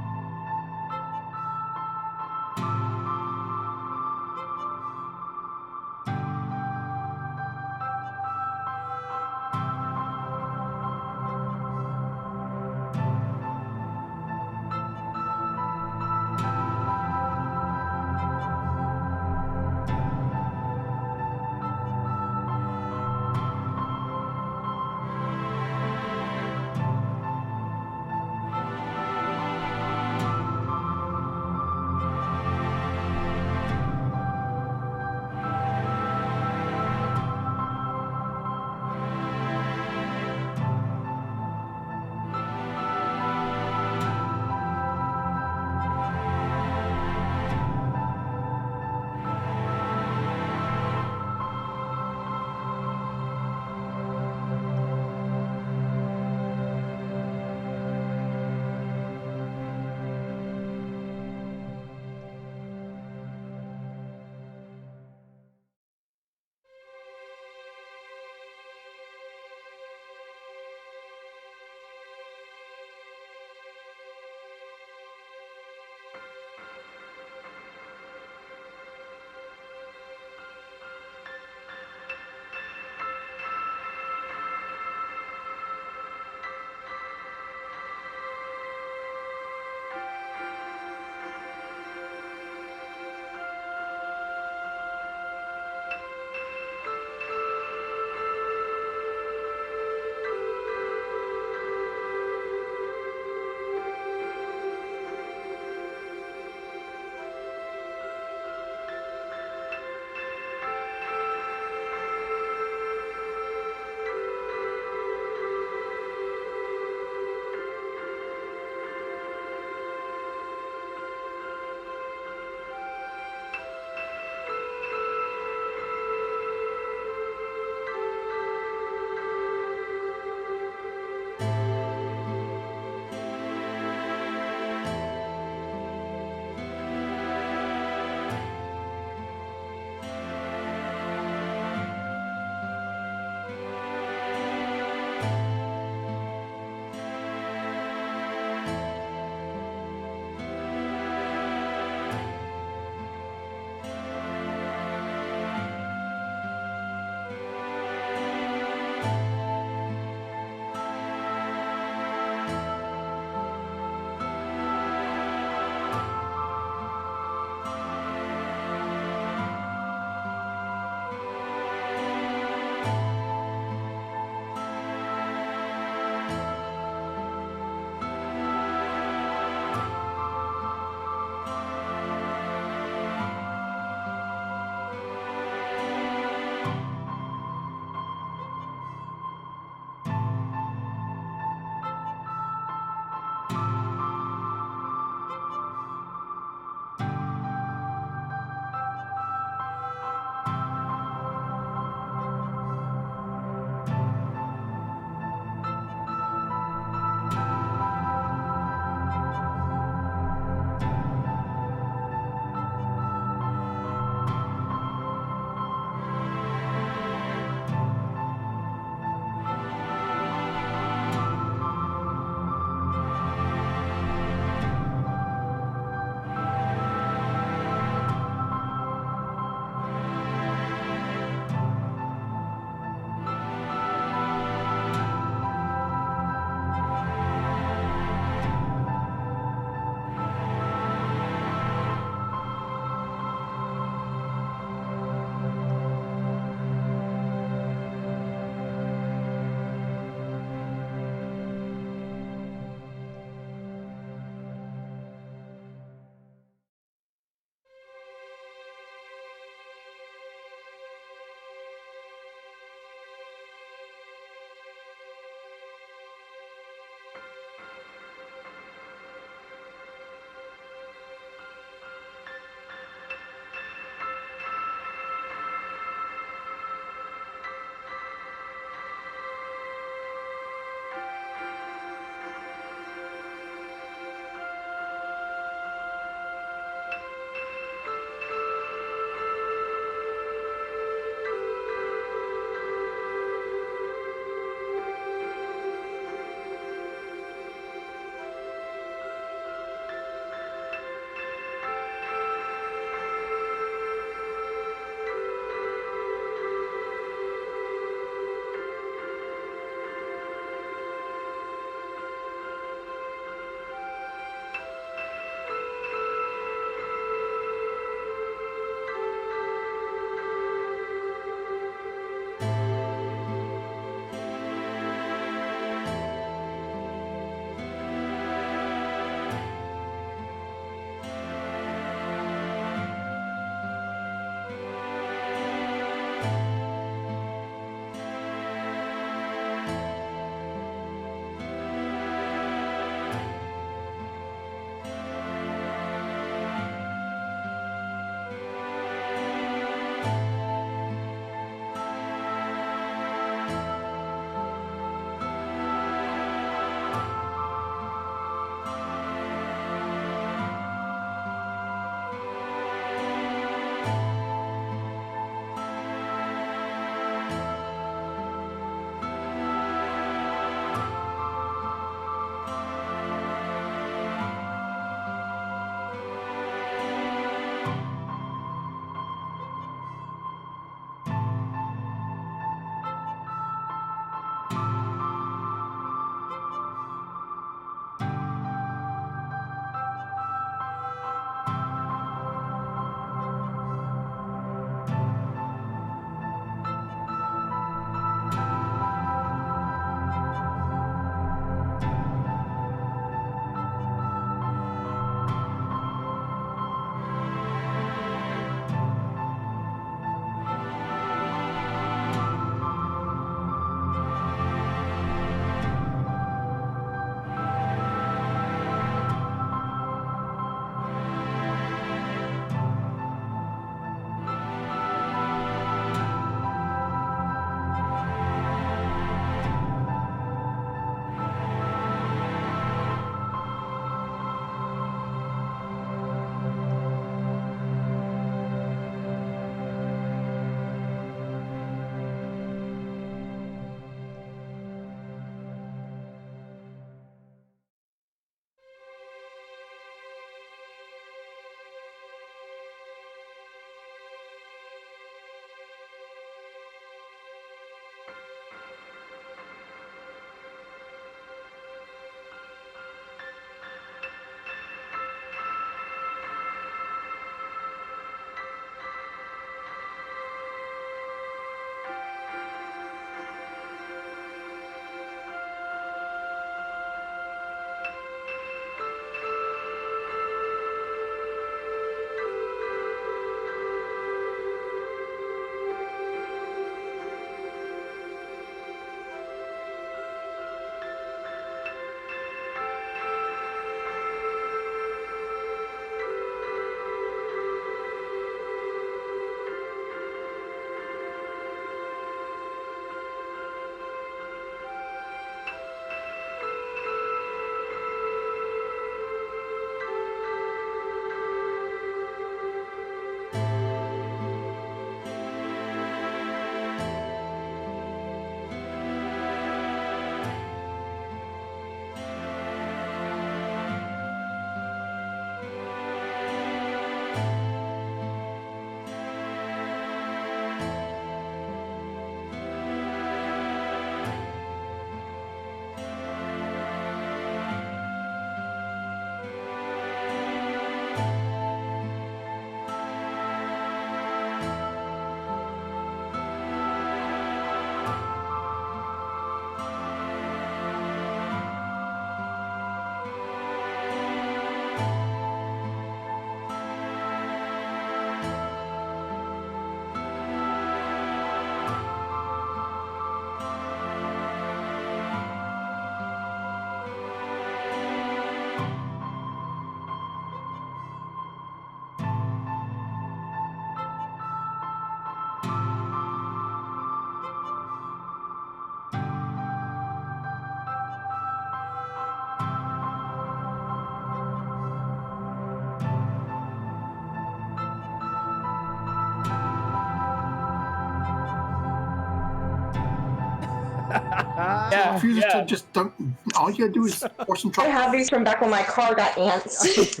Yeah, Refuses to just dunk. All you gotta do is pour some I chocolate. have these from back when my car got ants.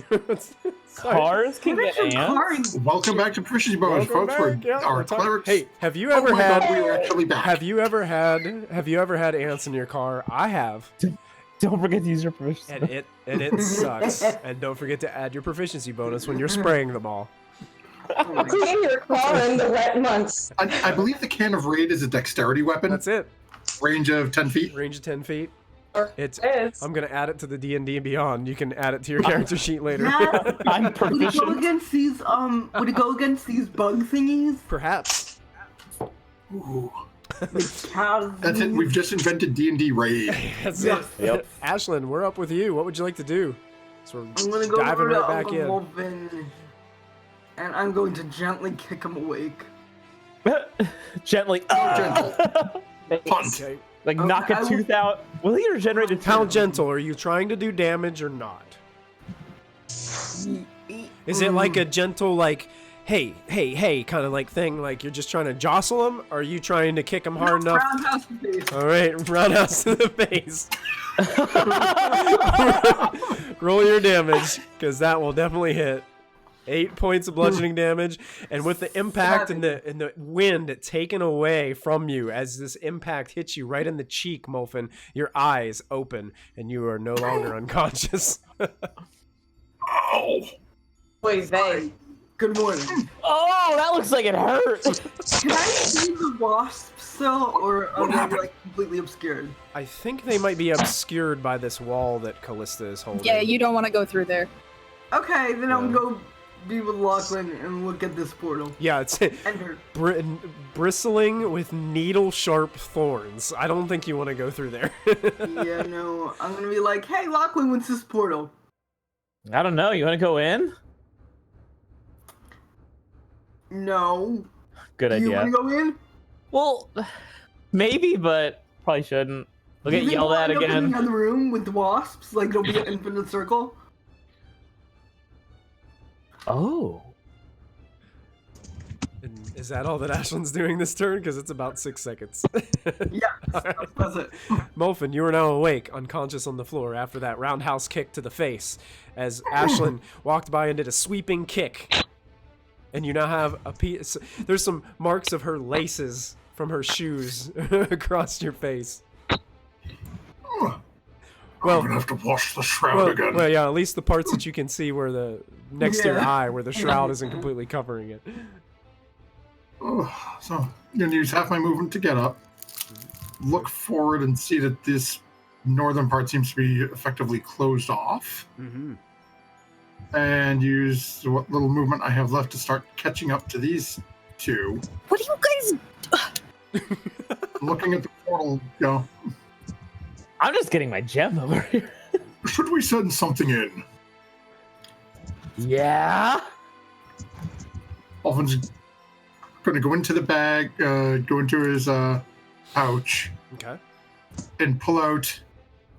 Cars can get ants. Welcome back to Proficiency Bonus, Welcome folks. back. Yeah, Our we're talking- clerics. Hey, have you Oh ever my had? God, we are actually back. Have you ever had ants in your car? I have, Don't forget to use your proficiency. and it sucks. And don't forget to add your proficiency bonus when you're spraying them all. Clean your car in the wet months. I believe the can of raid is a dexterity weapon. That's it. Range of 10 feet. Range of 10 feet. It's. It's I'm gonna add it to the D&D Beyond. You can add it to your character sheet later. Matt, I'm would it go proficient. against these would it go against these bug thingies? Perhaps. Ooh. Cows. That's it. We've just invented D&D raid. That's Yes. it. Yep. Ashlyn, we're up with you. What would you like to do? So I'm we're gonna go diving over to right back Uncle in. Wolfen, and I'm going to gently kick him awake. Gently. Gentle. Punt. Okay. Like Okay, knock a I will- tooth out. Will he regenerate a How tooth? gentle? Are you trying to do damage or not? Is it like a gentle, like, hey, kind of like thing? Like you're just trying to jostle him? Or are you trying to kick him hard enough? Roundhouse to face. All right, roundhouse to the face. Roll your damage, because that will definitely hit. 8 points of bludgeoning damage, and with the impact and the wind taken away from you as this impact hits you right in the cheek, Molfin, your eyes open and you are no longer unconscious. Ow. Wait, they. Good morning. Oh, that looks like it hurt. Can I see the wasps still, or are they like completely obscured? I think they might be obscured by this wall that Callista is holding. Yeah, you don't want to go through there. Okay, then I'll Yeah. go be with Lachlan and look at this portal. Yeah, it's Enter. bristling with needle-sharp thorns. I don't think you want to go through there. Yeah, no, I'm gonna be like, hey, Lachlan, what's this portal? I don't know. You want to go in? No. Good Do you idea. want to go in? Well, maybe, but probably shouldn't. We'll Do get you think yelled we'll at end up in again. another room with the wasps? Like it'll be an infinite circle? Oh. And is that all that Ashlyn's doing this turn? Because it's about 6 seconds. Yeah, that's it. Molfin, you are now awake, unconscious on the floor after that roundhouse kick to the face, as Ashlyn walked by and did a sweeping kick. And you now have a piece. There's some marks of her laces from her shoes across your face. Well, I'm gonna have to wash the shroud again. well, yeah, at least the parts that you can see where the next to your Yeah. eye, where the shroud isn't completely covering it. Oh, so I'm gonna use half my movement to get up, look forward, and see that this northern part seems to be effectively closed off, Mm-hmm. and use what little movement I have left to start catching up to these two. What are you guys? Looking at the portal, you know, I'm just getting my gem over here. should we send something in? Yeah. Alvin's going to go into the bag, go into his pouch, Okay. and pull out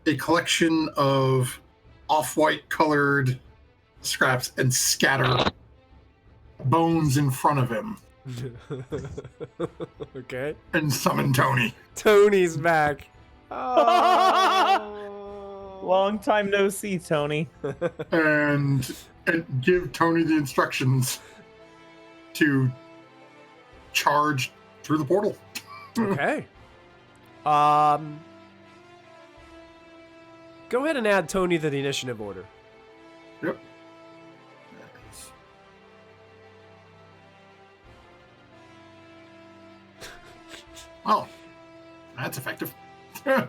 a collection of off-white colored scraps and scatter bones in front of him Okay. and summon Tony. Tony's back. Oh. Long time no see, Tony. and give Tony the instructions to charge through the portal. Okay. Go ahead and add Tony to the initiative order. Yep. Oh, that's effective. Yeah,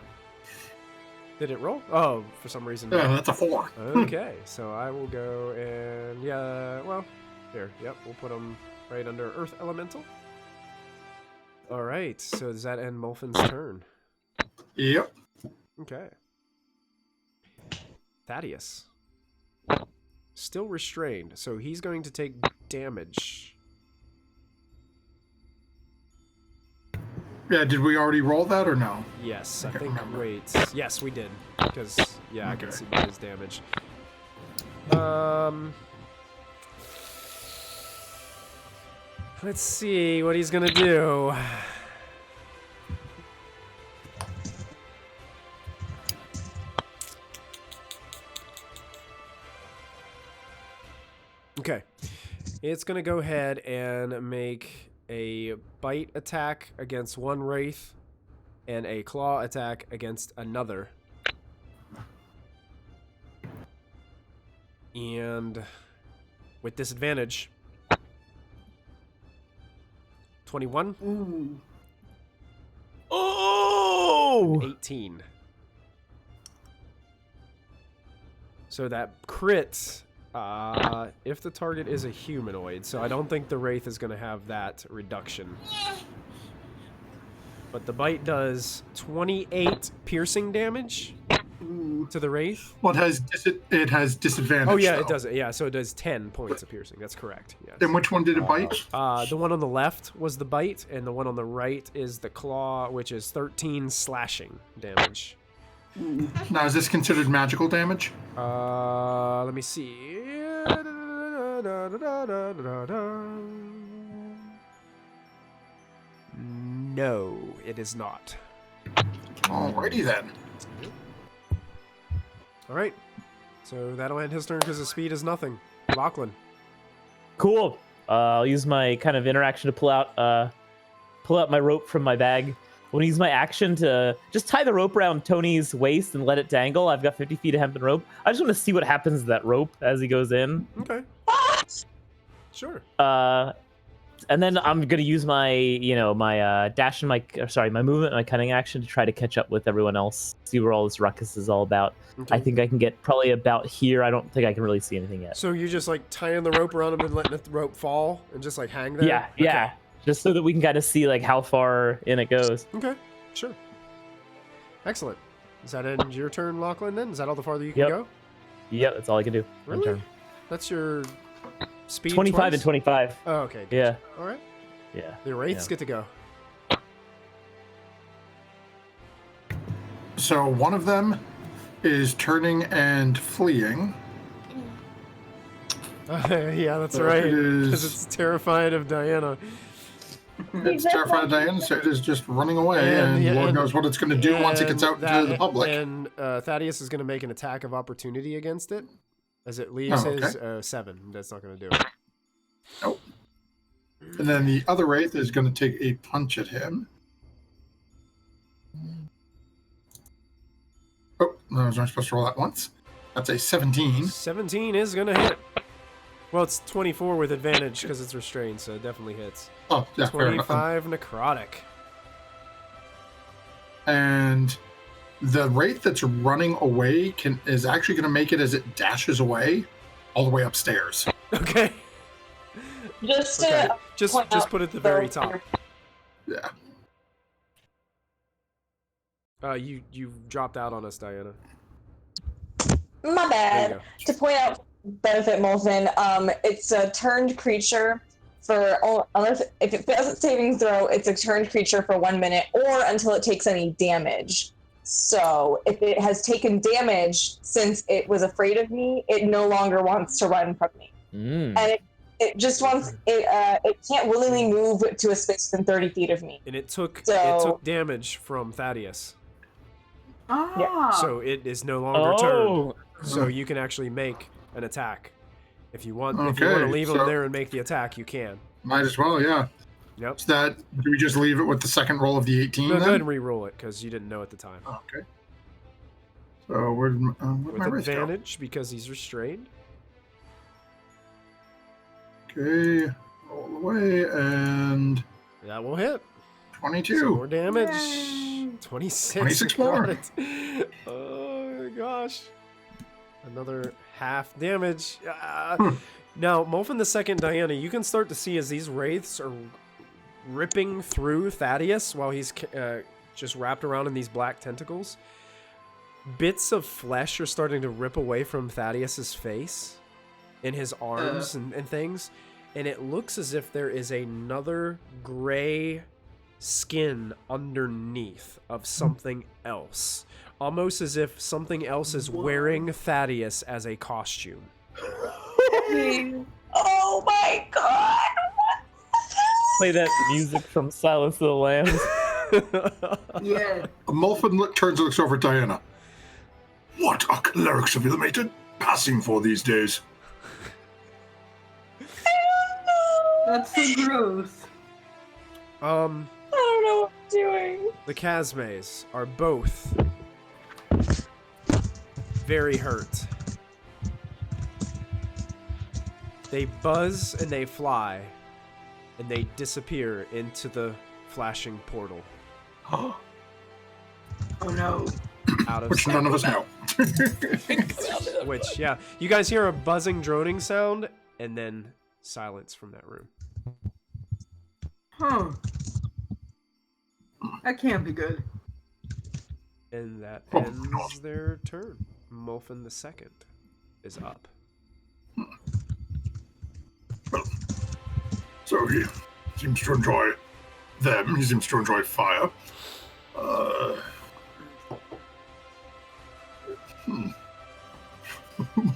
Did it roll? Oh, for some reason. that's a 4. Okay, so I will go and well, here, yep, we'll put them right under Earth Elemental. All right, so does that end Molfin's turn? Yep. Okay. Thaddeus. Still restrained, so he's going to take damage. Yeah, did we already roll that or no? Yes, I can't think. remember. Wait, yes, we did. Because yeah, I can Okay. see by his damage. Let's see what he's gonna do. It's going to go ahead and make a bite attack against one wraith and a claw attack against another. And with disadvantage, 21. Ooh. Oh! 18. So that crit, if the target is a humanoid, so I don't think the Wraith is going to have that reduction. But the bite does 28 piercing damage to the Wraith. Well, it has disadvantage. Oh, yeah, though. it does. Yeah, so it does 10 points of piercing. That's correct. Yes. And which one did it bite? The one on the left was the bite, and the one on the right is the claw, which is 13 slashing damage. Now, is this considered magical damage? Let me see. No, it is not. Alrighty then. All right. So that'll end his turn because his speed is nothing. Lachlan. Cool. I'll use my kind of interaction to pull out my rope from my bag. I want to use my action to just tie the rope around Tony's waist and let it dangle. I've got 50 feet of hempen rope. I just want to see what happens to that rope as he goes in. Okay. Sure. And then I'm gonna use my, my dash and my movement and my cunning action to try to catch up with everyone else. See where all this ruckus is all about. Okay. I think I can get probably about here. I don't think I can really see anything yet. So you're just like tying the rope around him and letting the rope fall and just like hang there? Yeah, yeah. Just so that we can kind of see like how far in it goes. Okay, sure. Excellent. Does that end your turn, Lachlan, then? Is that all the farther you can go? Yep, that's all I can do. Really? One turn. That's your speed 25 twice? and 25. Oh, okay. Gotcha. Yeah. All right. Yeah. The Wraiths get to go. So one of them is turning and fleeing. Yeah, that's So right. it is- Because it's terrified of Diana. It's terrified of Diana, so it is just running away, and Lord knows what it's going to do once it gets out to the public. And Thaddeus is going to make an attack of opportunity against it as it leaves his 7. That's not going to do it. Nope. And then the other Wraith is going to take a punch at him. Oh, I was only supposed to roll that once. That's a 17. 17 is going to hit. Well, it's 24 with advantage because it's restrained, so it definitely hits. Oh, yeah, fair enough. 25 necrotic. And the Wraith that's running away is actually going to make it as it dashes away all the way upstairs. Okay. Just Okay. Just put it at the very top. Yeah. You dropped out on us, Diana. My There you bad. go. To point out benefit Molten, it's a turned creature for unless if it fails its saving throw, it's a turned creature for 1 minute or until it takes any damage. So if it has taken damage since it was afraid of me, it no longer wants to run from me. And it just wants it can't willingly move to a space within 30 feet of me. And it took So- damage from Thaddeus. Ah. So it is no longer turned. So you can actually make an attack. If you want if you want to Okay, leave him so- there and make the attack, you can. Might as well, yeah. Yep. So do we just leave it with the second roll of the 18 No, go then? ahead and re-roll it because you didn't know at the time. Okay. So where'd With my Wraith go? advantage because he's restrained. Okay, roll away, and That will hit. 22. Some more damage. Yay. 26. 26 more. Got it. Oh my gosh. Another half damage. Now, Molfen the Second, Diana, you can start to see as these wraiths are ripping through Thaddeus while he's just wrapped around in these black tentacles. Bits of flesh are starting to rip away from Thaddeus's face and his arms and things. And it looks as if there is another gray skin underneath of something else. Almost as if something else is wearing Thaddeus as a costume. Oh my god! Play that music from Silence of the Lambs. Yeah. Mulfin turns and looks over at Diana. What are clerics of Ilmater passing for these days? That's so gross. I don't know what I'm doing. The Casmays are both very hurt. They buzz and they fly, and they disappear into the flashing portal. Oh no. Out of Which none of us know. Which, yeah, you guys hear a buzzing, droning sound, and then silence from that room. Huh. That can't be good. And that Oh, ends God. their turn. Molfin the Second is up. So he seems to enjoy them. He seems to enjoy fire.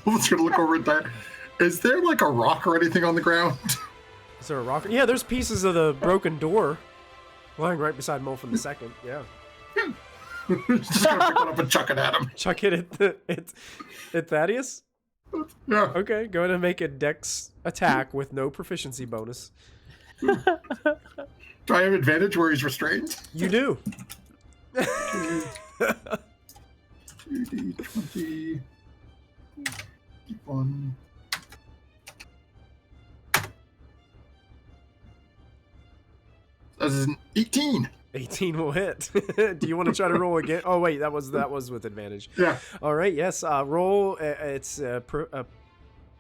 Let's gonna look over at that. Is there like a rock or anything on the ground? Is there a rocket? Yeah, there's pieces of the broken door lying right beside Molfin the Second. Yeah. Just gonna pick one up and chuck it at him. Chuck it at Thaddeus? Yeah. Okay, go ahead and make a dex attack with no proficiency bonus. Do I have advantage where he's restrained? You do. 2d20. 1. That is an 18. 18 will hit. Do you want to try to roll again? Oh wait, that was with advantage. Yeah. All right, yes. Roll. It's I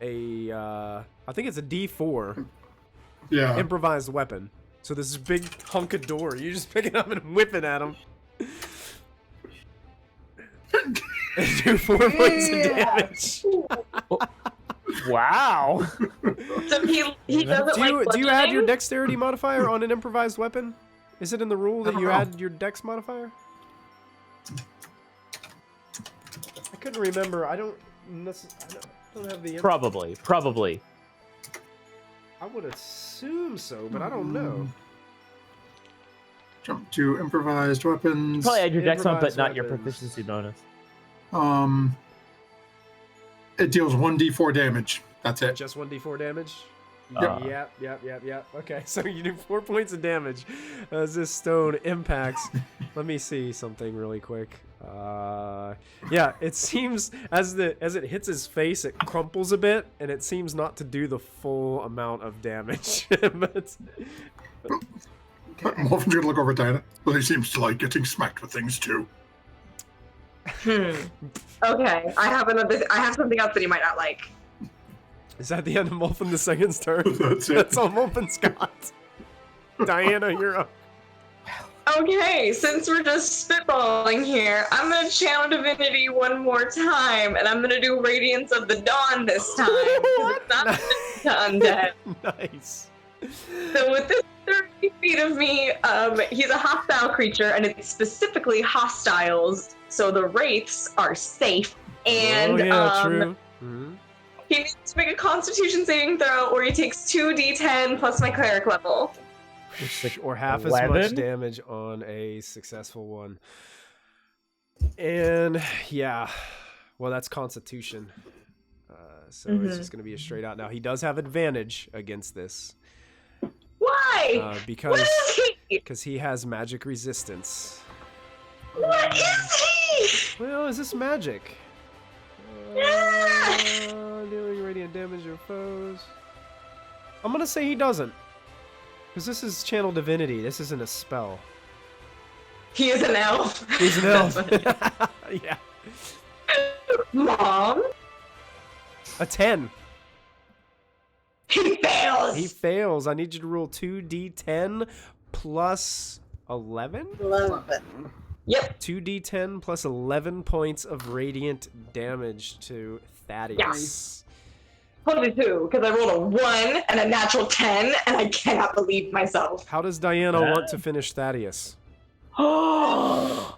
think it's a D4 Yeah. improvised weapon. So this is big hunk of door. You just pick it up and whip it at him. And do 4 points of damage. Wow. So he doesn't Do you add your bludgeoning? dexterity modifier on an improvised weapon? Is it in the rule that you add your dex modifier? I couldn't remember. I don't have the. Probably. I would assume so, but I don't know. Jump to improvised weapons. Probably add your dex on, but Improvised not your weapons. proficiency bonus. It deals 1d4 damage. That's it. Just 1d4 damage? Yep. Yep. Okay, so you do 4 points of damage as this stone impacts. Let me see something really quick. Yeah, it seems as it hits his face, it crumples a bit, and it seems not to do the full amount of damage. But Morphin's gonna look over at Diana. Well, he seems to like getting smacked with things too. Okay, I have something else that he might not like. is that the end of Molfin the Second's turn? That's it. That's all Molfin's got. Diana, you're up. Okay, since we're just spitballing here, I'm gonna channel divinity one more time, and I'm gonna do Radiance of the Dawn this time. 'Cause it's not to undead. Nice. So with this 30 feet of me, he's a hostile creature, and it's specifically hostiles, so the wraiths are safe. And oh yeah, true. Mhm. he needs to make a Constitution saving throw, or he takes 2d10 plus my cleric level. Or half as 11? much damage on a successful one. And yeah, well, that's Constitution. So it's just going to be a straight out. Now, he does have advantage against this Why? What is he? he has magic resistance. What is he? Well, is this magic? Yeah. Dealing radiant damage to foes. I'm going to say he doesn't. Because this is channel divinity. This isn't a spell. He is an elf. He's an elf. Yeah. Mom? A 10. He fails. He fails. I need you to roll 2d10 plus 11? 11. Yep. 2d10 plus 11 points of radiant damage to Thaddeus. 22, because I rolled a 1 and a natural 10, and I cannot believe myself. How does Diana want to finish Thaddeus? Oh.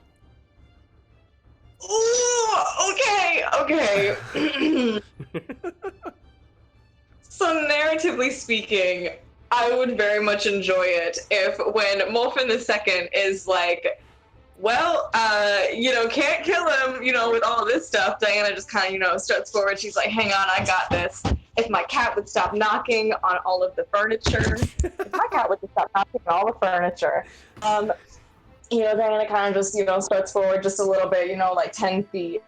Okay. So narratively speaking, I would very much enjoy it if when Molfin II is like, well, can't kill him, with all this stuff, Diana just kind of, struts forward. She's like, hang on, I got this. if my cat would stop knocking on all of the furniture. If my cat would just stop knocking on all the furniture. Diana kind of just, starts forward just a little bit, like 10 feet.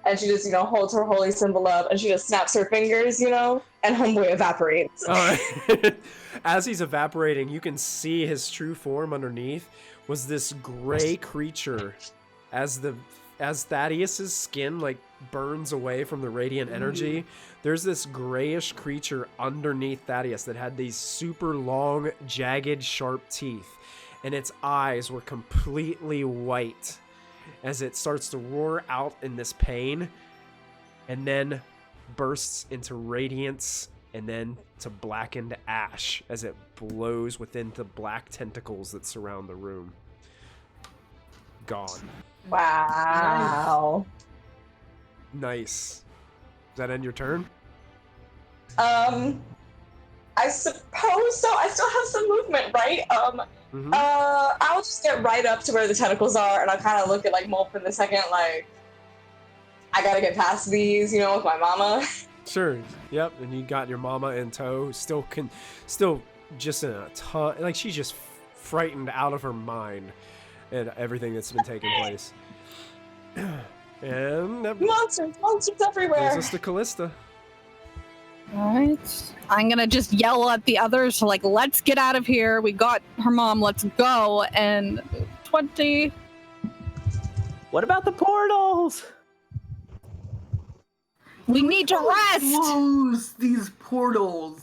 And she just, holds her holy symbol up and she just snaps her fingers, and homeboy evaporates. As he's evaporating, you can see his true form underneath was this gray creature. As Thaddeus's skin like burns away from the radiant energy, there's this grayish creature underneath Thaddeus that had these super long, jagged, sharp teeth. And its eyes were completely white as it starts to roar out in this pain and then bursts into radiance and then to blackened ash as it blows within the black tentacles that surround the room. Gone. Wow. Nice. Does that end your turn? I suppose so. I still have some movement, right? I'll just get right up to where the tentacles are, and I'll kind of look at like Molf in a second, like I gotta get past these, with my mama. Sure. Yep. And you got your mama in tow. Still just in a ton. Like she's just frightened out of her mind at everything that's been taking place. And that monsters everywhere. brings us to Callista. Alright. I'm gonna just yell at the others, like, let's get out of here. We got her mom, let's go. And 20. What about the portals? We need to rest! Close these portals.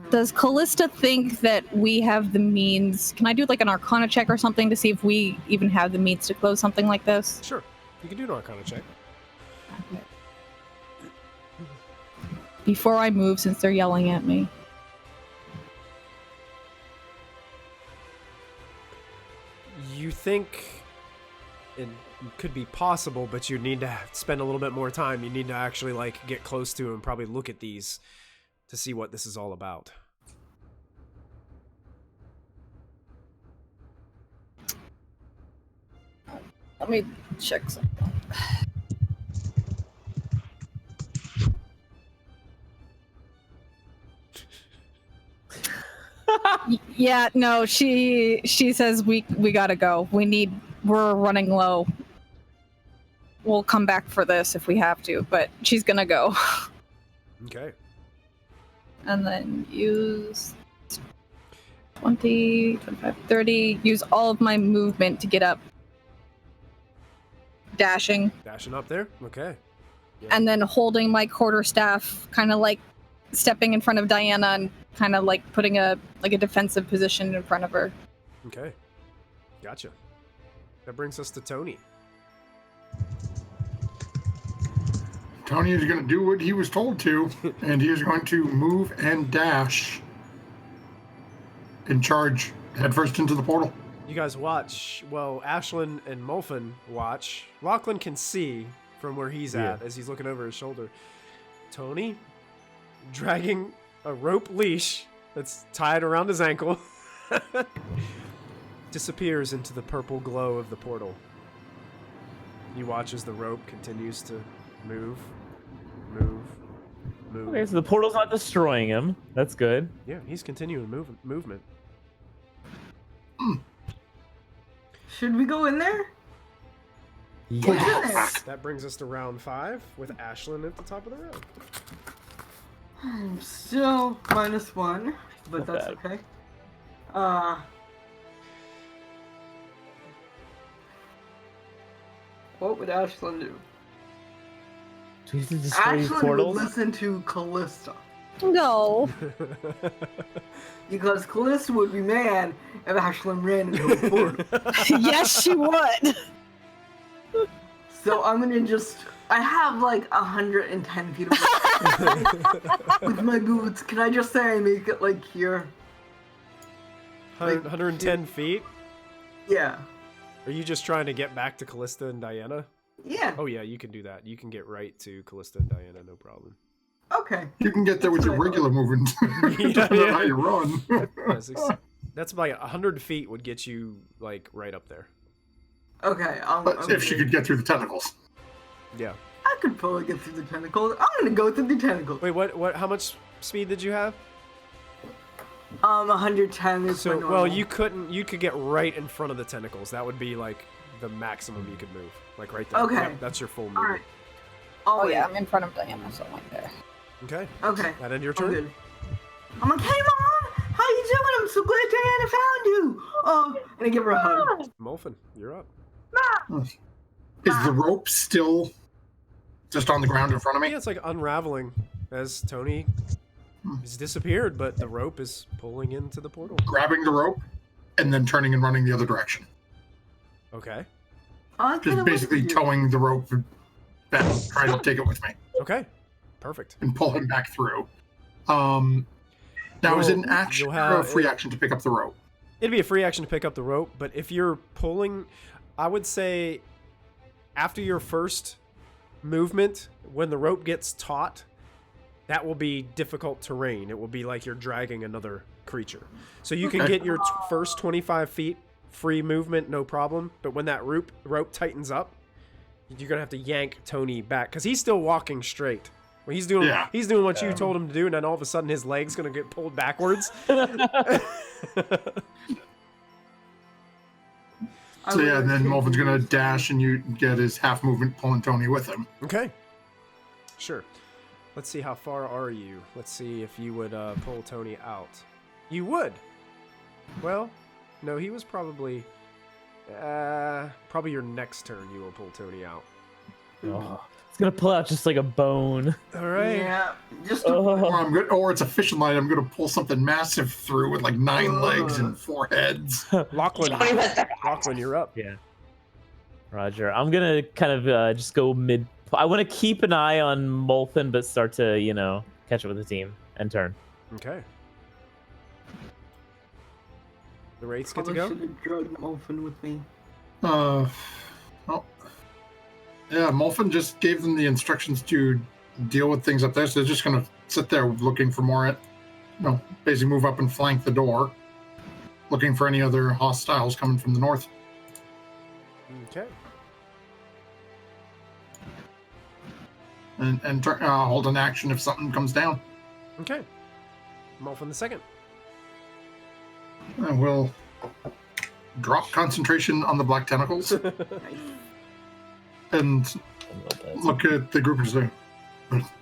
Does Callista think that we have the means? Can I do like an Arcana check or something to see if we even have the means to close something like this? Sure. You can do an Arcana check. Okay. Before I move, since they're yelling at me. You think it could be possible, but you need to spend a little bit more time. You need to actually like get close to and probably look at these to see what this is all about. Let me check something. Yeah, no, she says we gotta go. We're running low. We'll come back for this if we have to, but she's gonna go. Okay. And then use 20, 25, 30. Use all of my movement to get up. Dashing. Dashing up there? Okay. Yeah. And then holding my quarterstaff, kind of like stepping in front of Diana and kind of like putting a defensive position in front of her. Okay. Gotcha. That brings us to Tony. Tony is going to do what he was told to, and he is going to move and dash and charge headfirst into the portal. You guys watch. Well, Ashlyn and Molfin watch. Lachlan can see from where he's at as he's looking over his shoulder. Tony, dragging a rope leash that's tied around his ankle, disappears into the purple glow of the portal. You watch as the rope continues to move. Okay, so the portal's not destroying him. That's good. Yeah, he's continuing movement. Should we go in there? Yes. That brings us to round 5 with Ashlyn at the top of the round. I'm still -1, but that's Not okay. What would Ashlyn do? Do you have to destroy these Ashlyn would portals? listen to Callista. No. Because Callista would be mad if Ashlyn ran into a portal. Yes, she would. So I'm gonna I have like 110 feet of with my boots. Can I just say I make it like here? 110 feet? Yeah. Are you just trying to get back to Callista and Diana? Yeah. Oh yeah, you can do that. You can get right to Callista and Diana, no problem. Okay. You can get there with your regular movement. Depending on how you run. That's about 100 feet would get you like right up there. Okay, But if she could get through the tentacles. Yeah. I could probably get through the tentacles. I'm gonna go through the tentacles. Wait, what? How much speed did you have? 110 is my So, normal. well, you could get right in front of the tentacles. That would be like the maximum you could move. Like right there. Okay. Yep, that's your full movement. Alright. Oh yeah, I'm in front of Diana, so I'm like there. Okay. Okay. That end your I'm turn? good. I'm like, hey mom, how you doing? I'm so glad Diana found you. And I give her a hug. Molfin, you're up. Is the rope still just on the ground in front of me? Yeah, it's like unraveling as Tony has disappeared, but the rope is pulling into the portal. Grabbing the rope and then turning and running the other direction. Okay. I kinda Just basically want to- towing the rope back, trying to take it with me Okay. Perfect. and pull him back through. Now, is it an action you'll or a have- free action to pick up the rope? It'd be a free action to pick up the rope, but if you're pulling, I would say after your first movement, when the rope gets taut, that will be difficult terrain. It will be like you're dragging another creature. So you can Okay. get your first 25 feet free movement, no problem. But when that rope tightens up, you're gonna have to yank Tony back because he's still walking straight. Well, he's doing what you told him to do, and then all of a sudden his leg's gonna get pulled backwards. So yeah, then Molfin's gonna dash and you get his half movement pulling Tony with him. Okay. Sure. Let's see, how far are you? Let's see if you would pull Tony out. You would. Well, no, he was probably your next turn you will pull Tony out. Oh, it's gonna pull out just like a bone. All right. Yeah, just Or it's a fishing line. I'm gonna pull something massive through with like 9 legs and 4 heads. Lachlan, you're up. Yeah. Roger. I'm gonna kind of just go mid. I want to keep an eye on Molfin, but start to, catch up with the team and turn. Okay. The Wraiths get to Probably go? should have drugged Molfin with me. Yeah, Molfin just gave them the instructions to deal with things up there, so they're just gonna sit there looking for more. Basically move up and flank the door, looking for any other hostiles coming from the north. Okay. And hold an action if something comes down. Okay. Molfin the second. And we'll drop concentration on the black tentacles and look at the group and say,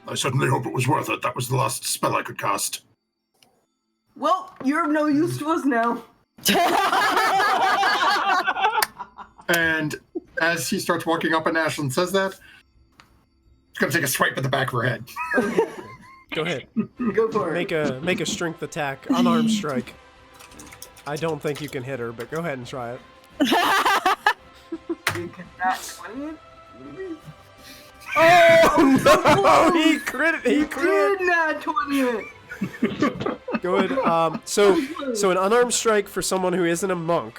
I certainly hope it was worth it. That was the last spell I could cast. Well, you're of no use to us now. And as he starts walking up and Ashlyn says that, he's going to take a swipe at the back of her head. Go ahead. Go for it. Make a strength attack, unarmed strike. I don't think you can hit her, but go ahead and try it. You can not 20 it? Oh no! He crit! He crit! Did not 20 it. Go ahead. So an unarmed strike for someone who isn't a monk,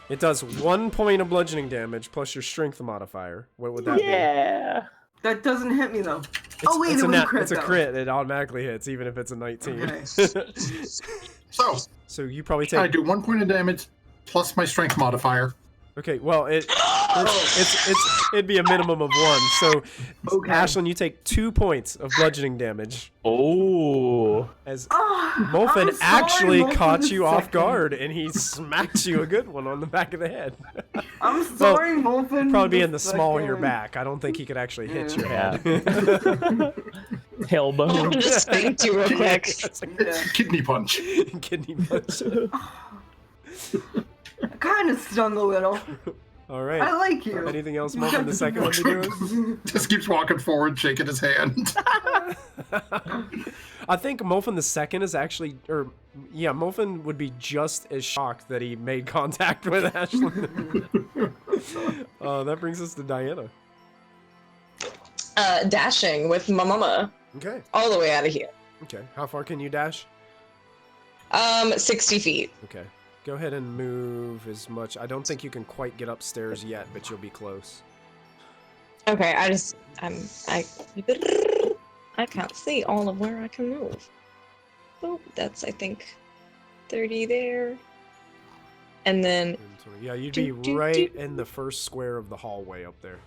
it does 1 point of bludgeoning damage plus your strength modifier. What would that be? Yeah. That doesn't hit me though. It's, Oh wait, it's it a was nat- a crit. It's a though. crit. It automatically hits, even if it's a 19. Okay. So, So you probably I take. do 1 point of damage plus my strength modifier. Okay, well it'd be a minimum of 1. So Okay. Ashlyn, you take 2 points of bludgeoning damage Oh. as I'm Molfin sorry, actually Molfin caught the you off second. guard, and he smacks you a good one on the back of the head. I'm sorry, Molfin. Probably be the in the small of your second. back. I don't think he could actually hit your Yeah. head. Tailbone. Just spanked you real quick. Yeah. Kidney punch. Kidney punch. Kind of stung a little. All right. I like you. Anything else Molfin the second would be doing? Just keeps walking forward, shaking his hand. I think Molfin the second is actually, Molfin would be just as shocked that he made contact with Ashlyn. That brings us to Diana. Dashing with my mama Okay. all the way out of here. Okay. How far can you dash? 60 feet. Okay. Go ahead and move as much. I don't think you can quite get upstairs yet, but you'll be close. Okay, I can't see all of where I can move. Oh, that's I think 30 there. And then, And so, yeah, you'd be right in the first square of the hallway up there.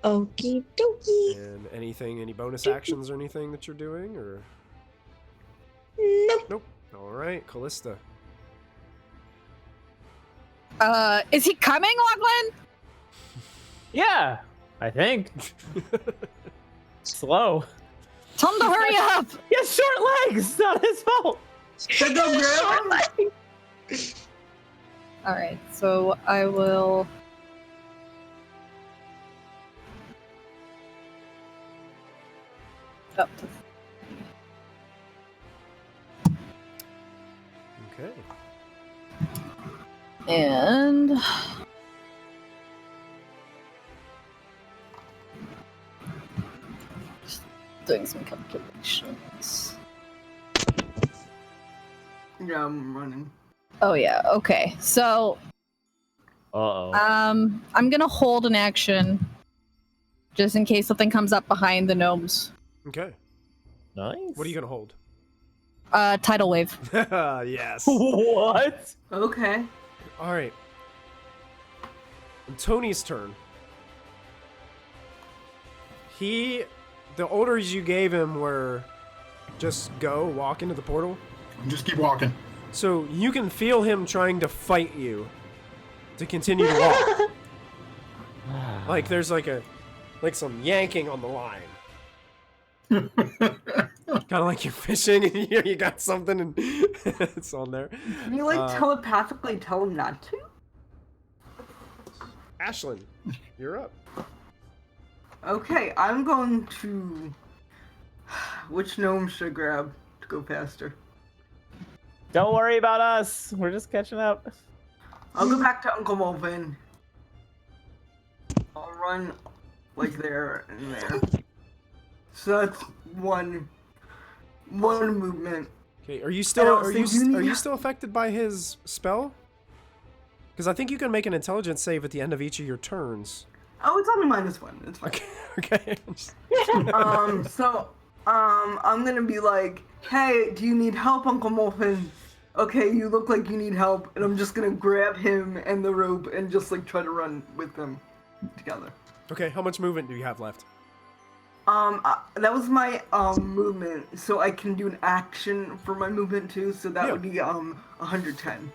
okie dokie. And any bonus actions or anything that you're doing, or? Nope. Nope. All right, Callista. Is he coming, Lachlan? Yeah, I think. Slow. Tell him to hurry up. He has short legs. It's not his fault. Should I go grab him? All right, so I will. Up to Okay. and just doing some calculations. Yeah, I'm running. Oh yeah, okay. So Uh-oh. I'm gonna hold an action just in case something comes up behind the gnomes. Okay. Nice. What are you gonna hold? Tidal wave. Yes. What? Okay. All right. Tony's turn. The orders you gave him were just walk into the portal. Just keep walking. So you can feel him trying to fight you to continue to walk. Like there's like some yanking on the line. Kind of like you're fishing and you got something and it's on there. Can you telepathically tell him not to? Ashlyn, you're up. Okay, I'm going to. Which gnome should I grab to go faster? Don't worry about us. We're just catching up. I'll go back to Uncle Molvin. I'll run like there and there. So that's one movement. Okay, are you I still don't are think you you are need- you still affected by his spell? Because I think you can make an intelligence save at the end of each of your turns. Oh, it's only -1. It's fine. Okay. I'm gonna be like, hey, do you need help, Uncle Molvin? Okay, you look like you need help, and I'm just gonna grab him and the rope and just like try to run with them together. Okay, how much movement do you have left? That was my movement, so I can do an action for my movement too. So that Yeah. would be 110.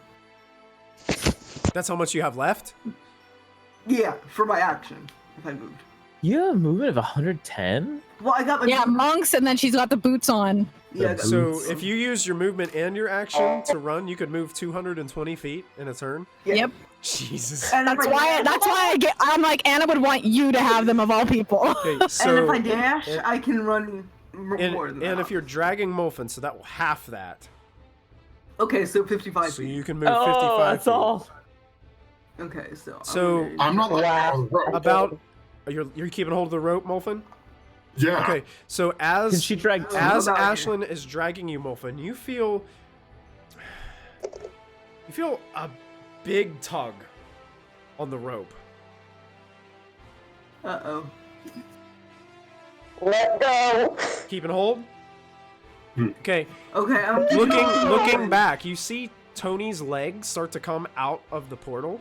That's how much you have left? Yeah, for my action if I moved. You have a movement of 110? Well, I got my Yeah, monks, and then she's got the boots on. Yeah, I got So boots. if you use your movement and your action to run, you could move 220 feet in a turn. Yeah. Yep. Jesus. And That's if I why I'm like, Anna would want you to have them of all people. Okay, so and if I dash, and- I can run more than that. and if you're dragging Molfin, so that will half that. Okay, so 55 So feet. you can move Oh, 55 that's feet. all. Okay, so. So- I'm not letting Wow. go of the rope. About you're keeping hold of the rope, Molfin? Yeah. Okay, so Can as she drag as About here. Ashlyn is dragging you, Molfin, you feel a big tug on the rope. Uh-oh. Let go. Keeping hold. Okay, Okay, I'm looking back, you see Tony's legs start to come out of the portal,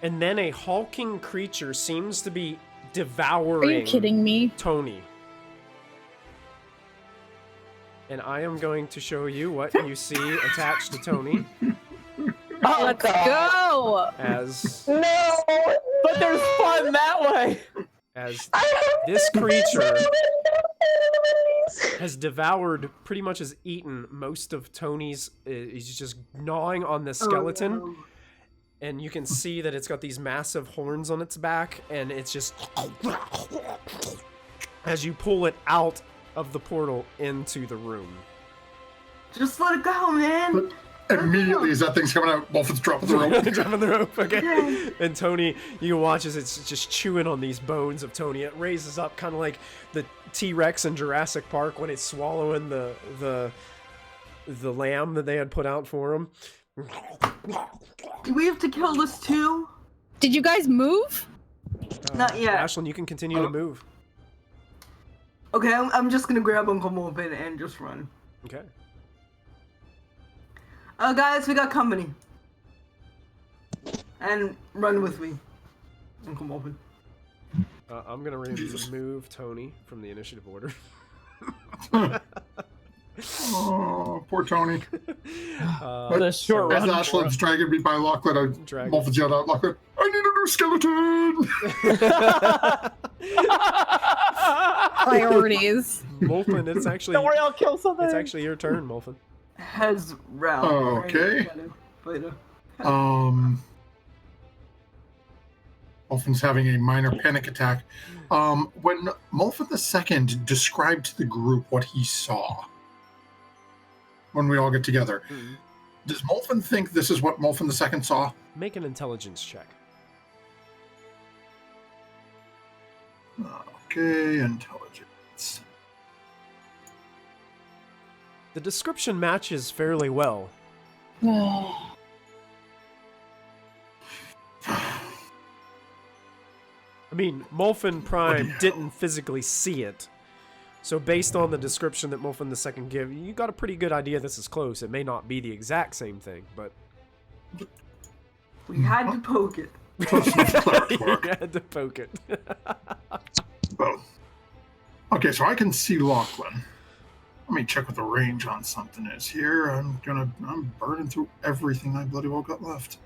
and then a hulking creature seems to be Are devouring you kidding me? Tony. And I am going to show you what you see attached to Tony Oh, let's go! as No. But there's fun that way. this creature has devoured, pretty much has eaten most of Tony's. He's just gnawing on the skeleton. Oh, no. And you can see that it's got these massive horns on its back, and it's just as you pull it out of the portal into the room. Just let it go, man. But immediately as that thing's coming out, Wolfen's dropping the rope. Dropping the rope, okay. Okay. And Tony, you can watch as it's just chewing on these bones of Tony. It raises up kind of like the T-Rex in Jurassic Park when it's swallowing the lamb that they had put out for him. Do we have to kill this too? Did you guys move? Not yet. Ashlyn, you can continue to move. Okay, I'm just gonna grab Uncle Molvin and just run. Okay. Guys, we got company. And run with me, Uncle Molphin. I'm gonna remove Tony from the initiative order. Oh, poor Tony. The short As run. Ashland's dragging me by Lachlan, Molphin's yelled out, Lachlan, I need a new skeleton! Priorities. Molphin, it's actually Don't worry, I'll kill something. it's actually your turn, Molphin. Has round. Okay. Molphin's having a minor panic attack. When Molphin II described to the group what he saw when we all get together, does Molphin think this is what Molphin II saw? Make an intelligence check. Okay, intelligence. The description matches fairly well. I mean, Molphin Prime didn't physically see it. So based on the description that Molphin II gave, you got a pretty good idea this is close. It may not be the exact same thing, but... We had to poke it. you had to poke it. Well, okay, so I can see Lachlan. Let me check what the range on something is here. I'm burning through everything I bloody well got left.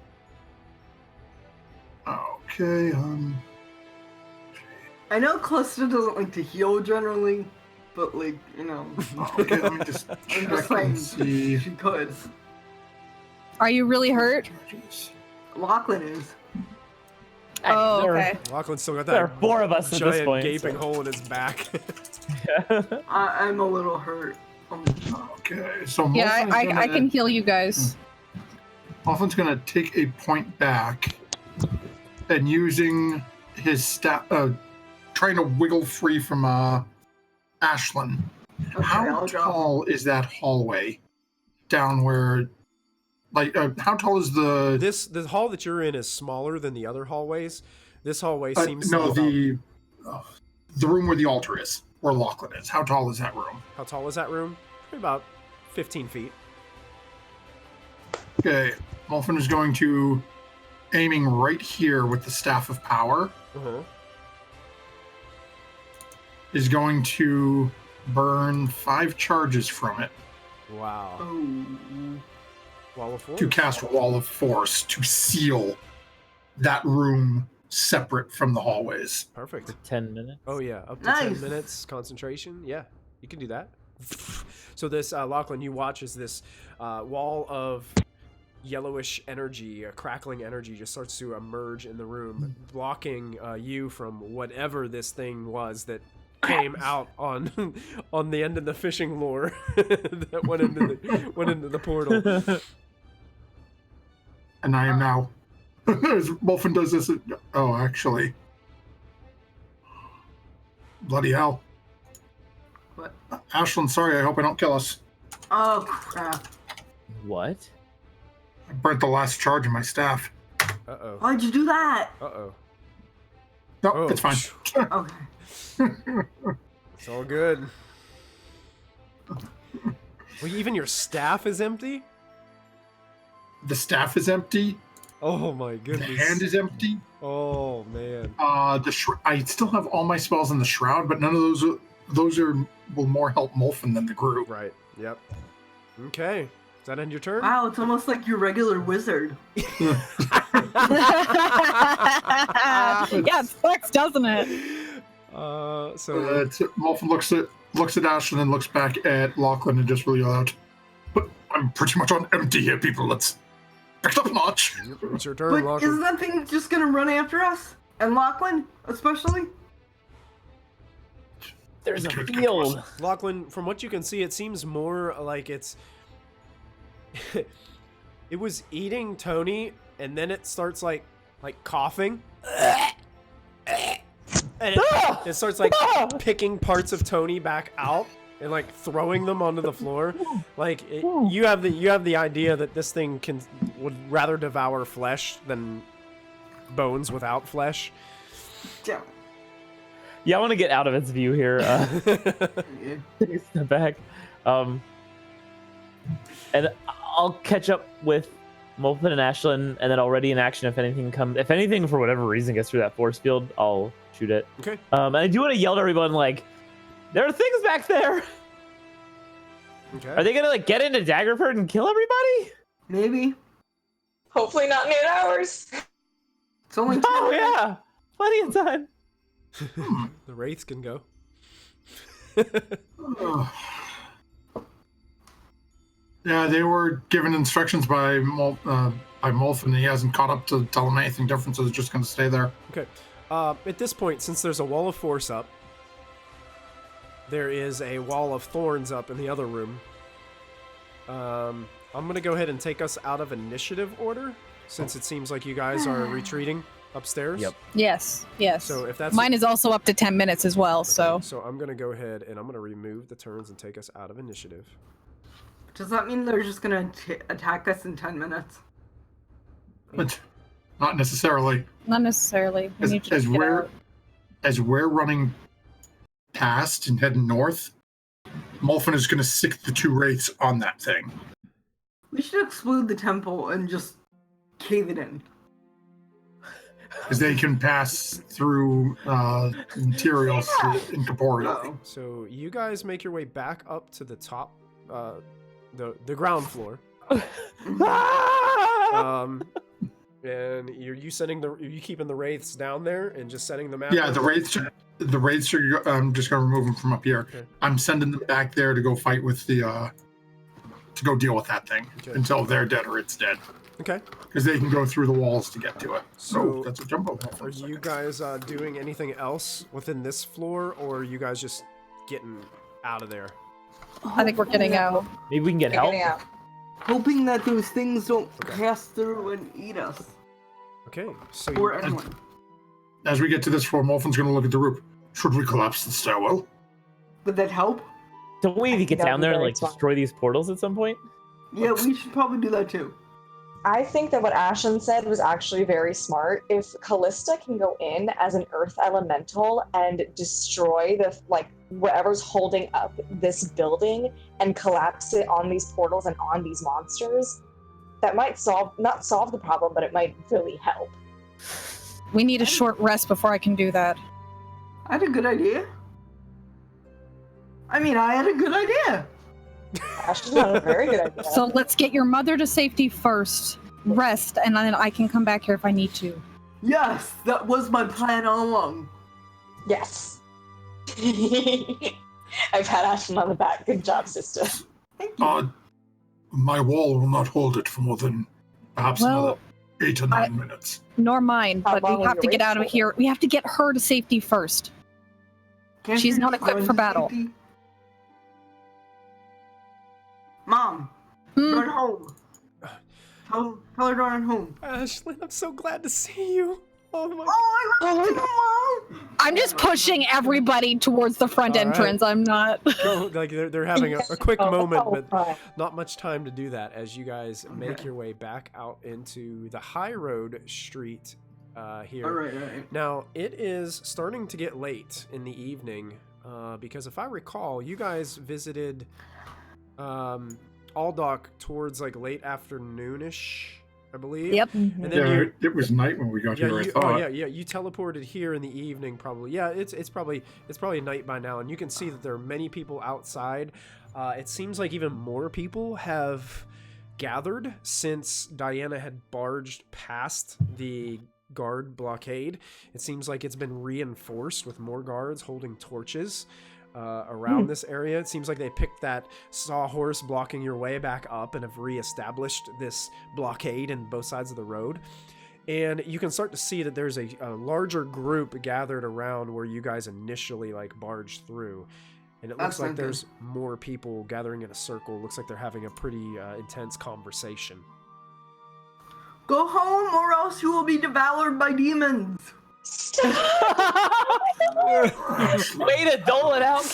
Okay, I know Cluster doesn't like to heal generally, but like, you know. okay, let me just check and see. She could. Are you really hurt? Lachlan is. Oh, okay. Lachlan's still got There are that 4 of us at this giant point. gaping hole in his back. I'm a little hurt. Okay, so Yeah, Molphin's I gonna- can heal you guys. Molphin's gonna take a point back and using his staff, trying to wiggle free from Ashlyn. Okay, How I'll drop. tall is that hallway down where? Like, how tall is the? The hall that you're in is smaller than the other hallways. This hallway seems no, to be the room where the altar is, where Lachlan is. How tall is that room? How tall is that room? Probably about 15 feet. Okay, Molphin is going to aiming right here with the staff of power. Uh-huh. Is going to burn 5 charges from it Wow. Oh. Wall of Force? to cast Wall of Force to seal that room separate from the hallways. Perfect. 10 minutes. Oh, yeah. Up to Nice. 10 minutes concentration. Yeah, you can do that. So this, Lachlan, you watch as this wall of yellowish energy, crackling energy just starts to emerge in the room, blocking you from whatever this thing was that came out on the end of the fishing lure that went into the portal. And I am now. As Molphin does this. Oh, actually. Bloody hell. What? Ashlyn, sorry, I hope I don't kill us. Oh crap! What? I burnt the last charge of my staff. Uh-oh. Why'd you do that? Uh-oh. No, Oh, it's fine. Okay. It's all good. Well, even your staff is empty? The staff is empty. Oh my The goodness. hand is empty. Oh man. I still have all my spells in the shroud, but none of those will more help Molphin than the group. Right. Yep. Okay. Does that end your turn? Wow, it's almost like your regular wizard. Yeah, it sucks, doesn't it? So Molphin looks at Ashlyn and looks back at Lachlan and just really yell out, "But I'm pretty much on empty here, people. Let's pick it up a notch." it's your turn, But Lachlan. isn't that thing just gonna run after us? And Lachlan, especially? There's a Good field. Lachlan, from what you can see, it seems more like it's it was eating Tony, and then it starts like coughing. And it starts like picking parts of Tony back out and like throwing them onto the floor. Like you have the idea that this thing would rather devour flesh than bones without flesh. Yeah. Yeah, I want to get out of its view here. Take a step back. And I'll catch up with Molfin and Ashlyn, and then already in action. If anything for whatever reason gets through that force field, I'll shoot it. Okay. And I do want to yell to everyone like, there are things back there. Okay. Are they gonna like get into Daggerford and kill everybody? Maybe. Hopefully not in 8 hours. It's only 10 Oh minutes. yeah, plenty of time. The wraiths can go. Yeah, they were given instructions by Molf, and he hasn't caught up to tell them anything different, so they're just going to stay there. Okay. At this point, since there's a wall of force up, there is a wall of thorns up in the other room. I'm going to go ahead and take us out of initiative order, since it seems like you guys are retreating upstairs. Yep. Yes. So if that's Mine is also up to 10 minutes as well. So So I'm going to go ahead and I'm going to remove the turns and take us out of initiative. Does that mean they're just gonna attack us in 10 minutes? But not necessarily. not necessarily. We need to As just get out. we're running past and heading north, Molfin is going to sick the 2 wraiths on that thing. We should explode the temple and just cave it in. Because they can pass through materials incorporeally. Uh-oh. So you guys make your way back up to the top, the ground floor. And you keeping the wraiths down there and just setting them out? Yeah, the wraiths are. I'm just going to remove them from up here. Okay. I'm sending them back there to go fight with the. To go deal with that thing until they're dead or it's dead. Okay. Because they can go through the walls to get to it. So, So that's a jumbo. Are you guys doing anything else within this floor, or are you guys just getting out of there? I think we're getting out. Maybe we can get help. Getting out. Hoping that those things don't pass through and eat us. Okay. So Or you, anyone. As we get to this floor, Molfin's going to look at the roof. Should we collapse the stairwell? Would that help? Don't we need to get That'd down be there and very like smart. destroy these portals at some point? Yeah, we should probably do that too. I think that what Ashlyn said was actually very smart. If Callista can go in as an earth elemental and destroy the whatever's holding up this building and collapse it on these portals and on these monsters, that might not solve the problem, but it might really help. We need a short rest before I can do that. I had a good idea. I had a good idea. Ashlyn had a very good idea. So let's get your mother to safety first. Rest, and then I can come back here if I need to. Yes, that was my plan all along. Yes. I've had Ashlyn on the back. Good job, sister. Thank you. My wall will not hold it for more than perhaps another 8 or 9 minutes. Nor mine, How but long we will have you to get wait out of for? here. We have to get her to safety first. Can't she's you not just equipped run for to battle. safety? Mom, Hmm? run home. Tell her to run home. Ashlyn, I'm so glad to see you. Oh my. Oh, I love you, Mom. I'm just pushing everybody towards the front All right. entrance. I'm not. Like they're having a quick Oh, moment, oh, but fine. not much time to do that as you guys make your way back out into the high road street here. All right. Now, it is starting to get late in the evening because if I recall, you guys visited Aldock towards like late afternoonish, I believe. Yep. And then Yeah, you, it was night when we got here, I thought. you teleported here in the evening probably. Yeah, it's probably night by now, and you can see that there are many people outside. It seems like even more people have gathered since Diana had barged past the guard blockade. It seems like it's been reinforced with more guards holding torches around this area. It seems like they picked that sawhorse blocking your way back up and have reestablished this blockade in both sides of the road. And you can start to see that there's a larger group gathered around where you guys initially like barged through. And it looks That's like not there's more people gathering in a circle. Looks like they're having a pretty intense conversation. Go home or else you will be devoured by demons. Way to dole it out.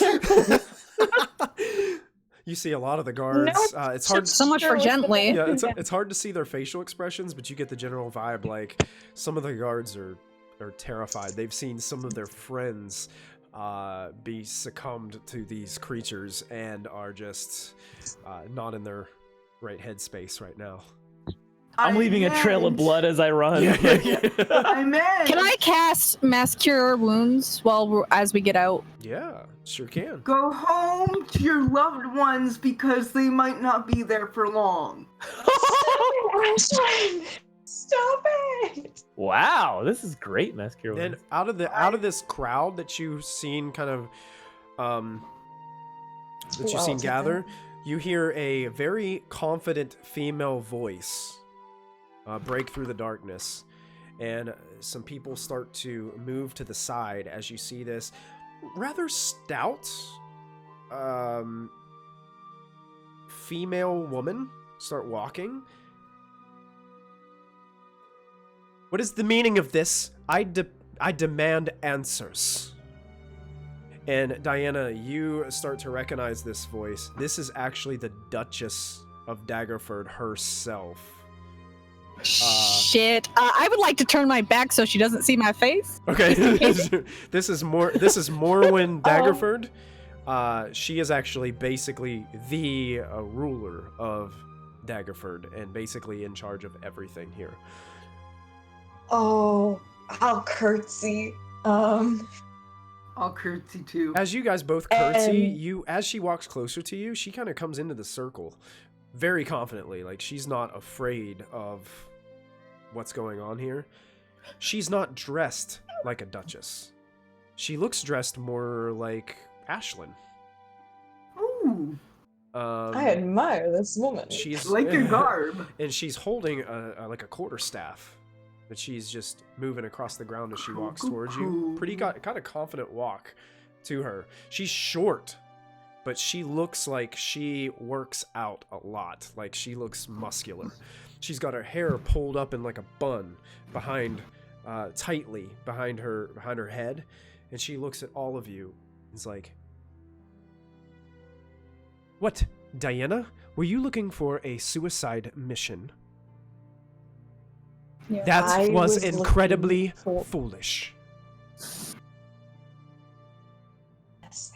You see a lot of the guards. It's hard. So much for gently. Yeah, it's hard to see their facial expressions, but you get the general vibe. Like some of the guards are terrified. They've seen some of their friends be succumbed to these creatures and are just not in their right headspace right now. I'm leaving a trail of blood as I run. I meant. Can I cast Mass Cure Wounds as we get out? Yeah, sure can. Go home to your loved ones because they might not be there for long. Stop it! Wow, this is great, Mascure. Then out of this crowd that you've seen kind of gather, you hear a very confident female voice break through the darkness, and some people start to move to the side as you see this rather stout female woman start walking. What is the meaning of this? I demand answers. And Diana, you start to recognize this voice. This is actually the Duchess of Daggerford herself. Shit. I would like to turn my back so she doesn't see my face. Okay. This is Morwen Daggerford. She is actually basically the ruler of Daggerford and basically in charge of everything here. Oh, I'll curtsy. I'll curtsy too. As you guys both curtsy, as she walks closer to you, she kind of comes into the circle very confidently. Like, she's not afraid of what's going on here. She's not dressed like a duchess. She looks dressed more like Ashlyn. Ooh. I admire this woman. She's like your garb. And she's holding a quarterstaff that she's just moving across the ground as she walks towards you. Pretty kind of confident walk to her. She's short, but she looks like she works out a lot. Like, she looks muscular. She's got her hair pulled up in like a bun tightly behind her head, and she looks at all of you and is like, "What, Diana? Were you looking for a suicide mission?" Yeah. That was incredibly foolish. Yes.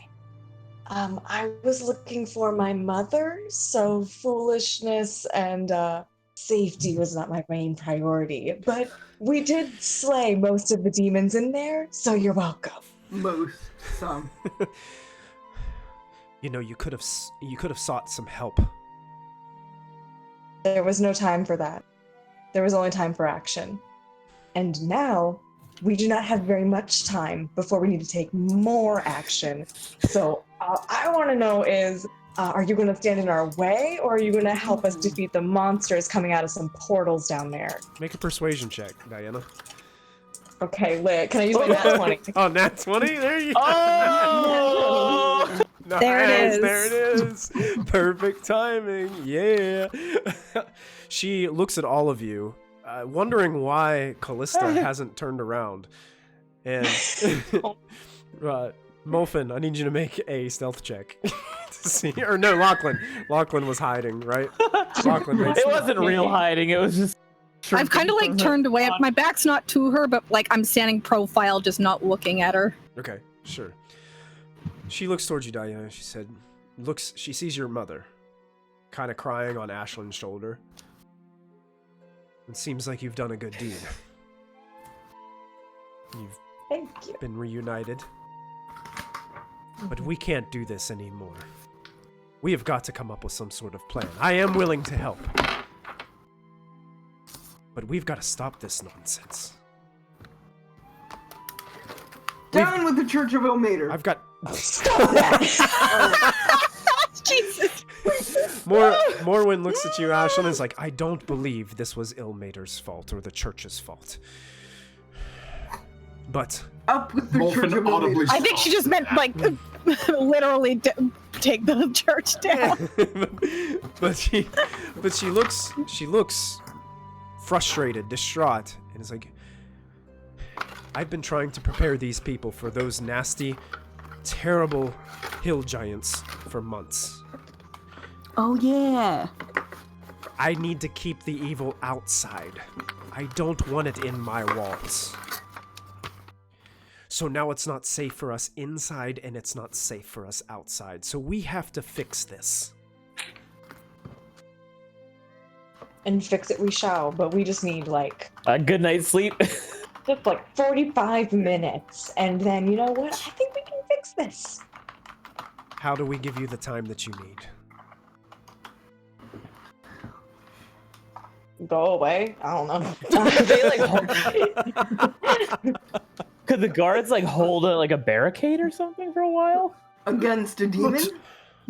I was looking for my mother, so foolishness and safety was not my main priority. But we did slay most of the demons in there, so you're welcome. Some. You know, you could have sought some help. There was no time for that. There was only time for action. And now, we do not have very much time before we need to take more action. So, I want to know is, are you going to stand in our way, or are you going to help us defeat the monsters coming out of some portals down there? Make a persuasion check, Diana. Okay, lit. Can I use my nat 20? Oh, nat 20? There you go. Oh! Nice, There it is. There it is. Perfect timing. Yeah. She looks at all of you, wondering why Callista hasn't turned around. And Molfin, I need you to make a stealth check to see. Or no, Lachlan. Lachlan was hiding, right? Lachlan makes It wasn't real hiding. It was just. I've kind of like turned away. My back's not to her, but like I'm standing profile, just not looking at her. Okay, sure. She looks towards you, Diana. She said, she sees your mother, kind of crying on Ashlyn's shoulder. It seems like you've done a good deed. Thank you. You've been reunited. But we can't do this anymore. We have got to come up with some sort of plan. I am willing to help. But we've got to stop this nonsense. Down with the Church of Ilmater. I've got... Stop that! Jesus. Morwen looks at you, Ashlyn, and is like, I don't believe this was Ilmater's fault or the church's fault. But... Up with the Molfin Church of audibly Ilmater. I think she just meant like literally take the church down. but she looks frustrated, distraught, and is like, I've been trying to prepare these people for those nasty, terrible hill giants for months. Oh yeah. I need to keep the evil outside. I don't want it in my walls. So now it's not safe for us inside, and it's not safe for us outside. So we have to fix this. and fix it we shall, but we just need like A good night's sleep. just like 45 minutes, and then you know what? I think we can fix this. How do we give you the time that you need? Go away. I don't know. Could they like could the guards like hold a barricade or something for a while? Against a demon?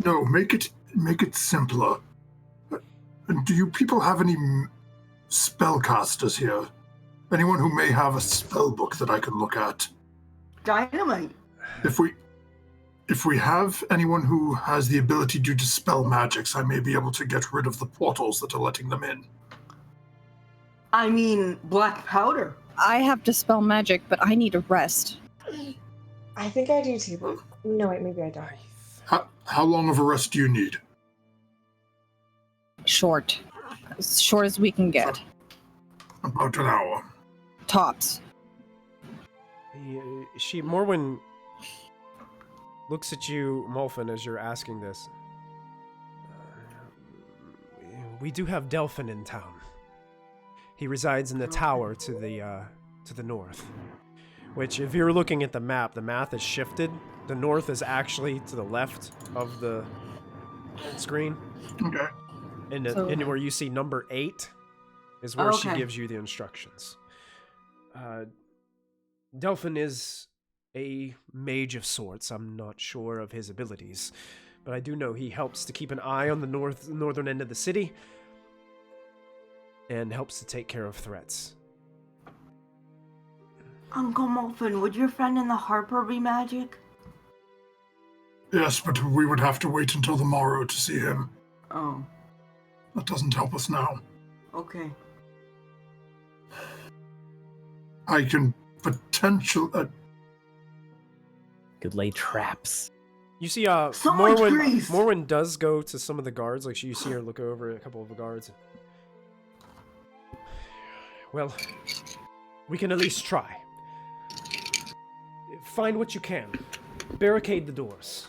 No, make it simpler. Do you people have any spellcasters here? Anyone who may have a spell book that I can look at? Dynamite. If we have anyone who has the ability to dispel magics, I may be able to get rid of the portals that are letting them in. I mean, black powder. I have Dispel Magic, but I need a rest. I think I do too. But no, wait, maybe I don't. How long of a rest do you need? Short. As short as we can get. About an hour. Tops. Morwen looks at you, Molfin, as you're asking this. We do have Delphin in town. He resides in the tower to the north. Which, if you're looking at the map has shifted. The north is actually to the left of the screen. Okay. And where you see number 8 is where she Okay. gives you the instructions. Delphin is a mage of sorts. I'm not sure of his abilities, but I do know he helps to keep an eye on the northern end of the city and helps to take care of threats. Uncle Molfin, would your friend in the Harper be magic? Yes, but we would have to wait until the morrow to see him. Oh, That doesn't help us now. okay. I can potentially... Could lay traps. You see, So much grease! Morwen does go to some of the guards. Like, you see her look over at a couple of the guards. Well, we can at least try. Find what you can. Barricade the doors.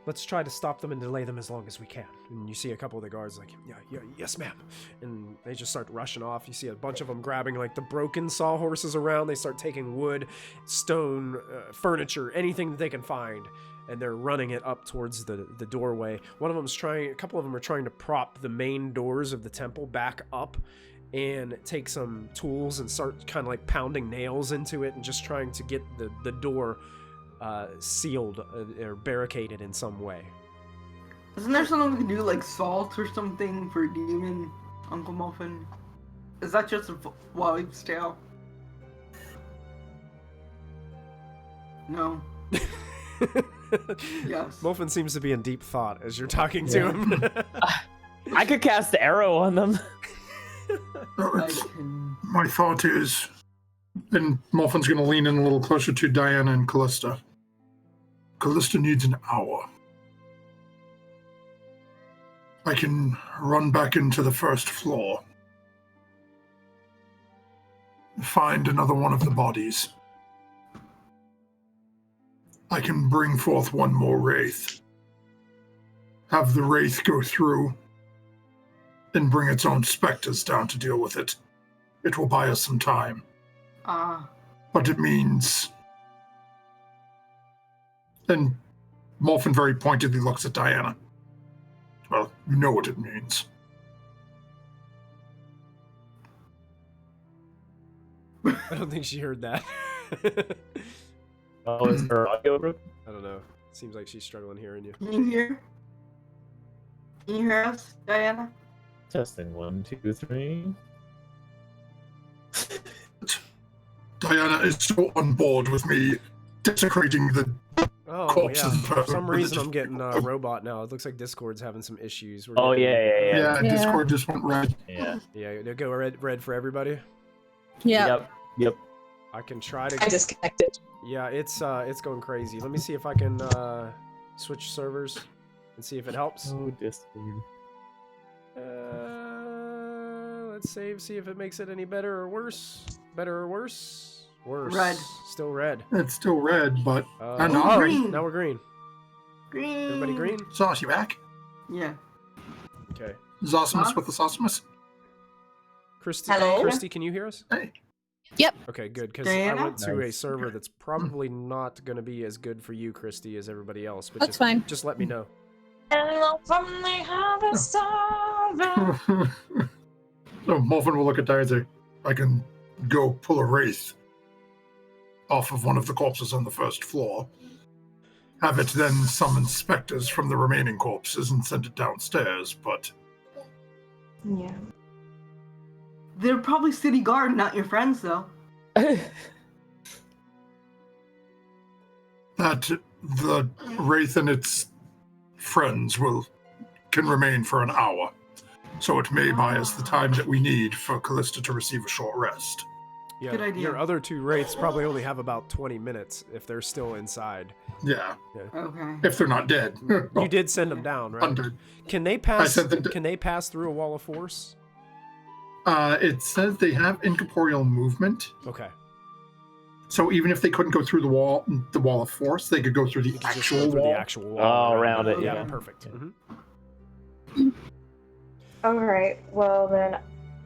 Let's try to stop them and delay them as long as we can. And you see a couple of the guards like, yeah, yes, ma'am. And they just start rushing off. You see a bunch of them grabbing like the broken sawhorses around. They start taking wood, stone, furniture, anything that they can find. And they're running it up towards the doorway. A couple of them are trying to prop the main doors of the temple back up and take some tools and start kind of like pounding nails into it and just trying to get the door sealed or barricaded in some way. Isn't there something we can do, like salt or something for a demon, Uncle Muffin? Is that just a wives' tale? No. Yes. Muffin seems to be in deep thought as you're talking to him. I could cast arrow on them. My thought is, and Muffin's going to lean in a little closer to Diana and Callista. Callista needs an hour. I can run back into the first floor, find another one of the bodies. I can bring forth one more wraith, have the wraith go through, and bring its own specters down to deal with it. It will buy us some time. But it means... And Muffin very pointedly looks at Diana. Well, you know what it means. I don't think she heard that. Oh, is her audio broken? I don't know. Seems like she's struggling hearing you. Can you hear? Can you hear us, Diana? Testing 1, 2, 3. Diana is so on board with me desecrating the Oh, corpses. yeah. For some reason, I'm getting a robot now. It looks like Discord's having some issues. Oh, yeah. Yeah, Discord just went red. Yeah. Yeah, they go red for everybody. Yeah. Yep. I can try to... I disconnected. Yeah, it's going crazy. Let me see if I can switch servers and see if it helps. Oh, Discord. Let's save, see if it makes it any better or worse. Better or worse? Worse. Red. Still red. It's still red, but... And now green. Now we're green. Green. Everybody green? Sauce, you back? Yeah. Okay. Zosimus Huh? with the Zosimus? Christy, Hello? Christy, can you hear us? Hey. Yep. Okay, good, because I Diana? went to a Nice. server that's probably not going to be as good for you, Christy, as everybody else. But That's just, fine. Just let me know. Hello from the other side. So Morphin will look at Diane and say, I can go pull a wraith off of one of the corpses on the first floor. Have it then summon specters from the remaining corpses and send it downstairs, but Yeah. They're probably city guard, not your friends, though. that the wraith and its friends can remain for an hour. So it may buy us the time that we need for Callista to receive a short rest. Yeah, Good idea. your other two wraiths probably only have about 20 minutes if they're still inside. Yeah, Okay. if they're not dead. You did send them down, right? Undead. Can they pass? sent them Can they pass through a wall of force? It says they have incorporeal movement. Okay. So even if they couldn't go through the wall of force, they could go through the You can just actual go through wall. the actual wall. Oh, around it, Yeah, yeah. perfect. Yeah. Mhm. Alright, well then,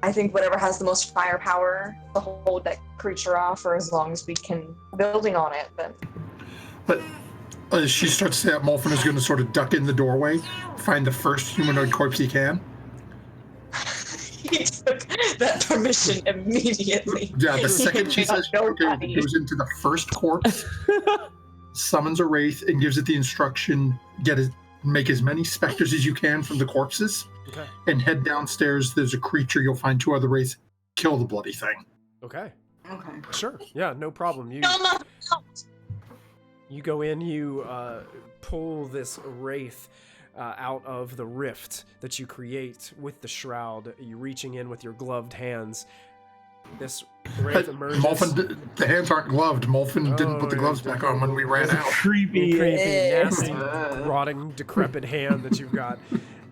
I think whatever has the most firepower to hold that creature off for as long as we can building on it, then But as she starts to say that, Molfen is going to sort of duck in the doorway, find the first humanoid corpse he can. he took that permission immediately. Yeah, the second she says, okay, Nobody. he goes into the first corpse, summons a wraith, and gives it the instruction, make as many specters as you can from the corpses, Okay. and head downstairs. There's a creature, you'll find 2 other wraiths, kill the bloody thing. Okay. Okay. Sure. Yeah, no problem. You go in, you pull this wraith out of the rift that you create with the shroud. You reaching in with your gloved hands. This wraith emerges. Molfen, the hands aren't gloved. Molfen didn't put the yeah, gloves back on when we ran out. Creepy. Creepy, Yeah. nasty, rotting, decrepit hand that you've got.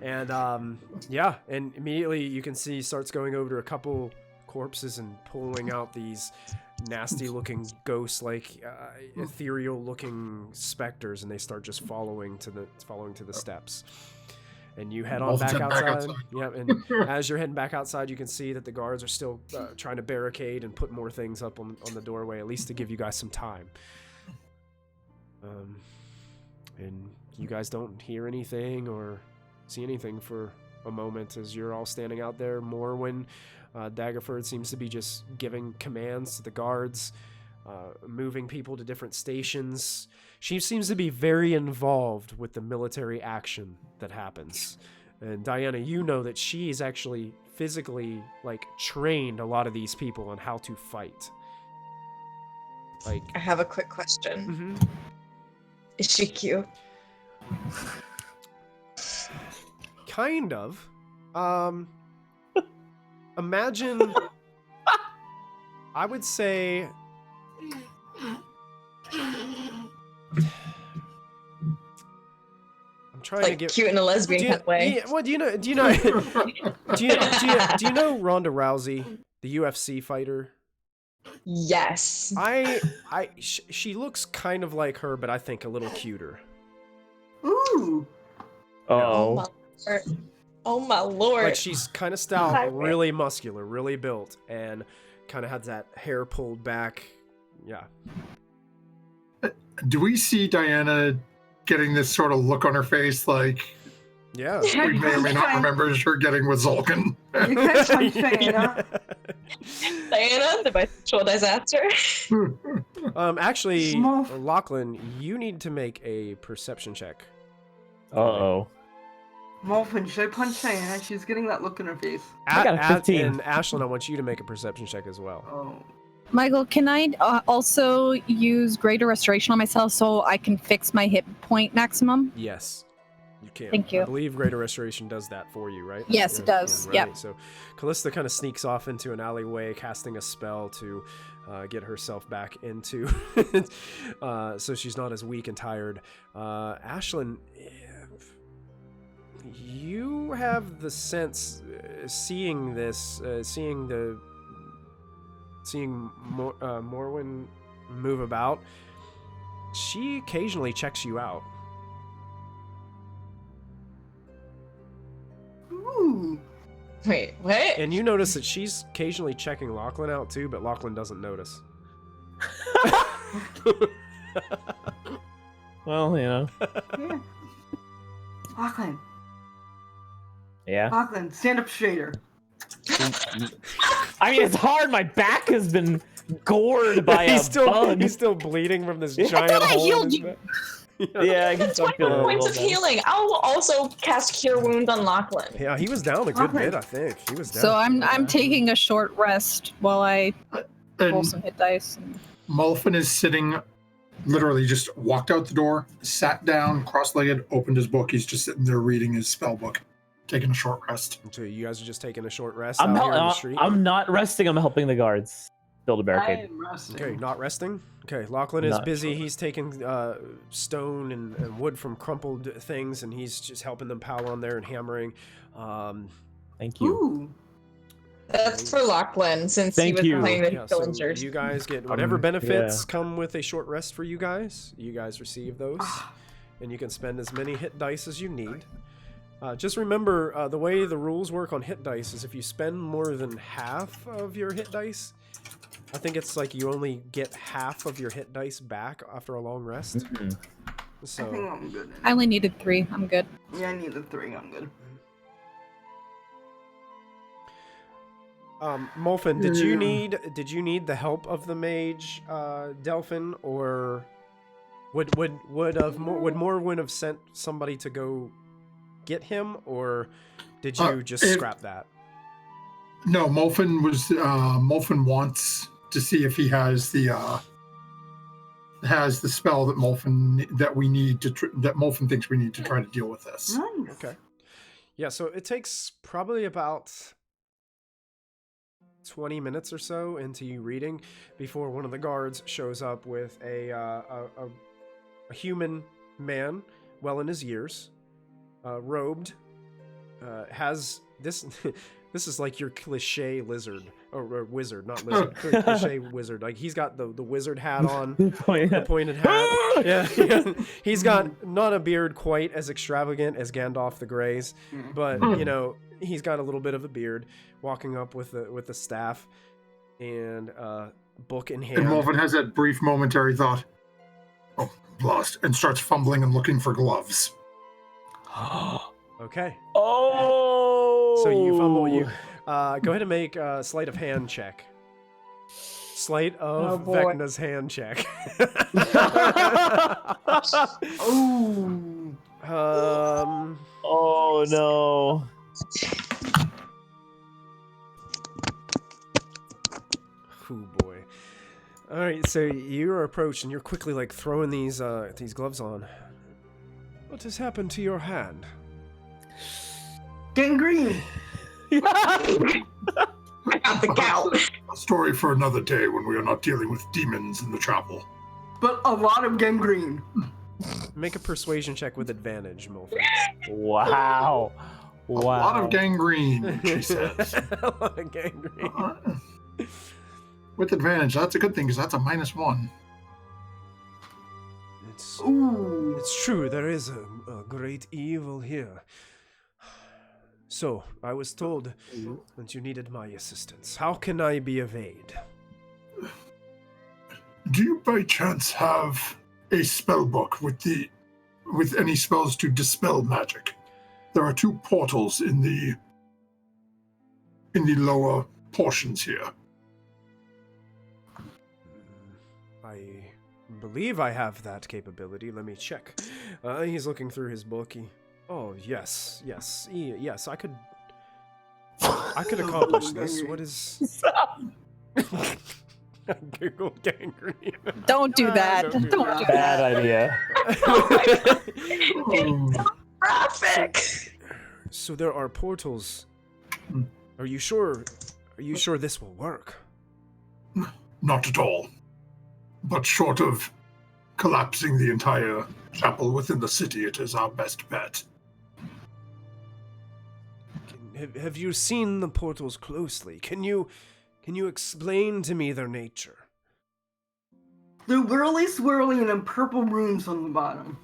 And yeah, and immediately you can see he starts going over to a couple corpses and pulling out these nasty-looking ghost-like, ethereal-looking specters, and they start just following to the steps. And you head on Molten's back heading back outside. outside. Yeah, and as you're heading back outside, you can see that the guards are still trying to barricade and put more things up on the doorway, at least to give you guys some time. And you guys don't hear anything or see anything for a moment as you're all standing out there. Morwen, Daggerford seems to be just giving commands to the guards, moving people to different stations. She seems to be very involved with the military action that happens. And Diana, you know that she's actually physically, trained a lot of these people on how to fight. I have a quick question. Mm-hmm. Is she cute? Kind of. Imagine. I would say. I'm trying to get Cute in a lesbian kind of way. Yeah, well, do you know do you know Ronda Rousey, the UFC fighter? Yes. She looks kind of like her, but I think a little cuter. Ooh. Oh. my lord. Oh my lord. Like she's kind of stout, Hi, really muscular, really built, and kind of has that hair pulled back. Yeah. Do we see Diana getting this sort of look on her face like Yeah. we may or may not remember her getting with Zolkin? You can't punch Diana. Diana, the bisexual disaster. Actually, Small- Lachlan, you need to make a perception check. Uh-oh. Molfen, should I punch Diana? She's getting that look in her face. I got a 15. And Ashlyn, I want you to make a perception check as well. Oh. Michael, can I also use greater restoration on myself so I can fix my hit point maximum? Yes, you can. Thank you. I believe Greater Restoration does that for you, right? Yes, it does. Right. Yep. So Callista kind of sneaks off into an alleyway, casting a spell to get herself back into, so she's not as weak and tired. Ashlyn, you have the sense, seeing this, seeing Morwen move about. She occasionally checks you out. Ooh. Wait, what? And you notice that she's occasionally checking Lachlan out too, but Lachlan doesn't notice. Well, you know. Yeah. Lachlan, Yeah. stand up straighter. I mean, it's hard. My back has been gored by a bug. He's still bleeding from this I giant thought I hole in healed his you. back. Yeah, I can still feel it a 21 points little of bit. healing. I'll also cast Cure Wounds on Lachlan. Yeah, he was down a good bit, I think. He was down. So I'm taking a short rest while I roll And some hit dice. And... Mulfin is sitting, literally just walked out the door, sat down, cross-legged, opened his book. He's just sitting there reading his spell book, taking a short rest. So you guys are just taking a short rest I'm, out hel- here in the street? I'm not resting. I'm helping the guards build a I barricade. am resting. Okay, not resting? Okay, Lachlan is Not busy. sure. He's taking stone and wood from crumpled things, and he's just helping them pile on there and hammering. Thank you. Ooh. That's for Lachlan, since Thank he you. was playing the Yeah, still so injured. you guys get whatever benefits yeah. come with a short rest for you guys. You guys receive those, and you can spend as many hit dice as you need. Just remember, the way the rules work on hit dice is if you spend more than half of your hit dice, I think it's like you only get half of your hit dice back after a long rest. Mhm. I think So I'm good. I only needed 3. I'm good. Yeah, I needed 3. I'm good. Molfin, did you need the help of the mage, Delphin, or would Morwin have sent somebody to go get him, or did you just scrap that? No, Mulfin wants to see if he has the spell that Mulfin thinks we need to try to deal with this. Nice. Okay. Yeah, so it takes probably about 20 minutes or so into you reading before one of the guards shows up with a human man, well in his years, robed, has this. This is like your cliche lizard or wizard, not lizard. Cliche wizard. Like he's got the wizard hat on, the pointed hat. Yeah. He's got not a beard quite as extravagant as Gandalf the Grey's, but you know he's got a little bit of a beard. Walking up with the staff and book in hand. And Mulfin has that brief momentary thought. Oh, lost, and starts fumbling and looking for gloves. Okay. Oh! So you fumble. You go ahead and make a sleight of hand check. Sleight of Vecna's hand check. Ooh. Oh no. Oh boy. All right, so you're approaching. You're quickly like throwing these gloves on. What has happened to your hand? Gangrene. I got the gout. A story for another day when we are not dealing with demons in the chapel. But a lot of gangrene. Make a persuasion check with advantage, Milford. Wow. Wow. A lot of gangrene, she says. A lot of gangrene. With advantage, that's a good thing because that's a -1. Ooh. It's true, there is a great evil here. So, I was told that you needed my assistance. How can I be of aid? Do you by chance have a spell book with any spells to dispel magic? There are 2 portals in the lower portions here. I believe I have that capability. Let me check. He's looking through his book. Oh, yes. I could accomplish this. What is... Google gangrene. Don't do that. Don't do Don't that. do Bad that. idea. Graphic. So there are portals. Are you sure? Are you sure this will work? Not at all. But short of collapsing the entire chapel within the city, it is our best bet. Have you seen the portals closely? Can you explain to me their nature? They're whirly swirly and have purple runes on the bottom.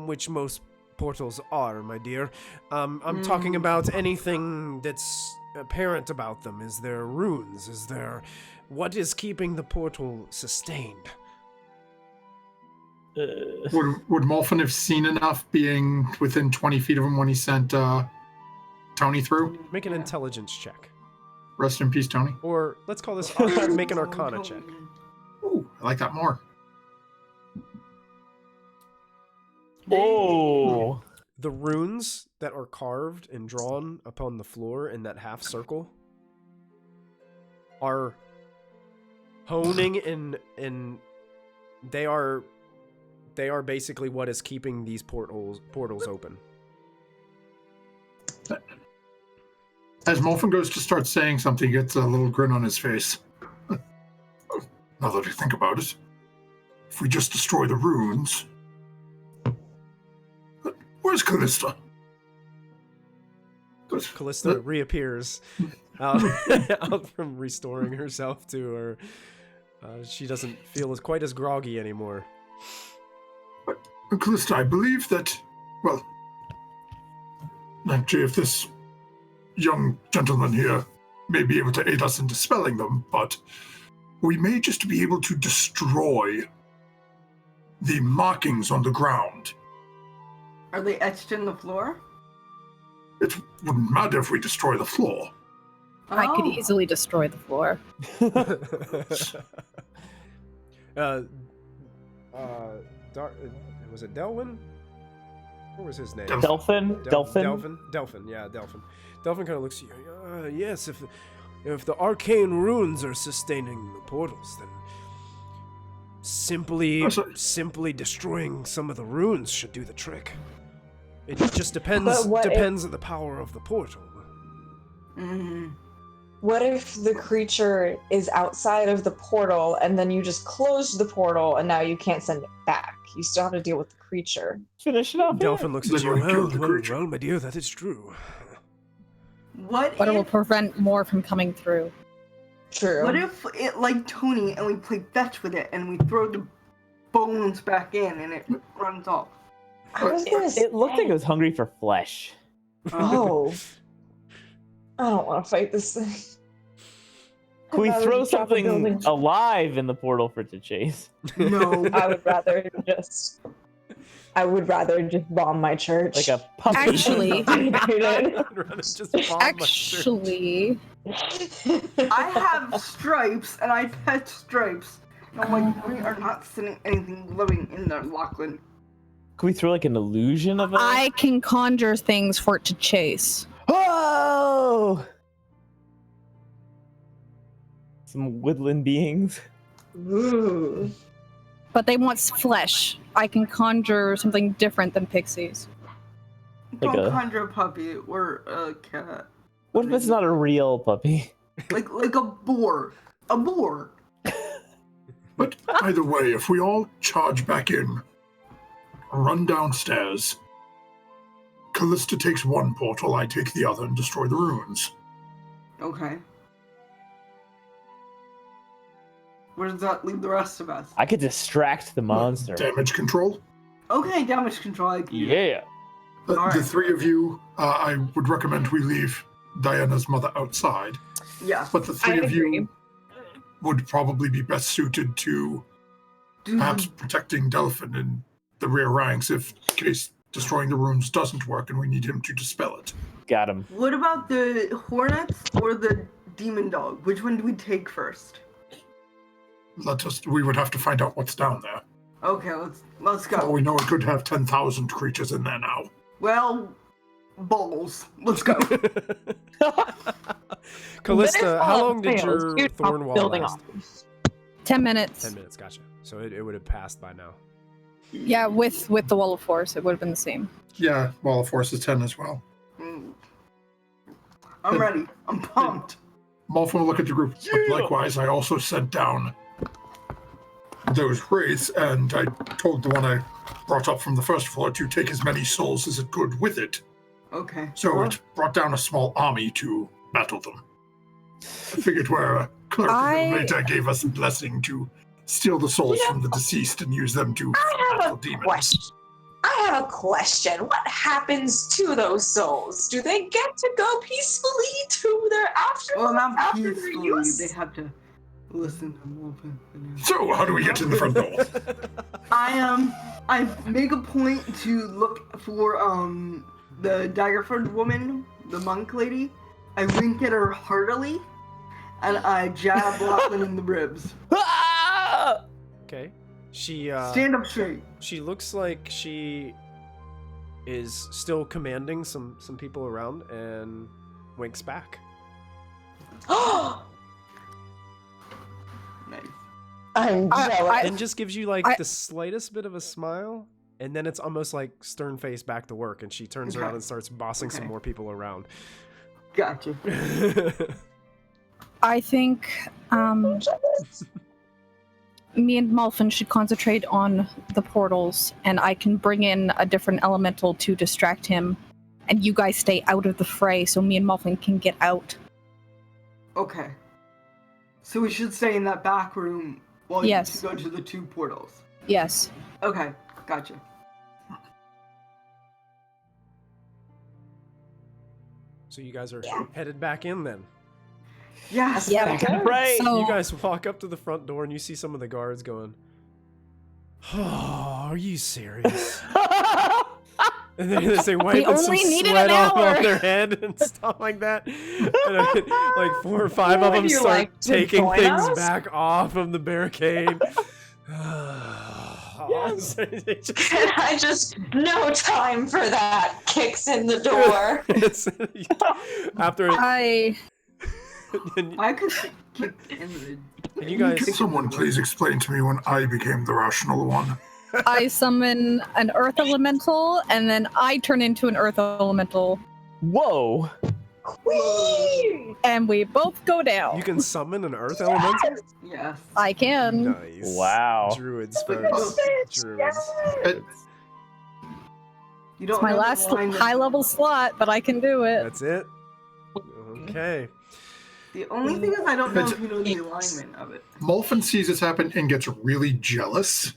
Which most portals are, my dear. I'm talking about anything that's apparent about them. Is there runes? Is there... What is keeping the portal sustained? Would Molfin have seen enough being within 20 feet of him when he sent Tony through? Make an intelligence check. Rest in peace, Tony. Or let's call this make an arcana check. Ooh, I like that more. Oh. The runes that are carved and drawn upon the floor in that half circle are honing in they are basically what is keeping these portals open. As Molfin goes to start saying something, he gets a little grin on his face. Now that I think about it, if we just destroy the runes... Where's Callista? Callista reappears out from restoring herself to her. She doesn't feel quite as groggy anymore. Callista, I believe that, well, actually, if this young gentleman here may be able to aid us in dispelling them, but we may just be able to destroy the markings on the ground. Are they etched in the floor? It wouldn't matter if we destroy the floor. I could Oh. easily destroy the floor. Was it Delwyn? What was his name? Delphin? Delphin? Yeah, Delphin. Delphin kind of looks at you. Yes, if the arcane runes are sustaining the portals, then simply destroying some of the runes should do the trick. It just depends on the power of the portal. Mm-hmm. What if the creature is outside of the portal and then you just closed the portal and now you can't send it back? You still have to deal with the creature. Finish it off. Delphin looks at Then you. we kill the creature. Well, my dear, that is true. What But it will if, prevent more from coming through. True. what if it like Tony and we play fetch with it and we throw the bones back in and it runs off? I was gonna It looked like it was hungry for flesh. Oh. I don't want to fight this thing. Can we I'd rather throw just drop a building. something alive in the portal for it to chase? No. I would rather just bomb my church. Like a puppy. Actually, I'd rather just bomb my church. actually, I have stripes and I pet stripes. And I'm like, we are not sending anything living in there, Lachlan. Can we throw like an illusion of it? I can conjure things for it to chase. Oh! Some woodland beings. Ooh. But they want flesh. I can conjure something different than pixies. Like Don't a- conjure a puppy or a cat. What if it's not a real puppy? Like a boar. A boar. But either way, if we all charge back in, run downstairs, Callista takes one portal, I take the other, and destroy the ruins. Okay. Where does that leave the rest of us? I could distract the monster. Damage control. Okay, damage control. I can do that. Yeah. The Alright. three of you, I would recommend we leave Diana's mother outside, Yeah. but the three I of agree. you would probably be best suited to perhaps protecting Delphin in the rear ranks if in case destroying the runes doesn't work and we need him to dispel it. Got him. What about the hornets or the demon dog? Which one do we take first? We would have to find out what's down there. Okay, let's For all go. we know, it could have 10,000 creatures in there now. Well, balls. Let's go. Callista, This how all long did fails. your You're thorn wall building last? off. 10 minutes. 10 minutes, gotcha. So it would have passed by now. Yeah, with the wall of force, it would have been the same. Yeah, Wall of Force is 10 as well. Mm. I'm ready. I'm pumped. Molfin will look at the group. Yeah. Likewise, I also sent down those wraiths, and I told the one I brought up from the first floor to take as many souls as it could with it. Okay. So it brought down a small army to battle them. I figured where Clerk of Ilmater gave us a blessing to steal the souls from the deceased and use them to battle demons. I have a question. What happens to those souls? Do they get to go peacefully to their afterlife Well, not after their peacefully. use? They have to listen to Wolfen. So, how do we get in the front door? I make a point to look for the Daggerford woman, the monk lady. I wink at her heartily, and I jab Lachlan in the ribs. Okay. She Stand up straight. she looks like she is still commanding some people around and winks back. Nice. I'm jealous. And just gives you like the slightest bit of a smile, and then it's almost like stern face back to work, and she turns around and starts bossing some more people around. Gotcha. I think me and Malfin should concentrate on the portals, and I can bring in a different elemental to distract him, and you guys stay out of the fray so me and Malfin can get out. Okay. So we should stay in that back room while Yes. you go to the 2 portals. Yes. Okay, gotcha. So you guys are headed back in then. Yes. Yeah. Right. So, You guys walk up to the front door and you see some of the guards going, "Oh, are you serious?" And then they wiping some only needed sweat an off hour. on their head and stuff like that. And like 4 or 5 of Would them you start like to taking join things us? back off of the barricade. They just- And I just, no time for that. Kicks in the door. After and I could kick in the... you guys Can someone please explain to me when I became the rational one? I summon an earth elemental, and then I turn into an earth elemental, Whoa. Queen! and we both go down. you can summon an earth elemental? Yes. I can. Nice. Wow. Druids, But folks. Druids. You don't It's my know the last alignment. high-level slot, but I can do it. That's it? Okay. The only thing is I don't know if you know the alignment of it. Molfen sees this happen and gets really jealous.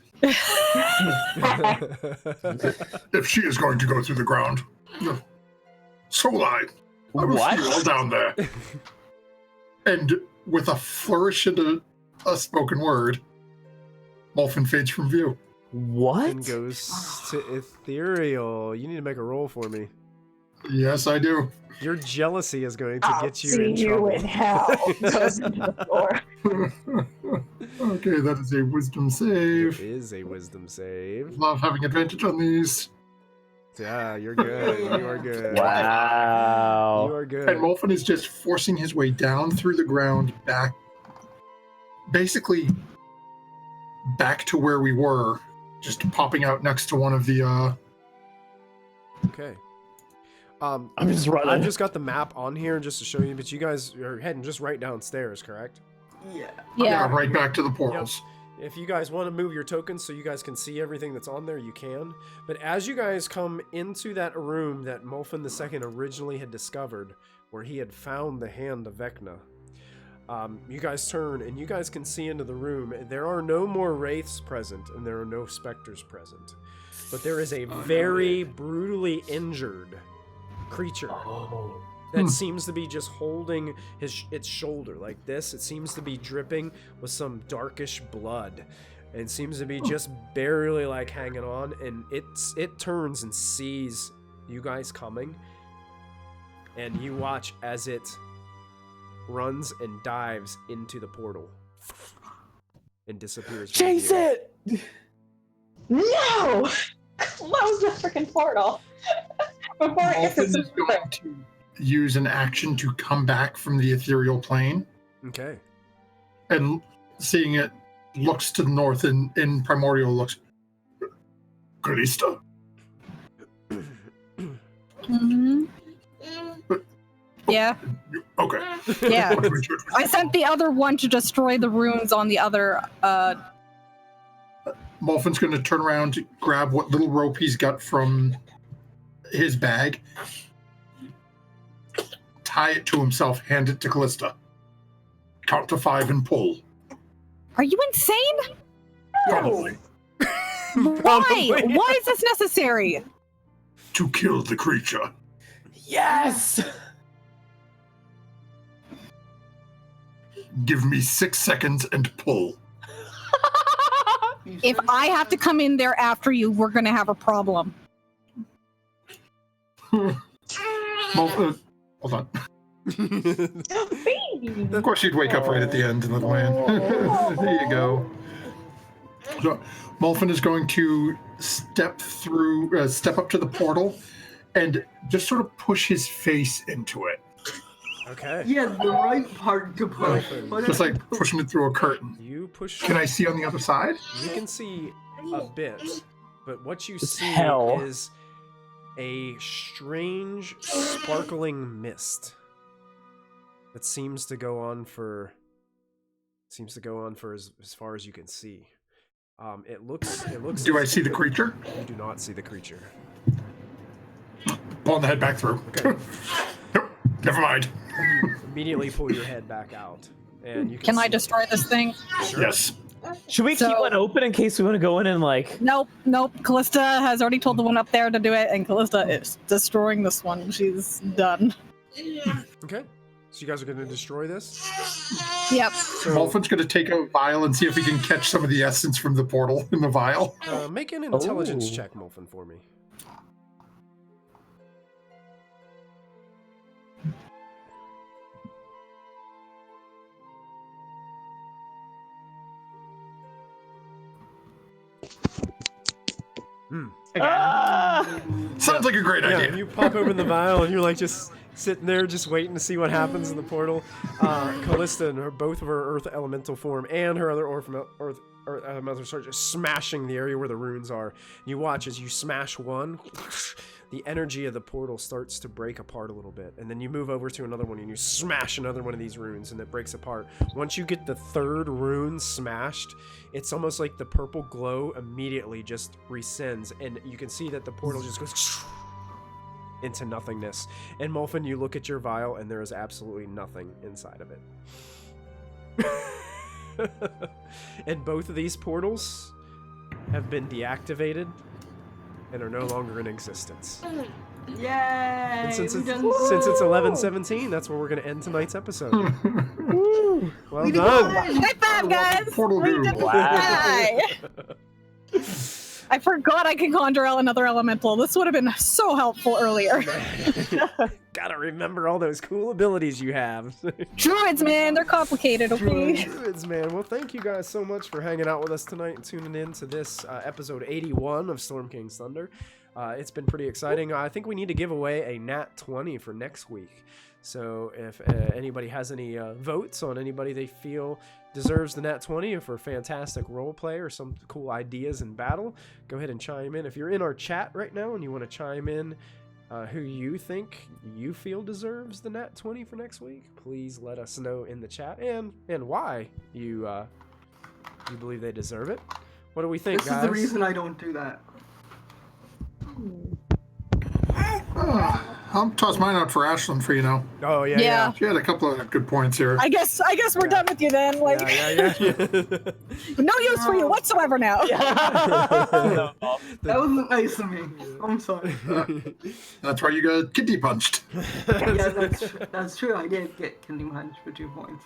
If she is going to go through the ground, so will I. I will see you all What? down there. And with a flourish and a spoken word, Molfen fades from view. What? And goes to ethereal. You need to make a roll for me. Yes, I do. Your jealousy is going to I'll get you see in you trouble. in hell. Goes into the floor. Okay, that is a wisdom It save. is a wisdom save. Love having advantage on these. Yeah, you're good. You are good. You Wow. are good. And Molfen is just forcing his way down through the ground back, basically back to where we were, just popping out next to one of the, Okay. I'm just running. I've just got the map on here just to show you, but you guys are heading just right downstairs, correct? Yeah. Yeah. right back to the portals. If you guys want to move your tokens so you guys can see everything that's on there, you can. But as you guys come into that room that Molfen II originally had discovered, where he had found the hand of Vecna, you guys turn and you guys can see into the room. There are no more wraiths present and there are no specters present. But there is a very brutally injured creature that seems to be just holding its shoulder like this. It seems to be dripping with some darkish blood and seems to be just barely like hanging on, and it turns and sees you guys coming, and you watch as it runs and dives into the portal and disappears from Chase view. it! No! Close the freaking portal. Before it gets Molfen is going to use an action to come back from the ethereal plane, Okay. and seeing it looks to the north and in primordial looks. Callista? Mhm. Yeah. Okay. Yeah. Want to make sure- I sent the other one to destroy the runes on the other. Molfin's going to turn around, grab what little rope he's got from his bag, tie it to himself, hand it to Callista. Count to 5 and pull. Are you insane? Probably. Why? Why is this necessary? To kill the creature. Yes! Give me 6 seconds and pull. If I have to come in there after you, we're gonna have a problem. Well, hold on. Of course, you'd wake up right at the end, little man. There you go. So, Molfin is going to step up to the portal, and just sort of push his face into it. Okay. Yeah, the right part to push. Just like pushing it through a curtain. You push. Can I see on the other side? You can see a bit, but what you see hell. is a strange, sparkling mist that seems to go on for as far as you can see. It looks. Do I see the creature? You do not see the creature. Pulling the head back through. Okay. Nope, never mind. Immediately pull your head back out, and you Can I see- destroy this thing? Sure. Yes. Should we keep So- one open in case we want to go in and like... Nope. Callista has already told the one up there to do it, and Callista is destroying this one. She's done. Okay. So you guys are going to destroy this. Yep. So Molfin's going to take a vial and see if he can catch some of the essence from the portal in the vial. make an intelligence Oh. check, Molfin, for me. Sounds like a great Yeah, idea. you pop open the vial and you're like just sitting there, just waiting to see what happens in the portal. Callista and both of her Earth Elemental form and her other Earth Elemental start just smashing the area where the runes are. You watch as you smash one, the energy of the portal starts to break apart a little bit, and then you move over to another one and you smash another one of these runes, and it breaks apart. Once you get the third rune smashed, it's almost like the purple glow immediately just rescinds, and you can see that the portal just goes into nothingness. And Molfin, you look at your vial and there is absolutely nothing inside of it. And both of these portals have been deactivated and are no longer in existence. Yay! And since we it's done- 11:17, that's where we're going to end tonight's episode. Well We did done. it! High five, guys! Portal We dude. did Wow. it! I forgot I could conjure out another elemental. This would have been so helpful earlier. Gotta remember all those cool abilities you have. Druids, man, they're complicated, okay? Druids, man. Well, thank you guys so much for hanging out with us tonight and tuning in to this episode 81 of Storm King's Thunder. It's been pretty exciting. I think we need to give away a Nat 20 for next week. So if anybody has any votes on anybody they feel deserves the Nat 20 or for fantastic roleplay or some cool ideas in battle, go ahead and chime in. If you're in our chat right now and you want to chime in who you think you feel deserves the Nat 20 for next week, please let us know in the chat and why you believe they deserve it. What do we think, This guys? is the reason I don't do that. I'll toss mine out for Ashlyn for you now. Oh yeah, Yeah. She had a couple of good points here. I guess we're done with you then. Like, yeah. no use for you whatsoever now. That wasn't nice of me. I'm sorry. That's why you got kidney punched. Yeah, that's true. I did get kidney punch for 2 points.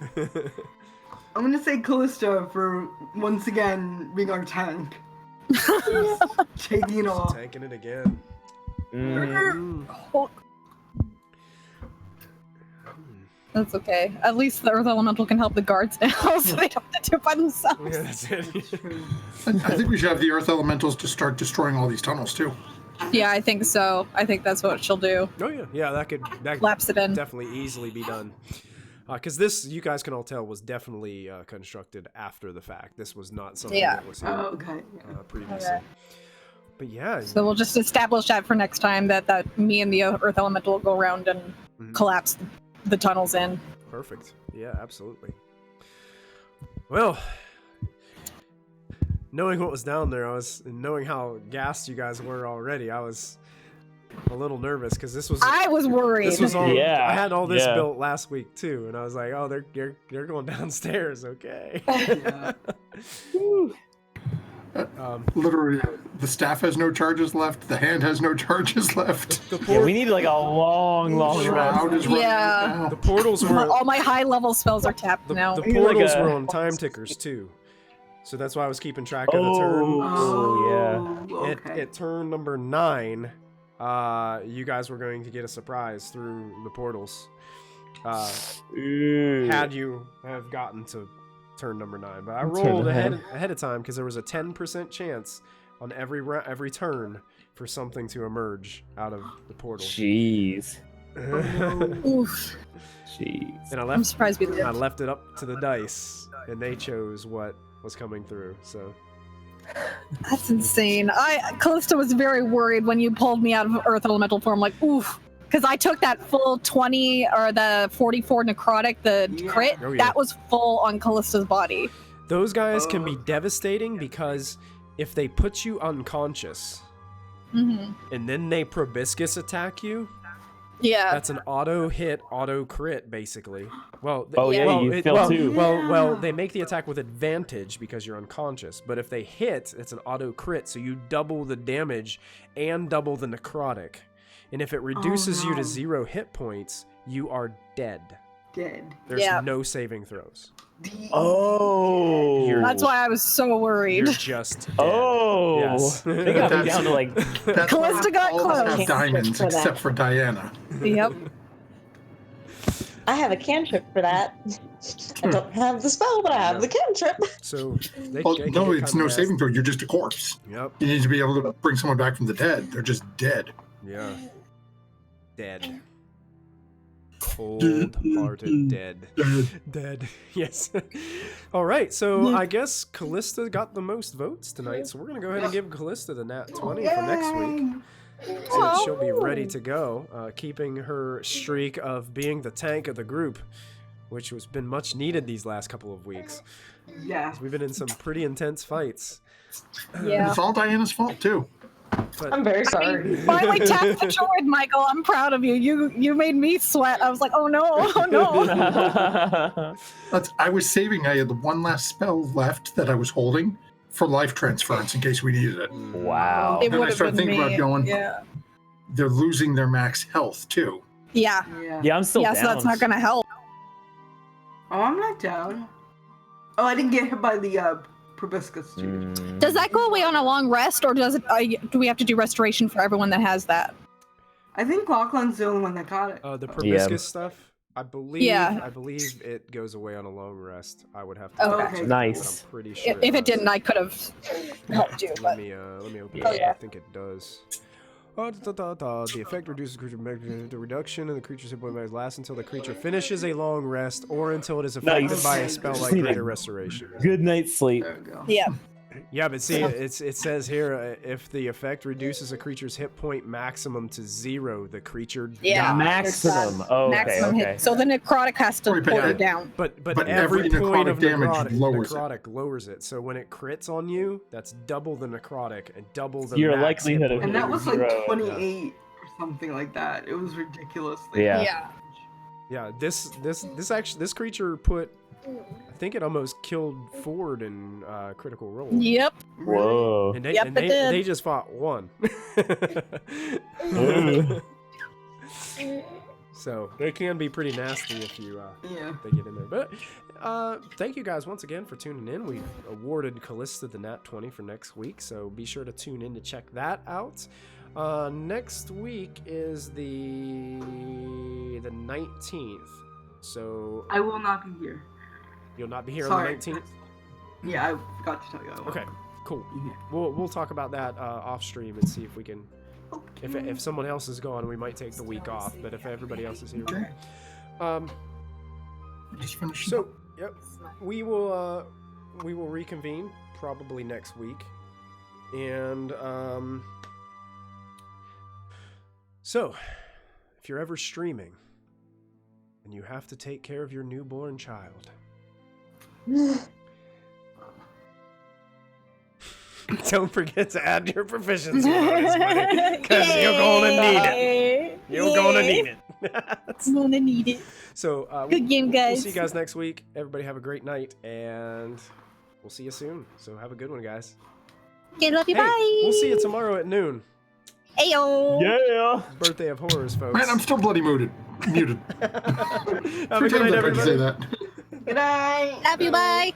I'm gonna say Callista for once again being our tank. Taking it off. Tanking it again. That's okay. At least the Earth Elemental can help the guards now, so they don't have to do it by themselves. Yeah, that's it. True. I think we should have the Earth Elementals to start destroying all these tunnels too. Yeah, I think so. I think that's what she'll do. Oh yeah, that could Lapse it in. definitely easily be done. Because this, you guys can all tell, was definitely constructed after the fact. This was not something Yeah. that was here Okay. previously. Okay. But yeah, So we'll just establish that for next time, that me and the Earth Elemental will go around and collapse the tunnels in. perfect. Yeah, absolutely. Well, knowing what was down there, and knowing how gassed you guys were already, I was a little nervous because this was I was worried. this was all. Yeah, I had all this yeah. built last week too, and I was like, oh, they're going downstairs, okay. Yeah. Literally, the staff has no charges left. The hand has no charges left. Yeah, we need like a long rest. Shroud is running Yeah. right now. The portals were All my high level spells are tapped now. the need portals like a- were on time tickers too, so that's why I was keeping track of the turn. Oh, okay. At turn number 9, you guys were going to get a surprise through the portals. Had you have gotten to turn number 9, but I rolled ahead of time because there was a 10% chance on every turn for something to emerge out of the portal. Jeez. Oof. Jeez. And I I'm left surprised we I lived. left it up to the dice, and they chose what was coming through. So That's insane. Callista was very worried when you pulled me out of Earth Elemental form. Like, oof. Because I took that full 20 or the 44 necrotic, the Yeah. crit. Oh, yeah. That was full on Callista's body. those guys can be devastating because if they put you unconscious Hmm. and then they proboscis attack you, Yeah. that's an auto hit, auto crit, basically. Well, Oh yeah, well, you fell too. Well, they make the attack with advantage because you're unconscious. But if they hit, it's an auto crit, so you double the damage and double the necrotic. And if it reduces you no. to 0 hit points, you are dead. Dead. There's Yeah. no saving throws. Oh. You're- That's why I was so worried. You're just dead. Oh. Yes. They got me down to like. That's Callista why got all of us close. have diamonds For that. except for Diana. Yep. I have a cantrip for that. I don't have the spell, but I have the cantrip. So they, Well, they can no, get it's kinda no nasty. saving throw. You're just a corpse. Yep. You need to be able to bring someone back from the dead. They're just dead. Yeah. Dead. Cold-hearted dead. Dead. Yes. All right. So I guess Callista got the most votes tonight. So we're gonna go ahead and give Callista the nat 20 for next week. So that she'll be ready to go, keeping her streak of being the tank of the group, which has been much needed these last couple of weeks. Yeah. We've been in some pretty intense fights. Yeah. It's all Diana's fault too. But I'm very sorry. Finally tapped the droid, Michael. I'm proud of you. You made me sweat. I was like, oh no, oh no. I was saving. I had the one last spell left that I was holding for life transference in case we needed it. Wow. It Then I would have started been thinking me. about going. Yeah. They're losing their max health too. Yeah. Yeah. Yeah, I'm still Yeah, down. so that's not gonna help. Oh, I'm not down. Oh, I didn't get hit by the proboscis, dude. Does that go away on a long rest, or does it? Do we have to do restoration for everyone that has that? I think Lachlan's the only one that got it. the proboscis stuff, I believe. Yeah. I believe it goes away on a long rest. I would have to. Okay. double check, but Nice. I'm pretty sure. If it does. didn't, I could have helped you. Let But me open Yeah. it. I think it does. The effect reduces creature the reduction in the creature's hit point max lasts until the creature finishes a long rest or until it is affected Nice. by a spell Just like need a- Greater Restoration. Good night's sleep. There we go. yeah, Yeah, but see, it says here if the effect reduces a creature's hit point maximum to 0, the creature Yeah. dies. Maximum. Oh, okay, maximum okay. hit. So the necrotic has to Right, pull but- it down. But But every every point necrotic of damage necrotic lowers it. lowers it. So when it crits on you, that's double the necrotic and double the Your max likelihood hit of And point. that was like Zero, 28 or something like that. It was ridiculously. Yeah. Yeah. Yeah, this creature put. I think it almost killed Ford in Critical Role. Yep. Whoa. And they Yep, and it they, did. they just fought one. So they can be pretty nasty if you Yeah. they get in there. But thank you guys once again for tuning in. We've awarded Callista the Nat 20 for next week, so be sure to tune in to check that out. Next week is the 19th, so I will not be here. you'll not be here Sorry. on the 19th. Yeah, I forgot to tell you. I won't. Okay, cool. Yeah. We'll talk about that off stream and see if we can. Okay. If someone else is gone, we might take the week off. But if everybody else is here, Okay. um. Just finish. So, yep, we will reconvene probably next week, and so if you're ever streaming and you have to take care of your newborn child, don't forget to add your proficiency bonus, buddy, because you're gonna need it. You're gonna need it. I'm gonna need it. So, Good game, We'll guys. see you guys next week. Everybody have a great night, and we'll see you soon. So have a good one, guys. Okay, love you. Hey, Bye. we'll see you tomorrow at noon. Ayo. Yeah. Birthday of horrors, folks. Man, I'm still bloody muted. Muted. Have a 3 good times night, I tried to say everybody. that. Good night. Love you. Bye.